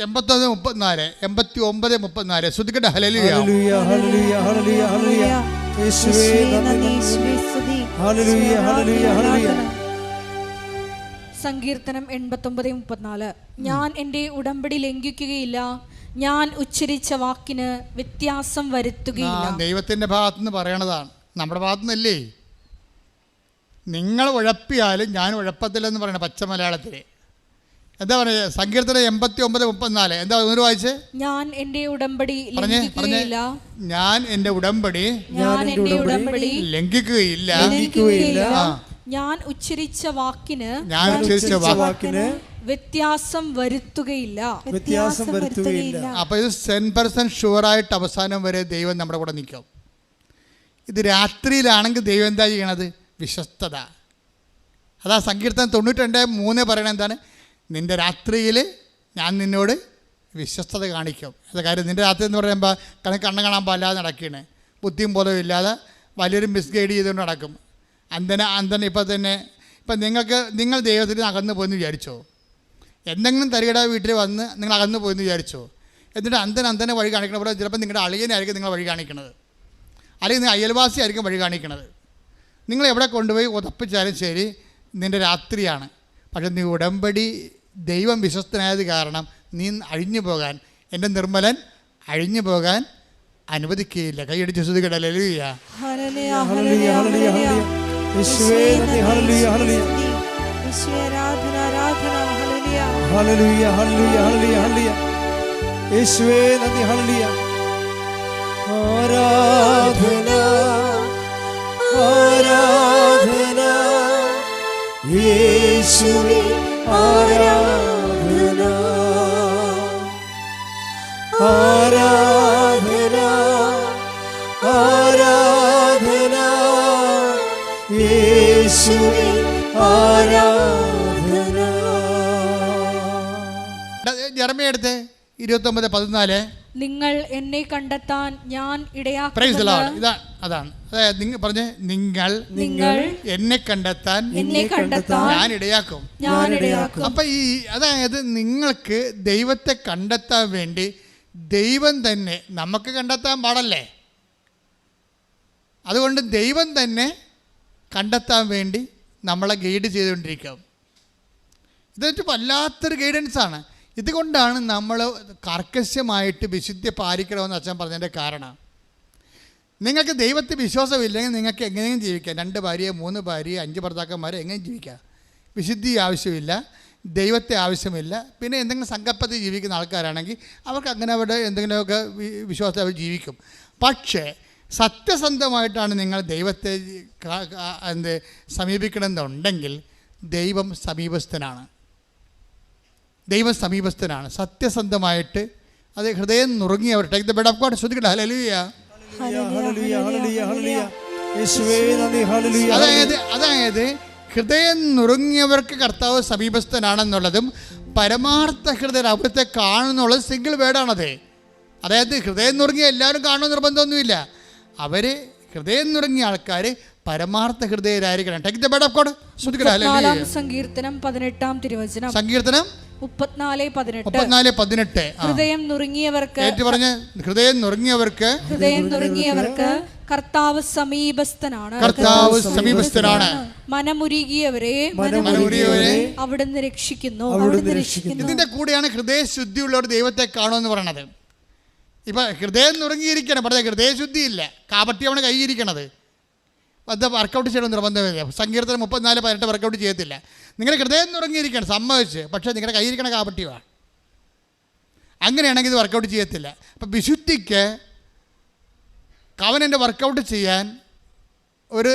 89-34, 89-34 ശ്രദ്ധിക്കട്ടെ. ഹല്ലേലൂയ, ഹല്ലേലൂയ, ഹല്ലേലൂയ, ഹല്ലേലൂയ, ഹല്ലേലൂയ. യേശുവേ നന്ദി, ഹല്ലേലൂയ, ഹല്ലേലൂയ, ഹല്ലേലൂയ. സങ്കീർത്തനം 89-34. ഞാൻ എൻ്റെ ഉടമ്പടി ലംഘിക്കുകയില്ല, ഞാൻ ഉച്ചരിച്ച വാക്കിന് വ്യത്യാസം വരുത്തുകയില്ല. ദൈവത്തിൻ്റെ ഭാഗത്തുനിന്ന് പറയണതാണ്, നമ്മുടെ ഭാഗത്തുനിന്നല്ലേ. നിങ്ങൾ ഉഴപ്പിയാലും ഞാൻ ഉഴപ്പത്തില്ലെന്ന് പറയണ പച്ച മലയാളത്തിൽ. എന്താ പറയുക? സങ്കീർത്തനം 89-34 എന്താ ഒന്ന് വായിച്ചേ? ഞാൻ എൻ്റെ ഉടമ്പടി ലംഘിക്കുകയില്ല, ഞാൻ എൻ്റെ ഉടമ്പടി ലംഘിക്കുകയില്ല, ഞാൻ ഉച്ചരിച്ച വാക്കിന് വ്യത്യാസം വരുത്തുകയില്ല. അപ്പോൾ ഇത് 100% ഷുവറായിട്ട് അവസാനം വരെ ദൈവം നമ്മുടെ കൂടെ നിൽക്കും. ഇത് രാത്രിയിലാണെങ്കിൽ ദൈവം എന്താ ചെയ്യണത്? വിശ്വസ്തത. അതാ സങ്കീർത്തനം 92:3 പറയണത് എന്താണ്? നിൻ്റെ രാത്രിയിൽ ഞാൻ നിന്നോട് വിശ്വസ്തത കാണിക്കും. അത് കാര്യം നിൻ്റെ രാത്രി എന്ന് പറയുമ്പോൾ കണ്ണ് കാണാൻ പാടില്ലാതെ നടക്കുകയാണ്, ബുദ്ധിയും ബോധവും ഇല്ലാതെ വലിയൊരു മിസ്ഗൈഡ് ചെയ്തുകൊണ്ട് നടക്കും. അന്ധന ഇപ്പം നിങ്ങൾ ദൈവത്തിൽ നിന്ന് അകന്നു പോയെന്ന് വിചാരിച്ചോ? എന്തെങ്കിലും തരികട വീട്ടിൽ വന്ന് നിങ്ങൾ അകന്നു പോയെന്ന് വിചാരിച്ചോ? എന്നിട്ട് അന്ധനെ വഴി കാണിക്കണ പോലെ ചിലപ്പോൾ നിങ്ങളുടെ അളിയനായിരിക്കും നിങ്ങൾ വഴി കാണിക്കണത്, അല്ലെങ്കിൽ നിങ്ങൾ അയൽവാസി ആയിരിക്കും വഴി കാണിക്കണത്. നിങ്ങൾ എവിടെ കൊണ്ടുപോയി ഉറപ്പിച്ചാലും ശരി, നിൻ്റെ രാത്രിയാണ്. പക്ഷെ നീ ഉടമ്പടി ദൈവം വിശ്വസ്തനായത് കാരണം നീ അഴിഞ്ഞു പോകാൻ, എൻ്റെ നിർമ്മലൻ അഴിഞ്ഞു പോകാൻ അനുവദിക്കുകയില്ല. കൈയടിച്ച് ശ്രുതികട ഹല്ലേലൂയ. യേശുവേ നന്ദി, ഹല്ലേലൂയ. ആരാധന ആരാധന യേശുവേ, ആരാധന ആരാധന ആരാധന യേശുവേ, ആരാധന. ജെറമ്യ എടുത്ത് 29:14. നിങ്ങൾ എന്നെ കണ്ടെത്താൻ ഞാൻ പ്രൈസ് ദി ഇടയാക്കും. ലോർഡ്. അതാണ് അതായത് നിങ്ങൾ പറഞ്ഞ്, നിങ്ങൾ എന്നെ കണ്ടെത്താൻ ഞാൻ ഇടയാക്കും. അപ്പം അതായത് നിങ്ങൾക്ക് ദൈവത്തെ കണ്ടെത്താൻ വേണ്ടി ദൈവം തന്നെ, നമുക്ക് കണ്ടെത്താൻ പാടല്ലേ, അതുകൊണ്ട് ദൈവം തന്നെ കണ്ടെത്താൻ വേണ്ടി നമ്മളെ ഗൈഡ് ചെയ്തുകൊണ്ടിരിക്കും. ഇതൊരു വല്ലാത്തൊരു ഗൈഡൻസാണ്. ഇതുകൊണ്ടാണ് നമ്മൾ കർക്കശമായിട്ട് വിശുദ്ധി പാലിക്കണമെന്ന് അച്ഛൻ പറഞ്ഞതിൻ്റെ കാരണം. നിങ്ങൾക്ക് ദൈവത്തിൽ വിശ്വാസമില്ലെങ്കിൽ നിങ്ങൾക്ക് എങ്ങനെയും ജീവിക്കാം. 2 ഭാര്യ 3 ഭാര്യ 5 ഭർത്താക്കന്മാരെ എങ്ങനെയും ജീവിക്കാം. വിശുദ്ധി ആവശ്യമില്ല, ദൈവത്തെ ആവശ്യമില്ല. പിന്നെ എന്തെങ്കിലും സങ്കല്പത്തിൽ ജീവിക്കുന്ന ആൾക്കാരാണെങ്കിൽ അവർക്ക് അങ്ങനെ അവരുടെ എന്തെങ്കിലുമൊക്കെ വിശ്വാസത്തിൽ അവർ ജീവിക്കും. പക്ഷേ സത്യസന്ധമായിട്ടാണ് നിങ്ങൾ ദൈവത്തെ സമീപിക്കണമെന്നുണ്ടെങ്കിൽ ദൈവം സമീപസ്ഥനാണ്. സത്യസന്ധമായിട്ട് അത് ഹൃദയം നുറുങ്ങിയവർ take the word of god. ശ്രദ്ധിക്കട്ടെ. ഹല്ലേലൂയ. അതായത് ഹൃദയം നുറുങ്ങിയവർക്ക് കർത്താവ് സമീപസ്ഥനാണെന്നുള്ളതും പരമാർത്ഥ ഹൃദയർ അവിടുത്തെ കാണുന്നുള്ളത് സിംഗിൾ വേർഡാണത്. അതായത് ഹൃദയം നുറുങ്ങിയ എല്ലാവരും കാണുന്ന നിർബന്ധമൊന്നുമില്ല. അവർ ഹൃദയം നുറുങ്ങിയ ആൾക്കാർ പരമാർത്ഥ ഹൃദയരായിരിക്കണം. Take the word of god. സങ്കീർത്തനം 18-ാം തിരുവചനം. സങ്കീർത്തനം 34:18. ഹൃദയം നുറുങ്ങിയവർക്ക് കർത്താവ് സമീപസ്ഥനാണ്. മനമുരുകിയവരെ അവിടുന്ന് രക്ഷിക്കുന്നു. ഇതിന്റെ കൂടെയാണ് ഹൃദയശുദ്ധിയുള്ളവർ ദൈവത്തെ കാണുമെന്ന് പറയണത്. ഇപ്പൊ ഹൃദയം നുറുങ്ങിയിരിക്കണം, പക്ഷേ ഹൃദയശുദ്ധി ഇല്ല, കാപട്ടി അവനെ കൈയിരിക്കണത്. അത് വർക്കൗട്ട് ചെയ്യണം നിർബന്ധമില്ല. സങ്കീർത്തനം 34:18 വർക്കൗട്ട് ചെയ്യത്തില്ല. നിങ്ങൾ ഹൃദയം നുറങ്ങിയിരിക്കണം, സമ്മതിച്ച്, പക്ഷേ നിങ്ങളുടെ കയ്യിരിക്കണ കാപട്യമാണ്. അങ്ങനെയാണെങ്കിൽ ഇത് വർക്കൗട്ട് ചെയ്യത്തില്ല. അപ്പം വിശുദ്ധിക്ക് കവനൻ്റെ വർക്കൗട്ട് ചെയ്യാൻ ഒരു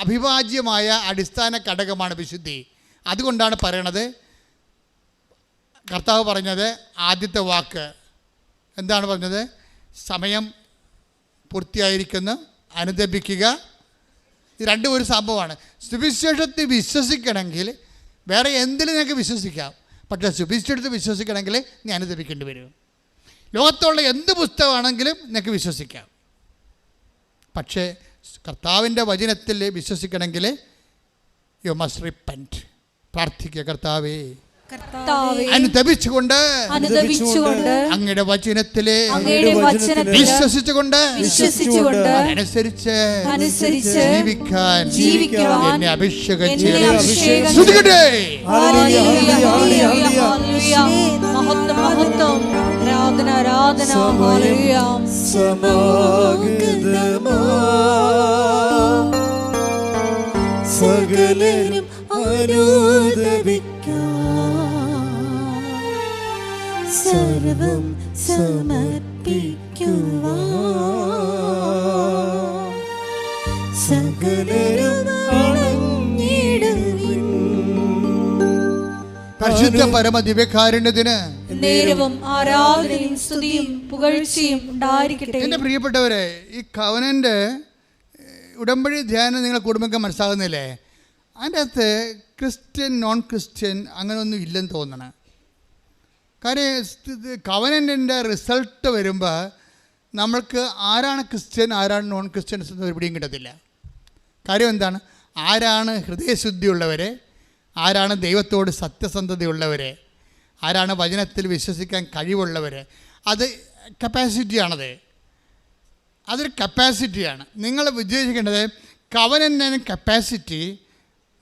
അഭിവാജ്യമായ അടിസ്ഥാന ഘടകമാണ് വിശുദ്ധി. അതുകൊണ്ടാണ് പറയണത്, കർത്താവ് പറഞ്ഞത് ആദ്യത്തെ വാക്ക് എന്താണ് പറഞ്ഞത്? സമയം പൂർത്തിയായിരിക്കുന്നു, അനുദപിക്കുക. ഇത് രണ്ടും ഒരു സംഭവമാണ്. സുവിശേഷത്തിൽ വിശ്വസിക്കണമെങ്കിൽ വേറെ എന്തിലും നിങ്ങൾക്ക് വിശ്വസിക്കാം, പക്ഷേ സുവിശേഷത്തിൽ വിശ്വസിക്കണമെങ്കിൽ നീ അനുദപിക്കേണ്ടി വരും. ലോകത്തുള്ള എന്ത് പുസ്തകമാണെങ്കിലും നിങ്ങൾക്ക് വിശ്വസിക്കാം, പക്ഷേ കർത്താവിൻ്റെ വചനത്തിൽ വിശ്വസിക്കണമെങ്കിൽ യു മസ്റ്റ് റിപ്പന്റ്. പ്രാർത്ഥിക്കുക, കർത്താവേ അനുദപിച്ചുകൊണ്ട് അങ്ങയുടെ വചനത്തിലെ വിശ്വസിച്ചുകൊണ്ട് അനുസരിച്ച് ജീവിക്കാൻ എന്നെ അഭിഷേകം ചെയ്യണമേ. സകലരും സർവം സമർപ്പിക്കുവാൻ സകലരും അണഞ്ഞിടുവിൻ. പരിശുദ്ധ പരമ ദിവ്യകാരുണ്യത്തിന് നേരവും ആരാധനയും സ്തുതിയും പുകഴ്ചയും ഉണ്ടായിരിക്കട്ടെ. എൻ്റെ പ്രിയപ്പെട്ടവരെ, ഈ കവനൻ്റെ ഉടമ്പടി ധ്യാനം നിങ്ങളെ കുടുംബമൊക്കെ മനസ്സിലാകുന്നില്ലേ? അതിൻ്റെ അകത്ത് ക്രിസ്ത്യൻ നോൺ ക്രിസ്ത്യൻ അങ്ങനെയൊന്നും ഇല്ലെന്ന് തോന്നണം. കാര്യം കവനൻ്റെ റിസൾട്ട് വരുമ്പോൾ നമ്മൾക്ക് ആരാണ് ക്രിസ്ത്യൻ ആരാണ് നോൺ ക്രിസ്ത്യൻസ് എന്ന് ഒരു പിടിയും കിട്ടത്തില്ല. കാര്യം എന്താണ്? ആരാണ് ഹൃദയശുദ്ധിയുള്ളവർ, ആരാണ് ദൈവത്തോട് സത്യസന്ധതയുള്ളവർ, ആരാണ് വചനത്തിൽ വിശ്വസിക്കാൻ കഴിവുള്ളവർ. അത് കപ്പാസിറ്റിയാണത്, അതൊരു കപ്പാസിറ്റിയാണ്. നിങ്ങൾ വിജയിക്കേണ്ടത് കവനൻ്റ് കപ്പാസിറ്റി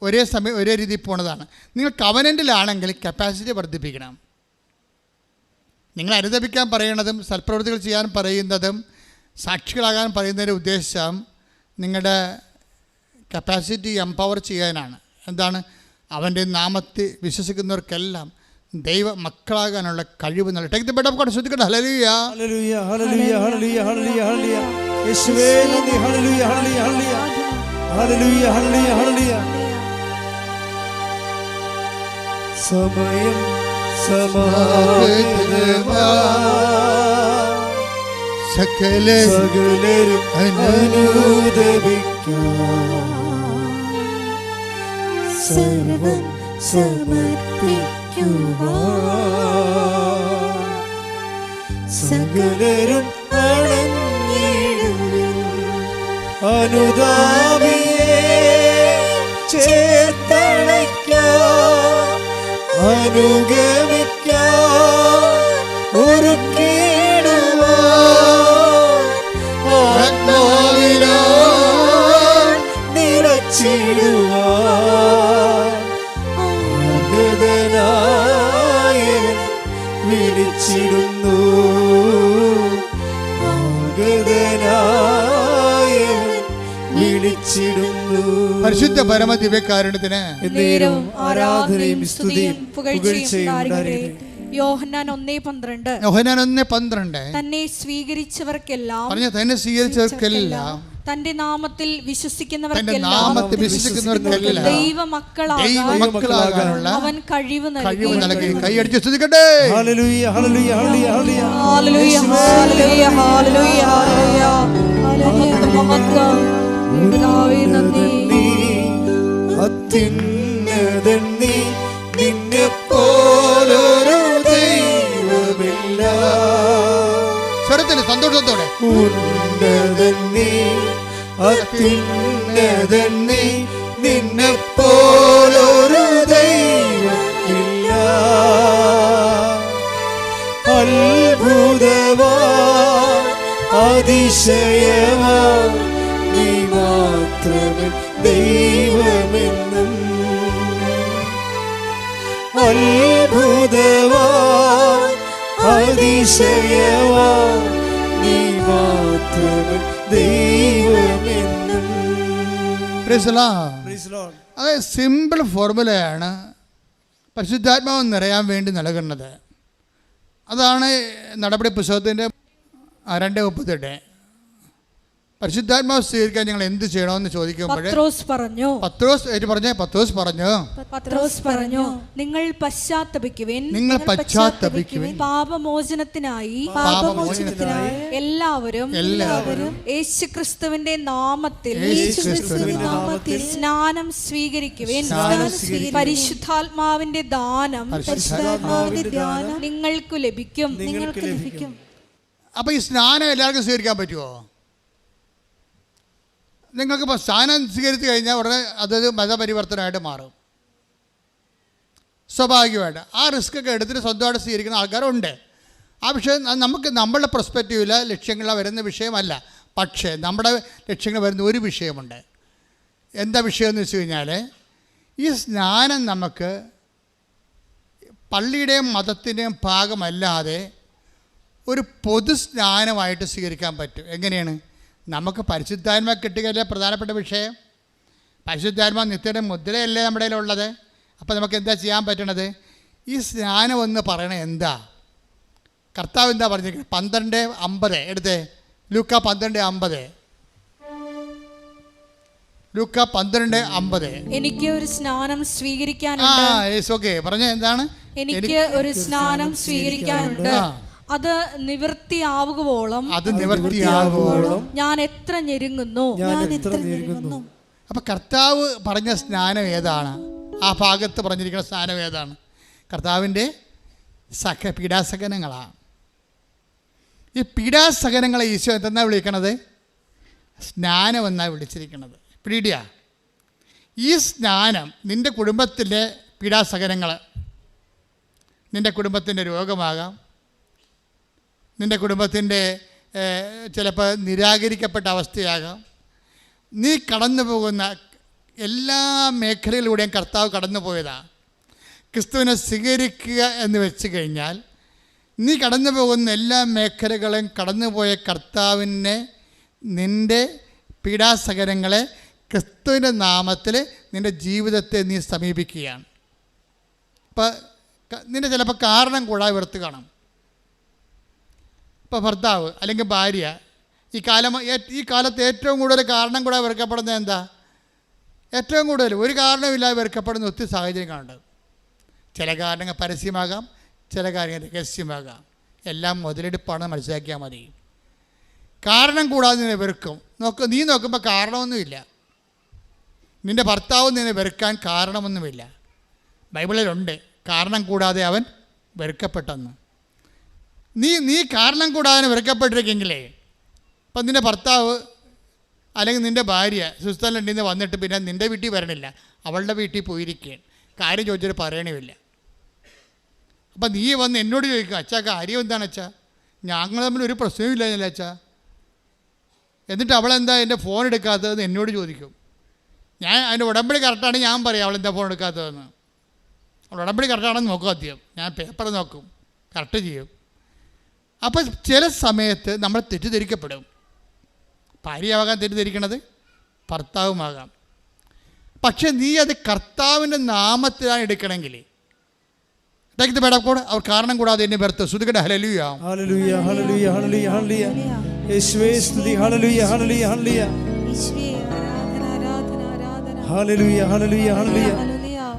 ഒരേ സമയം ഒരേ രീതിയിൽ പോണതാണ്. നിങ്ങൾ കവനൻ്റിലാണെങ്കിൽ കപ്പാസിറ്റി വർദ്ധിപ്പിക്കണം. നിങ്ങൾ അനുദപിക്കാൻ പറയുന്നതും സൽപ്രവൃത്തികൾ ചെയ്യാൻ പറയുന്നതും സാക്ഷികളാകാൻ പറയുന്നതിൻ്റെ ഉദ്ദേശം നിങ്ങളുടെ കപ്പാസിറ്റി എംപവർ ചെയ്യാനാണ്. എന്താണ്? അവൻ്റെ നാമത്തിൽ വിശ്വസിക്കുന്നവർക്കെല്ലാം ദൈവ മക്കളാകാനുള്ള കഴിവ് നൽകി. Take the word of god. ശ്രദ്ധിക്കട്ടെ. ഹല്ലേലൂയ ഹല്ലേലൂയ ഹല്ലേലൂയ ഹല്ലേലൂയ ഹല്ലേലൂയ ഹല്ലേലൂയ. യേശുവേ നന്ദി. ഹല്ലേലൂയ ഹല്ലേലൂയ ഹല്ലേലൂയ ഹല്ലേലൂയ ഹല്ലേലൂയ ഹല്ലേലൂയ. സമയം സമാഗതമാ സകലരും അനുദപിക്കാം, സർവം സമർപ്പിക്കുവാൻ സകലരും അണഞ്ഞിടുവിൻ. അനുതാപിയെ ചേർത്തണയ്ക്കാം, അനുഗമിക്കാം, ഒരുക്കിടുവാൻ ആത്മാവിനാൽ നിറച്ചിടുവാൻ ആഗതനായവൻ വിളിച്ചിടുന്നു, ആഗതനായവൻ വിളിച്ചിടുന്നു. പരിശുദ്ധ പരമ ദിവ്യകാരുണ്യത്തിന് നേരവും ആരാധനയും സ്തുതിയും പുകഴ്ചയും ഉണ്ടായിരിക്കട്ടെ. യോഹന്നാൻ 1:12. യോഹന്നാൻ 1:12. തന്നെ സ്വീകരിച്ചവർക്കെല്ലാം പറഞ്ഞു, തന്നെ സ്വീകരിച്ചവർക്കെല്ലാം തന്റെ നാമത്തിൽ തന്റെ വിശ്വസിക്കുന്നവർക്കെല്ലാം നാമത്തിൽ വിശ്വസിക്കുന്നവർക്കെല്ലാം ദൈവമക്കളാകാനുള്ള അവൻ കഴിവ് കഴിവ് നൽകി. നൽകി. കൈയടിച്ച് സ്തുതിക്കട്ടെ. ഹല്ലേലൂയ ഹല്ലേലൂയ ഹല്ലേലൂയ ഹല്ലേലൂയ ഹല്ലേലൂയ ഹല്ലേലൂയ ഹല്ലേലൂയ ഹല്ലേലൂയ. മഹത്വം പിതാവേ, നന്ദി. അത്യുന്നതൻ നീ, നിന്നെപ്പോലൊരു ദൈവമില്ല. സ്വരത്തിന് സന്തോഷത്തോടെ. ഉന്നതൻ നീ, അത്യുന്നതൻ നീ, നിന്നെപ്പോലൊരു ദൈവമില്ല. അത്ഭുതവാൻ അതിശയവാൻ നീ മാത്രമേ ദൈവമെന്നും. അത്ഭുതവാൻ അതിശയവാൻ നീ മാത്രമേ ദൈവമെന്നും. Praise the Lord. അത് സിമ്പിൾ ഫോർമുലയാണ് പരിശുദ്ധാത്മാവ് നിറയാൻ വേണ്ടി നൽകുന്നത്. അതാണ് നടപടി പുസ്തകത്തിൻ്റെ 2:38. പരിശുദ്ധാത്മാവ് സ്വീകരിക്കാൻ ഞങ്ങൾ എന്ത് ചെയ്യണമെന്ന് ചോദിക്കുമ്പോൾ പത്രോസ് പറഞ്ഞു, നിങ്ങൾ പശ്ചാത്തപിക്കുവിൻ, പാപമോചനത്തിനായി എല്ലാവരും യേശുക്രിസ്തുവിന്റെ നാമത്തിൽ സ്നാനം സ്വീകരിക്കുവിൻ. പരിശുദ്ധാത്മാവിന്റെ ദാനം നിങ്ങൾക്ക് ലഭിക്കും. അപ്പോൾ ഈ സ്നാനം എല്ലാവർക്കും സ്വീകരിക്കാൻ പറ്റുമോ? നിങ്ങൾക്കിപ്പോൾ സ്നാനം സ്വീകരിച്ചു കഴിഞ്ഞാൽ ഉടനെ അതൊരു മതപരിവർത്തനമായിട്ട് മാറും. സ്വാഭാവികമായിട്ട് ആ റിസ്ക് ഒക്കെ എടുത്തിട്ട് സ്വന്തമായിട്ട് സ്വീകരിക്കുന്ന ആൾക്കാരുണ്ട്. ആ വിഷയം നമുക്ക് നമ്മളുടെ പെർസ്പെക്റ്റീവിൽ ലക്ഷ്യങ്ങൾ വരുന്ന വിഷയമല്ല. പക്ഷേ നമ്മുടെ ലക്ഷ്യങ്ങൾ വരുന്ന ഒരു വിഷയമുണ്ട്. എന്താ വിഷയം എന്ന് വെച്ച് കഴിഞ്ഞാൽ, ഈ സ്നാനം നമുക്ക് പള്ളിയുടെയും മതത്തിൻ്റെയും ഭാഗമല്ലാതെ ഒരു പൊതു സ്നാനമായിട്ട് സ്വീകരിക്കാൻ പറ്റും. എങ്ങനെയാണ്? നമുക്ക് പരിശുദ്ധാത്മ കിട്ടുകയല്ലേ പ്രധാനപ്പെട്ട വിഷയം. പരിശുദ്ധാത്മ നിത്യയുടെ മുദ്രയല്ലേ നമ്മുടെ ഉള്ളത്. അപ്പോൾ നമുക്ക് എന്താ ചെയ്യാൻ പറ്റണത്? ഈ സ്നാനം എന്ന് പറയണത് എന്താ? കർത്താവ് എന്താ പറഞ്ഞിരിക്കുന്നത്? 12:50 എടുത്തേ. ലൂക്ക 12:50. ലൂക്ക 12:50. എനിക്ക് ഒരു സ്നാനം സ്വീകരിക്കാനുണ്ട്. ഓക്കെ, പറഞ്ഞ എന്താണ്? എനിക്ക് ഒരു സ്നാനം സ്വീകരിക്കാനുണ്ട്. അത് നിവൃത്തിയാവുകയോളം ഞാൻ എത്ര ഞെരുങ്ങുന്നു. അപ്പൊ കർത്താവ് പറഞ്ഞ സ്നാനം ഏതാണ്? ആ ഭാഗത്ത് പറഞ്ഞിരിക്കുന്ന സ്നാനം ഏതാണ്? കർത്താവിൻ്റെ പീഡാസഹനങ്ങളാണ്. ഈ പീഡാസഹനങ്ങളെ ഈശോ എന്തെന്നാണ് വിളിക്കണത്? സ്നാനം എന്നാണ് വിളിച്ചിരിക്കുന്നത്. പീഡിയ. ഈ സ്നാനം നിൻ്റെ കുടുംബത്തിലെ പീഡാസഹനങ്ങൾ, നിൻ്റെ കുടുംബത്തിൻ്റെ രോഗമാകാം, നിൻ്റെ കുടുംബത്തിൻ്റെ ചിലപ്പോൾ നിരാകരിക്കപ്പെട്ട അവസ്ഥയാകാം, നീ കടന്നു പോകുന്ന എല്ലാ മേഖലയിലൂടെയും കർത്താവ് കടന്നു പോയതാണ്. ക്രിസ്തുവിനെ സ്വീകരിക്കുക എന്ന് വെച്ച് കഴിഞ്ഞാൽ നീ കടന്നു പോകുന്ന എല്ലാ മേഖലകളും കടന്നുപോയ കർത്താവിനെ, നിൻ്റെ പീഡാസഹനങ്ങളെ ക്രിസ്തുവിൻ്റെ നാമത്തിൽ നിൻ്റെ ജീവിതത്തെ നീ സമീപിക്കുകയാണ്. അപ്പോൾ നിൻ്റെ ചിലപ്പോൾ കാരണം കൂടാതെ വെറുത്ത് കാണും. ഇപ്പോൾ ഭർത്താവ് അല്ലെങ്കിൽ ഭാര്യ ഈ കാലത്ത് ഏറ്റവും കൂടുതൽ കാരണം കൂടാതെ വെറുക്കപ്പെടുന്നത് എന്താ? ഏറ്റവും കൂടുതൽ ഒരു കാരണമില്ലാതെ വെറുക്കപ്പെടുന്ന ഒത്തിരി സാഹചര്യങ്ങളുണ്ട്. ചില കാരണങ്ങൾ പരസ്യമാകാം, ചില കാര്യങ്ങൾ രഹസ്യമാകാം. എല്ലാം മുതലെടുപ്പാണെന്ന് മനസ്സിലാക്കിയാൽ മതി. കാരണം കൂടാതെ നിന്നെ വെറുക്കും. നീ നോക്കുമ്പോൾ കാരണമൊന്നുമില്ല. നിൻ്റെ ഭർത്താവ് നിന്നെ വെറുക്കാൻ കാരണമൊന്നുമില്ല. ബൈബിളിലുണ്ട് കാരണം കൂടാതെ അവൻ വെറുക്കപ്പെട്ടെന്ന്. നീ കാരണം കൂടാതെ വെറുക്കപ്പെട്ടിരിക്കെങ്കിലേ, ഇപ്പം നിൻ്റെ ഭർത്താവ് അല്ലെങ്കിൽ നിൻ്റെ ഭാര്യ സ്വിറ്റ്സർലൻഡിൽ നിന്ന് വന്നിട്ട് പിന്നെ നിൻ്റെ വീട്ടിൽ വരണില്ല, അവളുടെ വീട്ടിൽ പോയിരിക്കുകയാണ്, കാര്യം ചോദിച്ചിട്ട് പറയണമില്ല. അപ്പം നീ വന്ന് എന്നോട് ചോദിക്കുക, അച്ഛാ കാര്യം എന്താണ് അച്ഛാ? ഞങ്ങൾ തമ്മിൽ ഒരു പ്രശ്നമില്ല അച്ഛാ. എന്നിട്ട് അവളെന്താ എൻ്റെ ഫോൺ എടുക്കാത്തതെന്ന് എന്നോട് ചോദിക്കും. ഞാൻ അതിൻ്റെ ഉടമ്പടി കറക്റ്റാണെങ്കിൽ ഞാൻ പറയാം അവളെന്താ ഫോൺ എടുക്കാത്തതെന്ന്. അവൾ ഉടമ്പടി കറക്റ്റാണെന്ന് നോക്കും. ആദ്യം ഞാൻ പേപ്പർ നോക്കും, കറക്റ്റ് ചെയ്യും. അപ്പോൾ ചില സമയത്ത് നമ്മൾ തെറ്റിദ്ധരിക്കപ്പെടും. ഭാര്യയാകാൻ തെറ്റിദ്ധരിക്കണത് ഭർത്താവുമാകാം. പക്ഷെ നീ അത് കർത്താവിൻ്റെ നാമത്തിലാണ് എടുക്കണമെങ്കിൽ അവർ കാരണം കൂടാതെ എന്നെ വെറുത്ത് ശ്രുതികട ഹല്ലേലൂയ ഹല്ലേലൂയ ഹല്ലേലൂയ ഹല്ലേലൂയ ഹല്ലേലൂയ യേശുവേ സ്തുതി ഹല്ലേലൂയ ഹല്ലേലൂയ ഹല്ലേലൂയ യേശുവേ ആരാധന ആരാധന ആരാധന ഹല്ലേലൂയ ഹല്ലേലൂയ ഹല്ലേലൂയ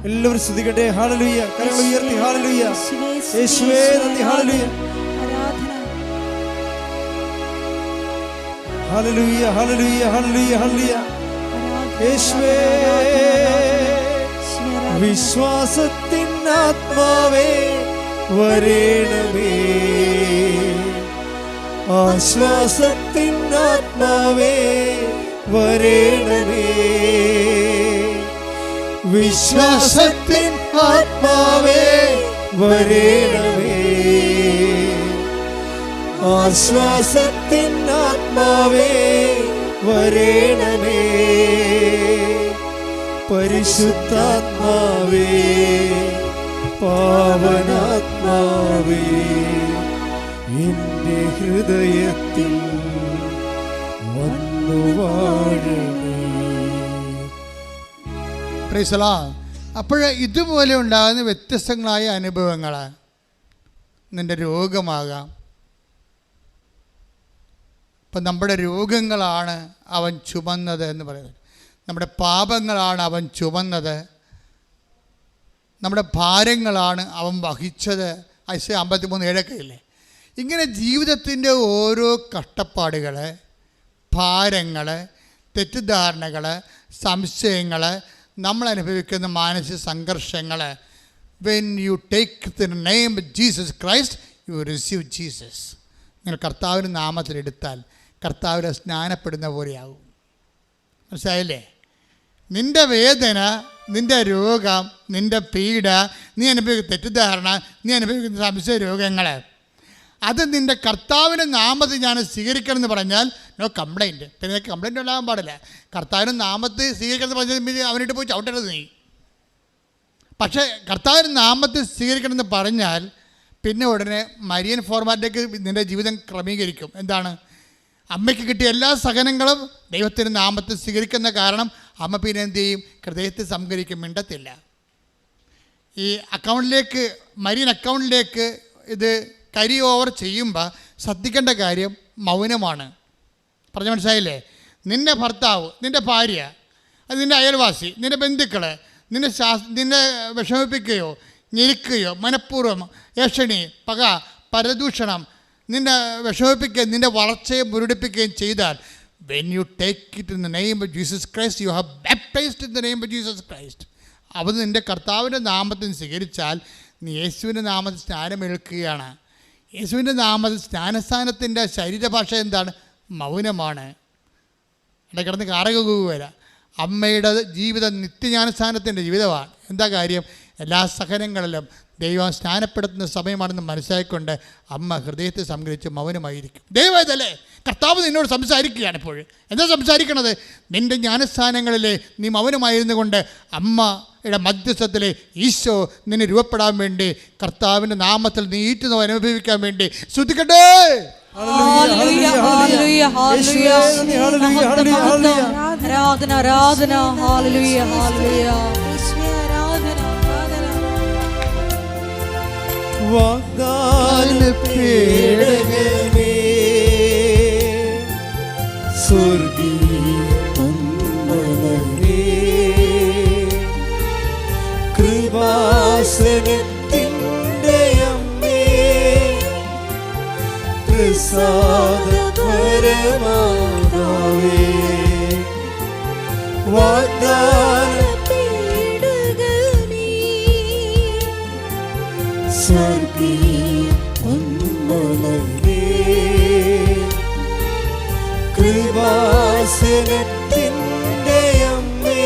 എല്ലാവരും സ്തുതിക്കട്ടെ. ഹല്ലേലൂയ. കരങ്ങൾ ഉയർത്തി ഹല്ലേലൂയ. യേശുവേ നന്ദി. ഹല്ലേലൂയ ആരാധന ഹല്ലേലൂയ ഹല്ലേലൂയ ഹല്ലേലൂയ ഹല്ലേലൂയ യേശുവേ. വിശ്വാസത്തിൻ ആത്മാവേ വരേണമേ, ആശ്വാസത്തിൻ ആത്മാവേ വരേണമേ, വിശ്വാസത്തിൻ ആത്മാവേ വരേണമേ, ആശ്വാസത്തിൻ ആത്മാവേ വരേണമേ, പരിശുദ്ധാത്മാവേ പാവനാത്മാവേ എൻ്റെ ഹൃദയത്തിൽ വന്നു വാഴണേ. Praise the Lord. അപ്പോൾ ഇതുപോലെ ഉണ്ടാകുന്ന വ്യത്യസ്തങ്ങളായ അനുഭവങ്ങൾ, നിൻ്റെ രോഗമാകാം. ഇപ്പം നമ്മുടെ രോഗങ്ങളാണ് അവൻ ചുമന്നത് എന്ന് പറയുന്നത്, നമ്മുടെ പാപങ്ങളാണ് അവൻ ചുമന്നത്, നമ്മുടെ ഭാരങ്ങളാണ് അവൻ വഹിച്ചത്. ഐസയ 53:7 ഇങ്ങനെ ജീവിതത്തിൻ്റെ ഓരോ കഷ്ടപ്പാടുകൾ, ഭാരങ്ങൾ, തെറ്റിദ്ധാരണകൾ, സംശയങ്ങൾ, നമ്മൾ അനുഭവിക്കുന്ന മാനസിക സംഘർഷങ്ങൾ, when you take the name Jesus Christ U receive Jesus. നിങ്ങൾ കർത്താവിൻ്റെ നാമത്തിലെടുത്താൽ കർത്താവിനെ സ്നാനപ്പെടുന്ന പോലെയാകും. മനസ്സിലായില്ലേ? നിൻ്റെ വേദന, നിൻ്റെ രോഗം, നിൻ്റെ പീഡ, നീ അനുഭവിക്കുന്ന തെറ്റിദ്ധാരണ, നീ അനുഭവിക്കുന്ന സംശയ രോഗങ്ങൾ, അത് നിൻ്റെ കർത്താവിൻ്റെ നാമത്തിൽ ഞാൻ സ്വീകരിക്കണമെന്ന് പറഞ്ഞാൽ നോ കംപ്ലൈൻറ്റ്. പിന്നെ നിനക്ക് കംപ്ലൈൻറ്റ് ഉണ്ടാകാൻ പാടില്ല. കർത്താവിൻ്റെ നാമത്തിൽ സ്വീകരിക്കണമെന്ന് പറഞ്ഞാൽ അവനിട്ട് പോയി ചവിട്ടരുത് നീ. പക്ഷേ കർത്താവിൻ്റെ നാമത്തിൽ സ്വീകരിക്കണമെന്ന് പറഞ്ഞാൽ പിന്നെ ഉടനെ മരിയൻ ഫോർമാറ്റിലേക്ക് നിൻ്റെ ജീവിതം ക്രമീകരിക്കും. എന്താണ്? അമ്മയ്ക്ക് കിട്ടിയ എല്ലാ സഹനങ്ങളും ദൈവത്തിൻ്റെ നാമത്തിൽ സ്വീകരിക്കുന്ന കാരണം അമ്മ പിന്നെ എന്ത് ചെയ്യും? ഹൃദയത്തിൽ സംഭരിക്കും, മിണ്ടത്തില്ല. ഈ അക്കൗണ്ടിലേക്ക്, മരിയൻ അക്കൗണ്ടിലേക്ക് ഇത് കരി ഓവർ ചെയ്യുമ്പോൾ ശ്രദ്ധിക്കേണ്ട കാര്യം മൗനമാണ്. പറഞ്ഞ മനസ്സിലായില്ലേ? നിൻ്റെ ഭർത്താവ്, നിൻ്റെ ഭാര്യ, അത് നിൻ്റെ അയൽവാസി, നിൻ്റെ ബന്ധുക്കൾ നിന്നെ വിഷമിപ്പിക്കുകയോ ഞെരുക്കുകയോ മനഃപൂർവ്വം ഏഷണി, പക, പരദൂഷണം നിന്നെ വിഷമിപ്പിക്കുകയും നിൻ്റെ വളർച്ചയെ മുരടിപ്പിക്കുകയും ചെയ്താൽ, when you take it in the name of Jesus Christ, you have baptized in the name of Jesus Christ. അത് നിൻ്റെ കർത്താവിൻ്റെ നാമത്തിൽ സ്വീകരിച്ചാൽ നീ യേശുവിൻ്റെ നാമത്തിൽ സ്നാനമേൽക്കുകയാണ്. യേശുവിൻ്റെ നാമത്തിൽ സ്നാനസ്ഥാനത്തിൻ്റെ ശരീരഭാഷ എന്താണ്? മൗനമാണ്. ഇടക്കിടന്ന് കാറകുക വരാം. അമ്മയുടെ ജീവിതം നിത്യജ്ഞാനസ്ഥാനത്തിൻ്റെ ജീവിതമാണ്. എന്താ കാര്യം? എല്ലാ സഹനങ്ങളിലും ദൈവം സ്നാനപ്പെടുത്തുന്ന സമയമാണെന്ന് മനസ്സിലാക്കിക്കൊണ്ട് അമ്മ ഹൃദയത്തെ സംഗ്രഹിച്ച് മൗനമായിരിക്കും. ദൈവമല്ലേ കർത്താവ് നിന്നോട് സംസാരിക്കുകയാണ്. ഇപ്പോൾ എന്താ സംസാരിക്കണത്? നിൻ്റെ ജ്ഞാനസ്ഥാനങ്ങളിലെ നീ മൗനമായിരുന്നു കൊണ്ട് അമ്മയുടെ മധ്യസ്ഥത്തിലെ ഈശോ നിന്നെ രൂപപ്പെടാൻ വേണ്ടി കർത്താവിൻ്റെ നാമത്തിൽ നീ ഈറ്റുന്നവ അനുഭവിക്കാൻ വേണ്ടി ശ്രദ്ധിക്കട്ടെ. ആരാധന ആരാധന ഹല്ലേലൂയ ഹല്ലേലൂയ. വാഗ്ദാന പേടകമേ സ്വർഗീയമേ കൃപാസനത്തിൻ്റെ അമ്മേ പ്രസാദപരമാതാവേ വാഗ്ദാന കൃപാസനത്തിൻ്റെ അമ്മേ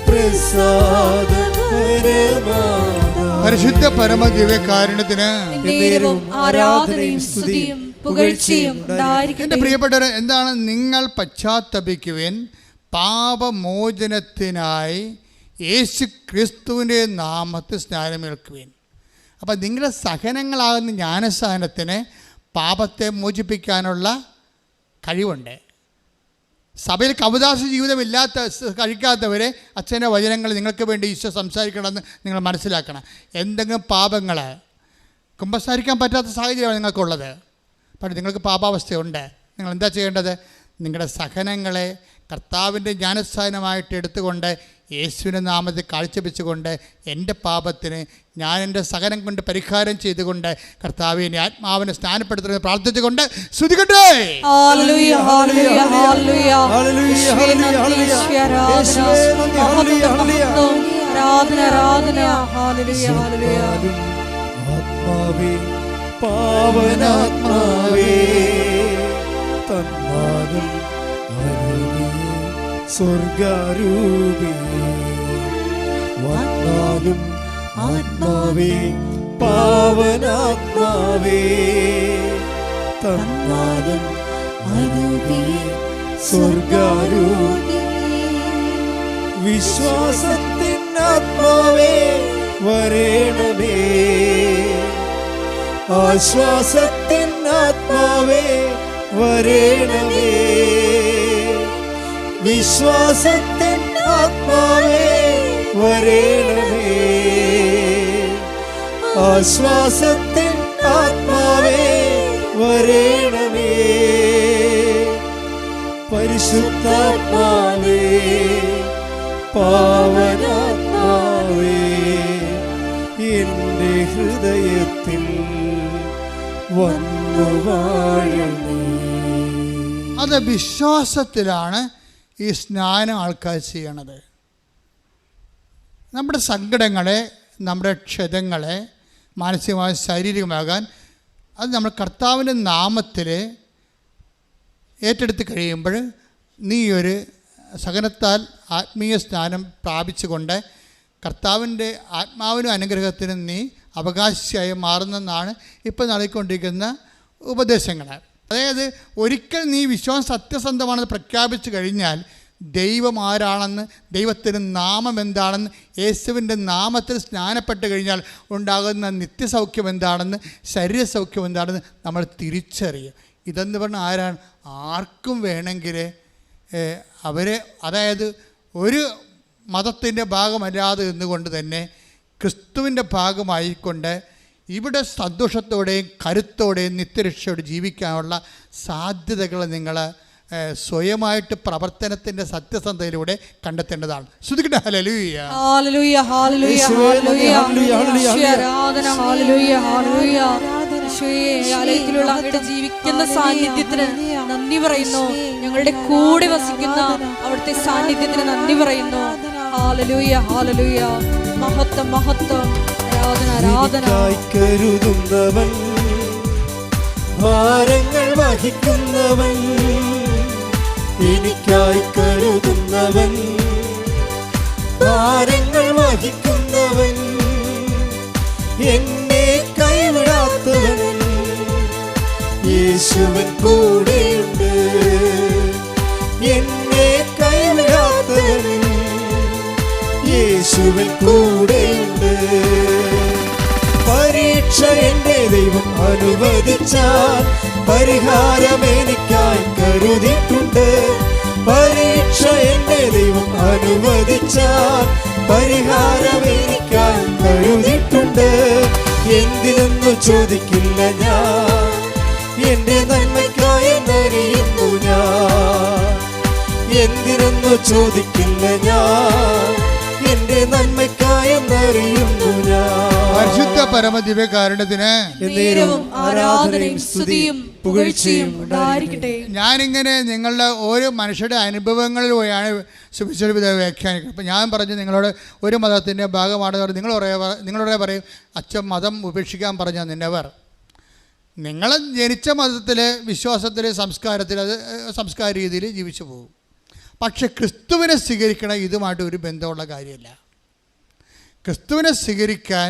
പ്രസാദപരമാതാവേ പരിശുദ്ധ പരമദിവ്യകാരുണ്യത്തിന് ആരാധനയും സ്തുതിയും പുകഴ്ചയും എൻ്റെ പ്രിയപ്പെട്ടവരെ, എന്താണ്? നിങ്ങൾ പശ്ചാത്തപിക്കുവിൻ, പാപമോചനത്തിനായി യേശു ക്രിസ്തുവിൻ്റെ നാമത്തിൽ സ്നാനമേൽക്കുവിൻ. അപ്പം നിങ്ങളുടെ സഹനങ്ങളാകുന്ന ജ്ഞാനസ്നാനത്തിന് പാപത്തെ മോചിപ്പിക്കാനുള്ള കഴിവുണ്ട്. സഭയിൽ കവദാസ ജീവിതമില്ലാത്ത കഴിക്കാത്തവരെ അച്ഛൻ്റെ വചനങ്ങൾ നിങ്ങൾക്ക് വേണ്ടി ഈശോ സംസാരിക്കണമെന്ന് നിങ്ങൾ മനസ്സിലാക്കണം. എന്തെങ്കിലും പാപങ്ങൾ കുമ്പസാരിക്കാൻ പറ്റാത്ത സാഹചര്യമാണ് നിങ്ങൾക്കുള്ളത്. പക്ഷേ നിങ്ങൾക്ക് പാപാവസ്ഥയുണ്ട്. നിങ്ങൾ എന്താ ചെയ്യേണ്ടത്? നിങ്ങളുടെ സഹനങ്ങളെ കർത്താവിൻ്റെ ജ്ഞാനസ്ഥാനമായിട്ട് എടുത്തുകൊണ്ട് യേശുവിൻ്റെ നാമത്തിൽ കാഴ്ചവെച്ചുകൊണ്ട് എൻ്റെ പാപത്തിന് ഞാൻ എൻ്റെ സഹനം കൊണ്ട് പരിഹാരം ചെയ്തുകൊണ്ട് കർത്താവിനെ ആത്മാവിനെ സ്നാനപ്പെടുത്തുന്നത് പ്രാർത്ഥിച്ചുകൊണ്ട് സ്തുതിക്കട്ടെ. ആത്മാവേ പാവനാത്മാവേ തന്നാലും സ്വർഗാരൂപി വന്നാലും ആത്മാവേ പാവനാത്മാവേ തന്നാലും സ്വർഗാരൂപി വിശ്വാസത്തിൻ ആത്മാവേ വരേണമേ ആശ്വാസത്തിൻ ആത്മാവേ വരേണമേ വിശ്വാസത്തിൻ ആത്മാവേ വരേണമേ ആശ്വാസത്തിൻ ആത്മാവേ വരേണമേ പരിശുദ്ധാത്മാവേ പാവനാത്മാവേ എൻ്റെ ഹൃദയത്തിൽ വന്നു വാഴണേ. അത് വിശ്വാസത്തിലാണ് ഈ സ്നാനം ആൾക്കാർ ചെയ്യണത്. നമ്മുടെ സങ്കടങ്ങളെ, നമ്മുടെ ക്ഷതങ്ങളെ മാനസികമായ ശാരീരികമാകാൻ അത് നമ്മൾ കർത്താവിൻ്റെ നാമത്തിൽ ഏറ്റെടുത്ത് കഴിയുമ്പോൾ നീ ഒരു സഹനത്താൽ ആത്മീയ സ്നാനം പ്രാപിച്ചുകൊണ്ട് കർത്താവിൻ്റെ ആത്മാവിനും അനുഗ്രഹത്തിനും നീ അവകാശിയായി മാറുന്നെന്നാണ് ഇപ്പോൾ നൽകിക്കൊണ്ടിരിക്കുന്ന ഉപദേശങ്ങൾ. അതായത് ഒരിക്കൽ നീ വിശ്വാസം സത്യസന്ധമാണെന്ന് പ്രഖ്യാപിച്ചു കഴിഞ്ഞാൽ ദൈവം ആരാണെന്ന്, ദൈവത്തിൻ്റെ നാമം എന്താണെന്ന്, യേശുവിൻ്റെ നാമത്തിൽ സ്നാനപ്പെട്ട് കഴിഞ്ഞാൽ ഉണ്ടാകുന്ന നിത്യസൗഖ്യം എന്താണെന്ന്, ശരീരസൗഖ്യം എന്താണെന്ന് നമ്മൾ തിരിച്ചറിയും. ഇതെന്ന് പറഞ്ഞാൽ ആരാണ്? ആർക്കും വേണമെങ്കിൽ അവരെ, അതായത് ഒരു മതത്തിൻ്റെ ഭാഗമല്ലാതെ നിന്നുകൊണ്ട് തന്നെ ക്രിസ്തുവിൻ്റെ ഭാഗമായിക്കൊണ്ട് ഇവിടെ സന്തോഷത്തോടെയും കരുത്തോടെയും നിത്യരക്ഷയോടെ ജീവിക്കാനുള്ള സാധ്യതകൾ നിങ്ങൾ സ്വയമായിട്ട് പ്രവർത്തനത്തിൻ്റെ സത്യസന്ധതയിലൂടെ കണ്ടെത്തേണ്ടതാണ്. ശ്രുതിക്കട്ടെ. ഹല്ലേലൂയ ഹല്ലേലൂയ ഹല്ലേലൂയ ഹല്ലേലൂയ ആരാധന ഹല്ലേലൂയ ഹല്ലേലൂയ. ആലയത്തിലുള്ള അങ്ങയുടെ ജീവിക്കുന്ന സാന്നിധ്യത്തിന് നന്ദി പറയുന്നു. ഞങ്ങളുടെ കൂടെ വസിക്കുന്ന അവിടുത്തെ സാന്നിധ്യത്തിന് നന്ദി പറയുന്നു. ഹല്ലേലൂയ ഹല്ലേലൂയ. മഹത്വം മഹത്വം. ആരാധന ആരാധന. കരുതുന്നവൻ, ഭാരങ്ങൾ വഹിക്കുന്നവൻ, എനിക്കായി കരുതുന്നവൻ, ഭാരങ്ങൾ വഹിക്കുന്നവൻ, എന്നെ കൈവിടാത്തവൻ, യേശുവൻ കൂടെയുണ്ട്. എന്നെ കൈവിടാത്തവൻ, യേശുവൻ കൂടെയുണ്ട്. പരീക്ഷ എന്റെ ദൈവം അനുവദിച്ചാൽ പരിഹാരം എനിക്കായി കരുതിയിട്ടുണ്ട്. പരീക്ഷ എന്റെ ദൈവം അനുവദിച്ചാൽ പരിഹാരം എനിക്കായി കരുതിയിട്ടുണ്ട്. എന്തിനെന്നു ചോദിക്കില്ല ഞാൻ, എന്റെ നന്മയ്ക്കായി എന്നറിയുന്നു ഞാൻ. എന്തിനെന്നു ചോദിക്കില്ല ഞാൻ, എന്റെ നന്മയ്ക്കായി എന്നറിയുന്നു ഞാൻ. പരിശുദ്ധ പരമദിവ്യകാരുണ്യത്തിന് ആരാധനയും സ്തുതിയും പുകഴ്ചയും ഉണ്ടായിരിക്കട്ടെ. ഞാനിങ്ങനെ നിങ്ങളുടെ ഓരോ മനുഷ്യരുടെ അനുഭവങ്ങളിലൂടെയാണ് സുവിശേഷ വ്യാഖ്യാനിക്കുന്നത്. അപ്പം ഞാൻ പറഞ്ഞു നിങ്ങളോട് ഒരു മതത്തിൻ്റെ ഭാഗമാണ് നിങ്ങളോടെ പറയും അച്ഛൻ മതം ഉപേക്ഷിക്കാൻ പറഞ്ഞാൽ നിന്നവർ നിങ്ങൾ ജനിച്ച മതത്തിൽ വിശ്വാസത്തിൽ സംസ്കാരത്തിൽ അത് സംസ്കാര രീതിയിൽ ജീവിച്ചു പോകും. പക്ഷെ ക്രിസ്തുവിനെ സ്വീകരിക്കണം ഇതുമായിട്ട് ഒരു ബന്ധമുള്ള കാര്യമല്ല. ക്രിസ്തുവിനെ സ്വീകരിക്കാൻ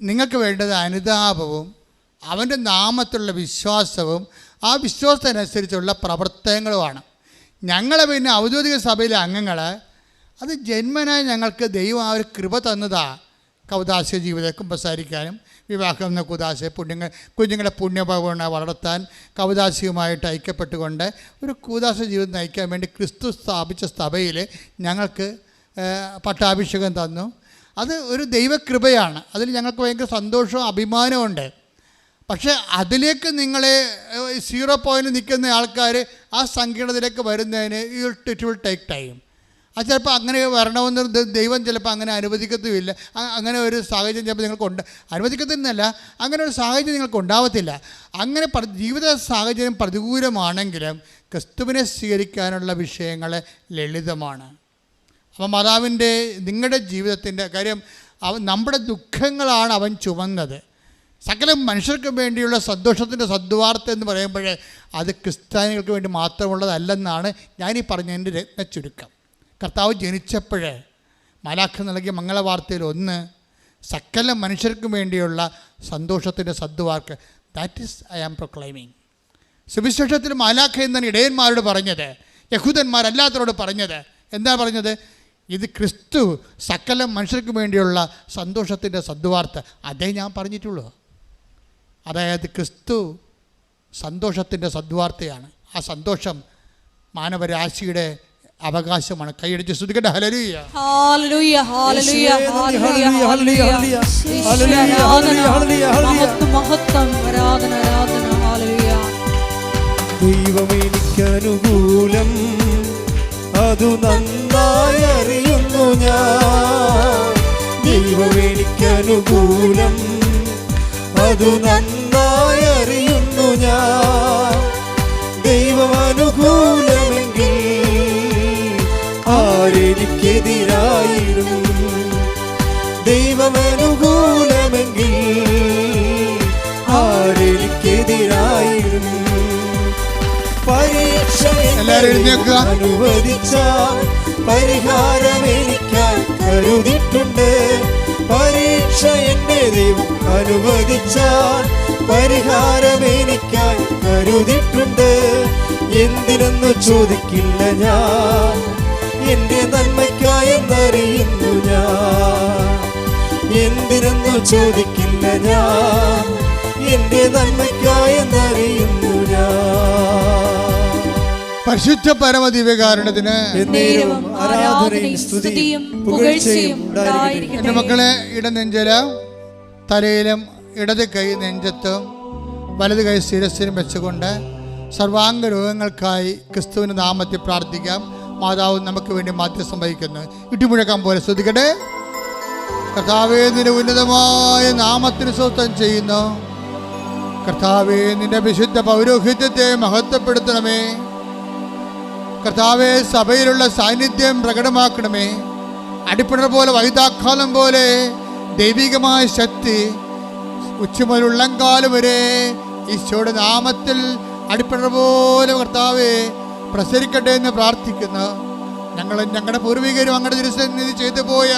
നിങ്ങൾക്ക് വേണ്ടത് അനുതാപവും അവൻ്റെ നാമത്തിലുള്ള വിശ്വാസവും ആ വിശ്വാസത്തിനനുസരിച്ചുള്ള പ്രവർത്തനങ്ങളുമാണ്. ഞങ്ങളെ പിന്നെ ഔദ്യോഗിക സഭയിലെ അംഗങ്ങൾ അത് ജന്മനായി ഞങ്ങൾക്ക് ദൈവം ആ ഒരു കൃപ തന്നതാണ്. കൗദാസ്യ ജീവിതം കുമ്പസാരിക്കാനും വിവാഹം എന്ന കുദാശ കുഞ്ഞുങ്ങളെ പുണ്യഭവനെ വളർത്താൻ കൗദാസ്യവുമായിട്ട് ഐക്യപ്പെട്ടുകൊണ്ട് ഒരു കൂദാശ ജീവിതം നയിക്കാൻ വേണ്ടി ക്രിസ്തു സ്ഥാപിച്ച സഭയിൽ ഞങ്ങൾക്ക് പട്ടാഭിഷേകം തന്നു. അത് ഒരു ദൈവകൃപയാണ്. അതിൽ ഞങ്ങൾക്ക് ഭയങ്കര സന്തോഷവും അഭിമാനമുണ്ട്. പക്ഷേ അതിലേക്ക് നിങ്ങളെ 0 പോയിൻ്റ് നിൽക്കുന്ന ആൾക്കാർ ആ സങ്കീർണതയിലേക്ക് വരുന്നതിന് ഇറ്റ് വിൽ ടേക്ക് ടൈം. അത് ചിലപ്പോൾ അങ്ങനെ വരണമെന്ന് ദൈവം ചിലപ്പോൾ അങ്ങനെ അനുവദിക്കത്തുമില്ല. അങ്ങനെ ഒരു സാഹചര്യം ചിലപ്പോൾ നിങ്ങൾക്ക് അനുവദിക്കത്തില്ല, അങ്ങനെ ഒരു സാഹചര്യം നിങ്ങൾക്ക് ഉണ്ടാവത്തില്ല. അങ്ങനെ ജീവിത സാഹചര്യം പ്രതികൂലമാണെങ്കിലും ക്രിസ്തുവിനെ സ്വീകരിക്കാനുള്ള വിഷയങ്ങൾ ലളിതമാണ്. അപ്പം മാതാവിൻ്റെ നിങ്ങളുടെ ജീവിതത്തിൻ്റെ കാര്യം നമ്മുടെ ദുഃഖങ്ങളാണ് അവൻ ചുമന്നത്. സകല മനുഷ്യർക്ക് വേണ്ടിയുള്ള സന്തോഷത്തിൻ്റെ സദ്വാർത്ത എന്ന് പറയുമ്പോൾ അത് ക്രിസ്ത്യാനികൾക്ക് വേണ്ടി മാത്രമുള്ളതല്ലെന്നാണ് ഞാനീ പറഞ്ഞതിൻ്റെ രത്നച്ചുരുക്കം. കർത്താവ് ജനിച്ചപ്പോഴേ മാലാഖ നൽകിയ മംഗളവാർത്തയിൽ ഒന്ന് സകല മനുഷ്യർക്കും വേണ്ടിയുള്ള സന്തോഷത്തിൻ്റെ സദ്വാർത്ത. That is I am proclaiming. സുവിശേഷത്തിൽ മാലാഖ എന്നാണ് ഇടയന്മാരോട് പറഞ്ഞത്, യഹൂദന്മാരല്ലാത്തവരോട് പറഞ്ഞത്. എന്താ പറഞ്ഞത്? ഇത് ക്രിസ്തു സകല മനുഷ്യർക്ക് വേണ്ടിയുള്ള സന്തോഷത്തിൻ്റെ സദ്വാർത്ത. അതേ ഞാൻ പറഞ്ഞിട്ടുള്ളൂ. അതായത് ക്രിസ്തു സന്തോഷത്തിൻ്റെ സദ്വാർത്തയാണ്. ആ സന്തോഷം മാനവരാശിയുടെ അവകാശമാണ്. കൈയടിച്ച് സ്തുതിക്കട്ടെ. ഹല്ലേലൂയ ഹല്ലേലൂയ ഹല്ലേലൂയ ഹല്ലേലൂയ മഹത്വം ആരാധന ആരാധന. ഹല്ലേലൂയ. ദൈവം എനിക്കനുകൂലം അതു നന്നായി അറിയുന്നു ഞാൻ. ദൈവം എനിക്കനുകൂലം അതു നന്നായി അറിയുന്നു ഞാൻ. ദൈവം അനുകൂലമെങ്കിൽ ആരെനിക്കെതിരായിരും. ദൈവം അനുകൂലമെങ്കിൽ ആരെനിക്കെതിരായിരും. പരീക്ഷ അനുവദിച്ചാൽ പരിഹാരം എനിക്കായി കരുതിയിട്ടുണ്ട്. പരീക്ഷ എന്റെ ദൈവം അനുവദിച്ചാൽ പരിഹാരം എനിക്കായി കരുതിയിട്ടുണ്ട്. എന്തിനെന്നു ചോദിക്കില്ല ഞാൻ, എന്റെ നന്മയ്ക്കായി എന്നറിയുന്നു ഞാൻ. എന്തിനെന്നു ചോദിക്കില്ല ഞാൻ, എന്റെ നന്മയ്ക്കായി എന്നറിയുന്നു ഞാൻ. പരിശുദ്ധ പരമദിവ്യകാരുണ്യത്തിന് ആരാധനയും സ്തുതിയും പുകഴ്ചയും ഉണ്ടായിരിക്കട്ടെ. എൻ്റെ മക്കളെ, ഇടനെഞ്ചില തലയിലും ഇടത് കൈ നെഞ്ചത്തും വലത് കൈ ശിരസ്സിലും വെച്ചുകൊണ്ട് സർവാംഗ രോഗങ്ങൾക്കായി ക്രിസ്തുവിൻ്റെ നാമത്തിൽ പ്രാർത്ഥിക്കാം. മാതാവ് നമുക്ക് വേണ്ടി മാധ്യസ്ഥം വഹിക്കുന്നു. ഇട്ടുമുഴക്കാൻ പോലെ ശ്രദ്ധിക്കട്ടെ. കർത്താവേ, നിന്റെ ഉന്നതമായ നാമത്തിന് സ്വസ്ഥം ചെയ്യുന്നു. കർത്താവേ, നിന്റെ വിശുദ്ധ പൗരോഹിത്യത്തെ മഹത്വപ്പെടുത്തണമേ. കർത്താവേ, സഭയിലുള്ള സാന്നിധ്യം പ്രകടമാക്കണമേ. അടിപ്പിണർ പോലെ വൈതാക്കാലം പോലെ ദൈവികമായ ശക്തി ഉച്ചമുതൽ ഉള്ളംകാലം വരെ ഈശോയുടെ നാമത്തിൽ അടിപ്പിണർ പോലെ കർത്താവേ പ്രസരിക്കട്ടെ എന്ന് പ്രാർത്ഥിക്കുന്നു. ഞങ്ങളുടെ പൂർവികരും അങ്ങയുടെ തിരുസന്നിധി ചെയ്തു പോയ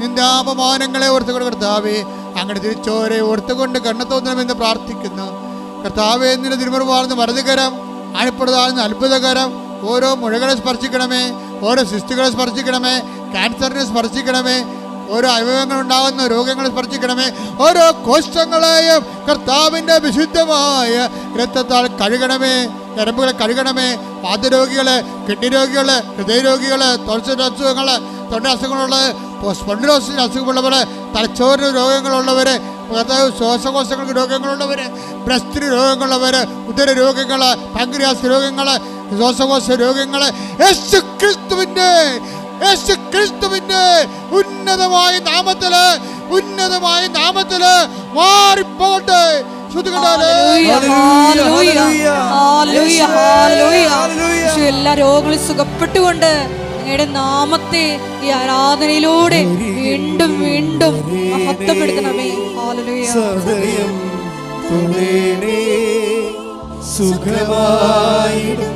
നിന്ദാപമാനങ്ങളെ ഓർത്തുകൊണ്ട് കർത്താവേ, അങ്ങയുടെ തിരിച്ചോരെ ഓർത്തുകൊണ്ട് കണ്ണത്തോന്നണമെന്ന് പ്രാർത്ഥിക്കുന്നു. കർത്താവേ, നിന്റെ തിരുമുറുവാർന്ന് വലതുകരം, ആഴപ്പെടുതാഴ്ന്ന അത്ഭുതകരം ഓരോ മുഴകളെ സ്പർശിക്കണമേ, ഓരോ സിസ്റ്റുകളെ സ്പർശിക്കണമേ, ക്യാൻസറിനെ സ്പർശിക്കണമേ, ഓരോ അവയവങ്ങളുണ്ടാകുന്ന രോഗങ്ങളെ സ്പർശിക്കണമേ, ഓരോ കോശങ്ങളെയും കർത്താവിൻ്റെ വിശുദ്ധമായ രക്തത്താൽ കഴുകണമേ, ഞരമ്പുകളെ കഴുകണമേ. വാതരോഗികളെ, കിഡ്നി രോഗികളെ, ഹൃദയരോഗികളെ, തൊണ്ട അസുഖങ്ങളുള്ളത്, സ്പോണ്ടിലോസിസ് അസുഖമുള്ളവർ, തലച്ചോറിന് രോഗങ്ങളുള്ളവർ, ശ്വാസകോശങ്ങൾക്ക് രോഗങ്ങളുള്ളവർ, ബ്രസ്റ്റിന് രോഗങ്ങളുള്ളവർ, ഉദര രോഗങ്ങൾ, പാൻക്രിയാസ് രോഗങ്ങൾ, ശ്വാസകോശ രോഗങ്ങൾ, യേശുക്രിസ്തുവിൻ്റെ ഉന്നതമായ നാമത്തില് മാറിപ്പോട്ടെ. എല്ലാ രോഗങ്ങളും സുഖപ്പെട്ടുകൊണ്ട് അങ്ങയുടെ നാമത്തെ ഈ ആരാധനയിലൂടെ വീണ്ടും വീണ്ടും മഹത്വപ്പെടുത്തണമേ. സദയം തൊടേണേ സുഖമായിടും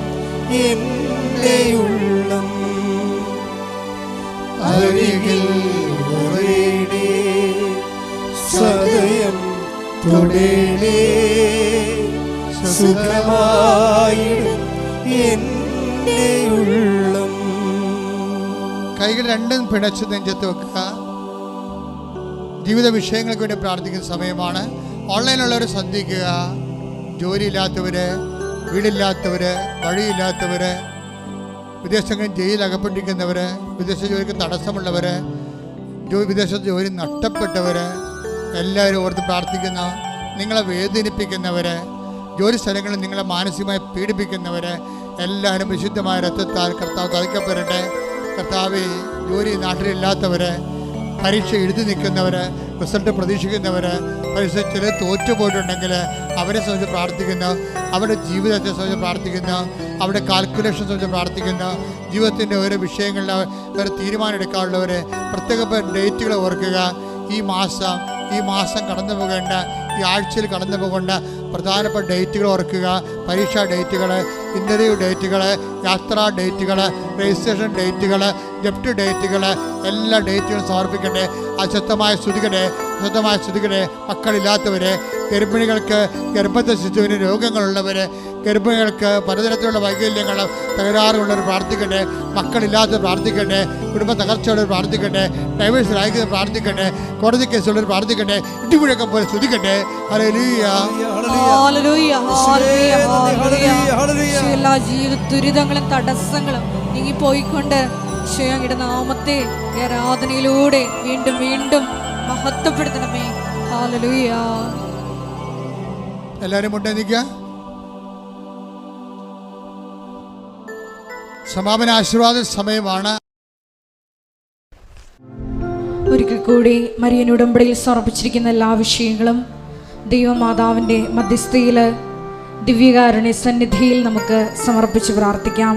എൻ്റെ ഉള്ളം. കൈകൾ രണ്ടും പിടച്ച് നെഞ്ചത്ത് വെക്കുക. ജീവിത വിഷയങ്ങൾക്ക് വേണ്ടി പ്രാർത്ഥിക്കുന്ന സമയമാണ്. ഓൺലൈനിലുള്ളവർ ശ്രദ്ധിക്കുക. ജോലിയില്ലാത്തവര്, വീടില്ലാത്തവര്, വഴിയില്ലാത്തവര്, വിദേശങ്ങളിൽ ജയിലിൽ അകപ്പെട്ടിരിക്കുന്നവർ, വിദേശ ജോലിക്ക് തടസ്സമുള്ളവർ, വിദേശ ജോലി നഷ്ടപ്പെട്ടവർ, എല്ലാവരും ഓർത്ത് പ്രാർത്ഥിക്കുന്ന, നിങ്ങളെ വേദനിപ്പിക്കുന്നവർ, ജോലി സ്ഥലങ്ങളിൽ നിങ്ങളെ മാനസികമായി പീഡിപ്പിക്കുന്നവർ, എല്ലാവരും വിശുദ്ധമായ രക്തത്താൽ കർത്താവ് തളിക്കപ്പെടട്ടെ. കർത്താവ്, ജോലി നാട്ടിലില്ലാത്തവർ, പരീക്ഷ എഴുതി നിൽക്കുന്നവർ, റിസൾട്ട് പ്രതീക്ഷിക്കുന്നവർ, പരീക്ഷ ചില തോറ്റുപോയിട്ടുണ്ടെങ്കിൽ അവരെ സംബന്ധിച്ച് പ്രാർത്ഥിക്കുന്നു. അവരുടെ ജീവിതത്തെ സംബന്ധിച്ച് പ്രാർത്ഥിക്കുന്നു. അവരുടെ കാൽക്കുലേഷൻ സംബന്ധിച്ച് പ്രാർത്ഥിക്കുന്നു. ജീവിതത്തിൻ്റെ ഓരോ വിഷയങ്ങളിൽ ഒരു തീരുമാനം എടുക്കാനുള്ളവർ പ്രത്യേക ഡേറ്റുകൾ ഓർക്കുക. ഈ മാസം കടന്നു പോകേണ്ട, ഈ ആഴ്ചയിൽ കടന്നു പോകേണ്ട പ്രധാനപ്പെട്ട ഡേറ്റുകൾ ഓർക്കുക. പരീക്ഷാ ഡേറ്റുകൾ, ഇൻ്റർവ്യൂ ഡേറ്റുകൾ, യാത്രാ ഡേറ്റുകൾ, രജിസ്ട്രേഷൻ ഡേറ്റുകൾ, ജപ്റ്റ് ഡേറ്റുകൾ, എല്ലാ ഡേറ്റുകളും സമർപ്പിക്കട്ടെ. അശുദ്ധമായ സ്തുതിക്കട്ടെ. മക്കളില്ലാത്തവർ, ഗർഭിണികൾക്ക്, ഗർഭത്തെ ശിശുവിന് രോഗങ്ങളുള്ളവർ, ഗർഭിണികൾക്ക് പലതരത്തിലുള്ള വൈകല്യങ്ങൾ, തകരാറുള്ളവർ പ്രാർത്ഥിക്കട്ടെ. മക്കളില്ലാത്തവർ പ്രാർത്ഥിക്കട്ടെ. കുടുംബ തകർച്ചയുള്ളവർ പ്രാർത്ഥിക്കട്ടെ. ഡൈവേഴ്സ് അയക്കുന്നവർ പ്രാർത്ഥിക്കട്ടെ. കോടതി കേസുള്ളവർ പ്രാർത്ഥിക്കട്ടെ. ഇടിമുഴക്കം പോലെ സ്തുതിക്കട്ടെ. എല്ലാ ജീവിത ദുരിതങ്ങളും തടസ്സങ്ങളും നീങ്ങിപ്പോയിക്കൊണ്ട് ഈശോയുടെ നാമത്തെ ആരാധനയിലൂടെ വീണ്ടും വീണ്ടും മഹത്വപ്പെടുത്തണമേ. ഹല്ലേലൂയ. എല്ലാവരും മുന്നേ നിൽക്കുക. സമാപന ആശീർവാദ സമയമാണ്. ഒരിക്കൽ കൂടി മരിയൻ ഉടമ്പടിയിൽ സമർപ്പിച്ചിരിക്കുന്ന എല്ലാ വിഷയങ്ങളും ദൈവമാതാവിൻ്റെ മധ്യസ്ഥയിൽ ദിവ്യകാരുണ്യ സന്നിധിയിൽ നമുക്ക് സമർപ്പിച്ച് പ്രാർത്ഥിക്കാം.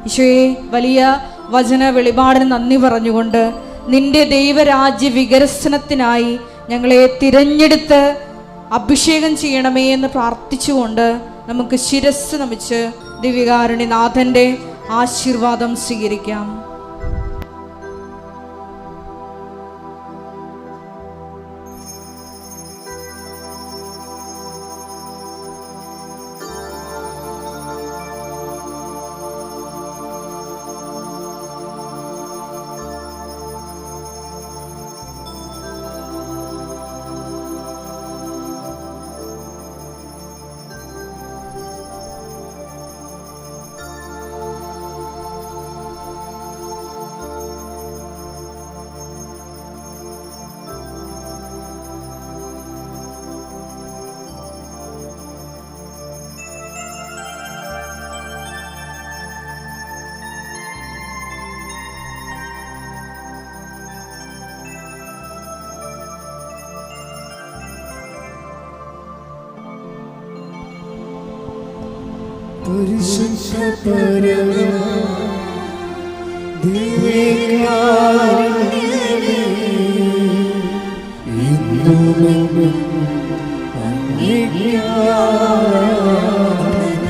ഈശോയെ, വലിയ വചന വെളിപാടിന് നന്ദി പറഞ്ഞുകൊണ്ട് നിന്റെ ദൈവരാജ്യ വികസനത്തിനായി ഞങ്ങളെ തിരഞ്ഞെടുത്ത് അഭിഷേകം ചെയ്യണമേ എന്ന് പ്രാർത്ഥിച്ചുകൊണ്ട് നമുക്ക് ശിരസ് നമിച്ച് ദിവ്യകാരുണ്യനാഥൻ്റെ ആശീർവാദം സ്വീകരിക്കാം. പരിശുദ്ധ പരമ ദിവ്യകാരുണ്യമേ, ഇന്നുമെന്നും അങ്ങേക്ക് ആരാധന.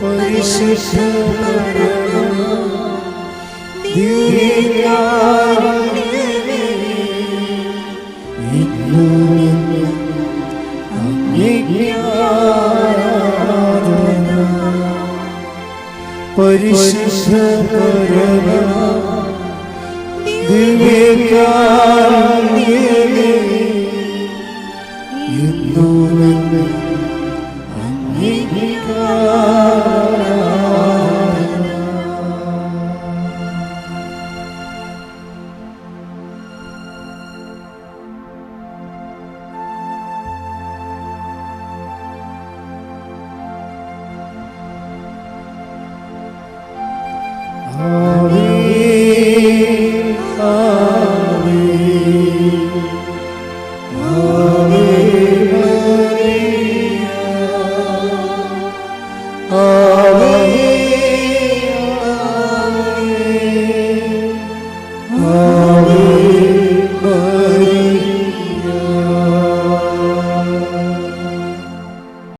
പരിശുദ്ധ പരമ ദിവ്യകാരുണ്യമേ, ഇന്നും എന്നും അങ്ങേക്ക് ആരാധന. പരിശുദ്ധ പരമ ദിവ്യകാരുണ്യമേ, ഇന്നും എന്നും അങ്ങേക്ക് ആരാധന. ആവേ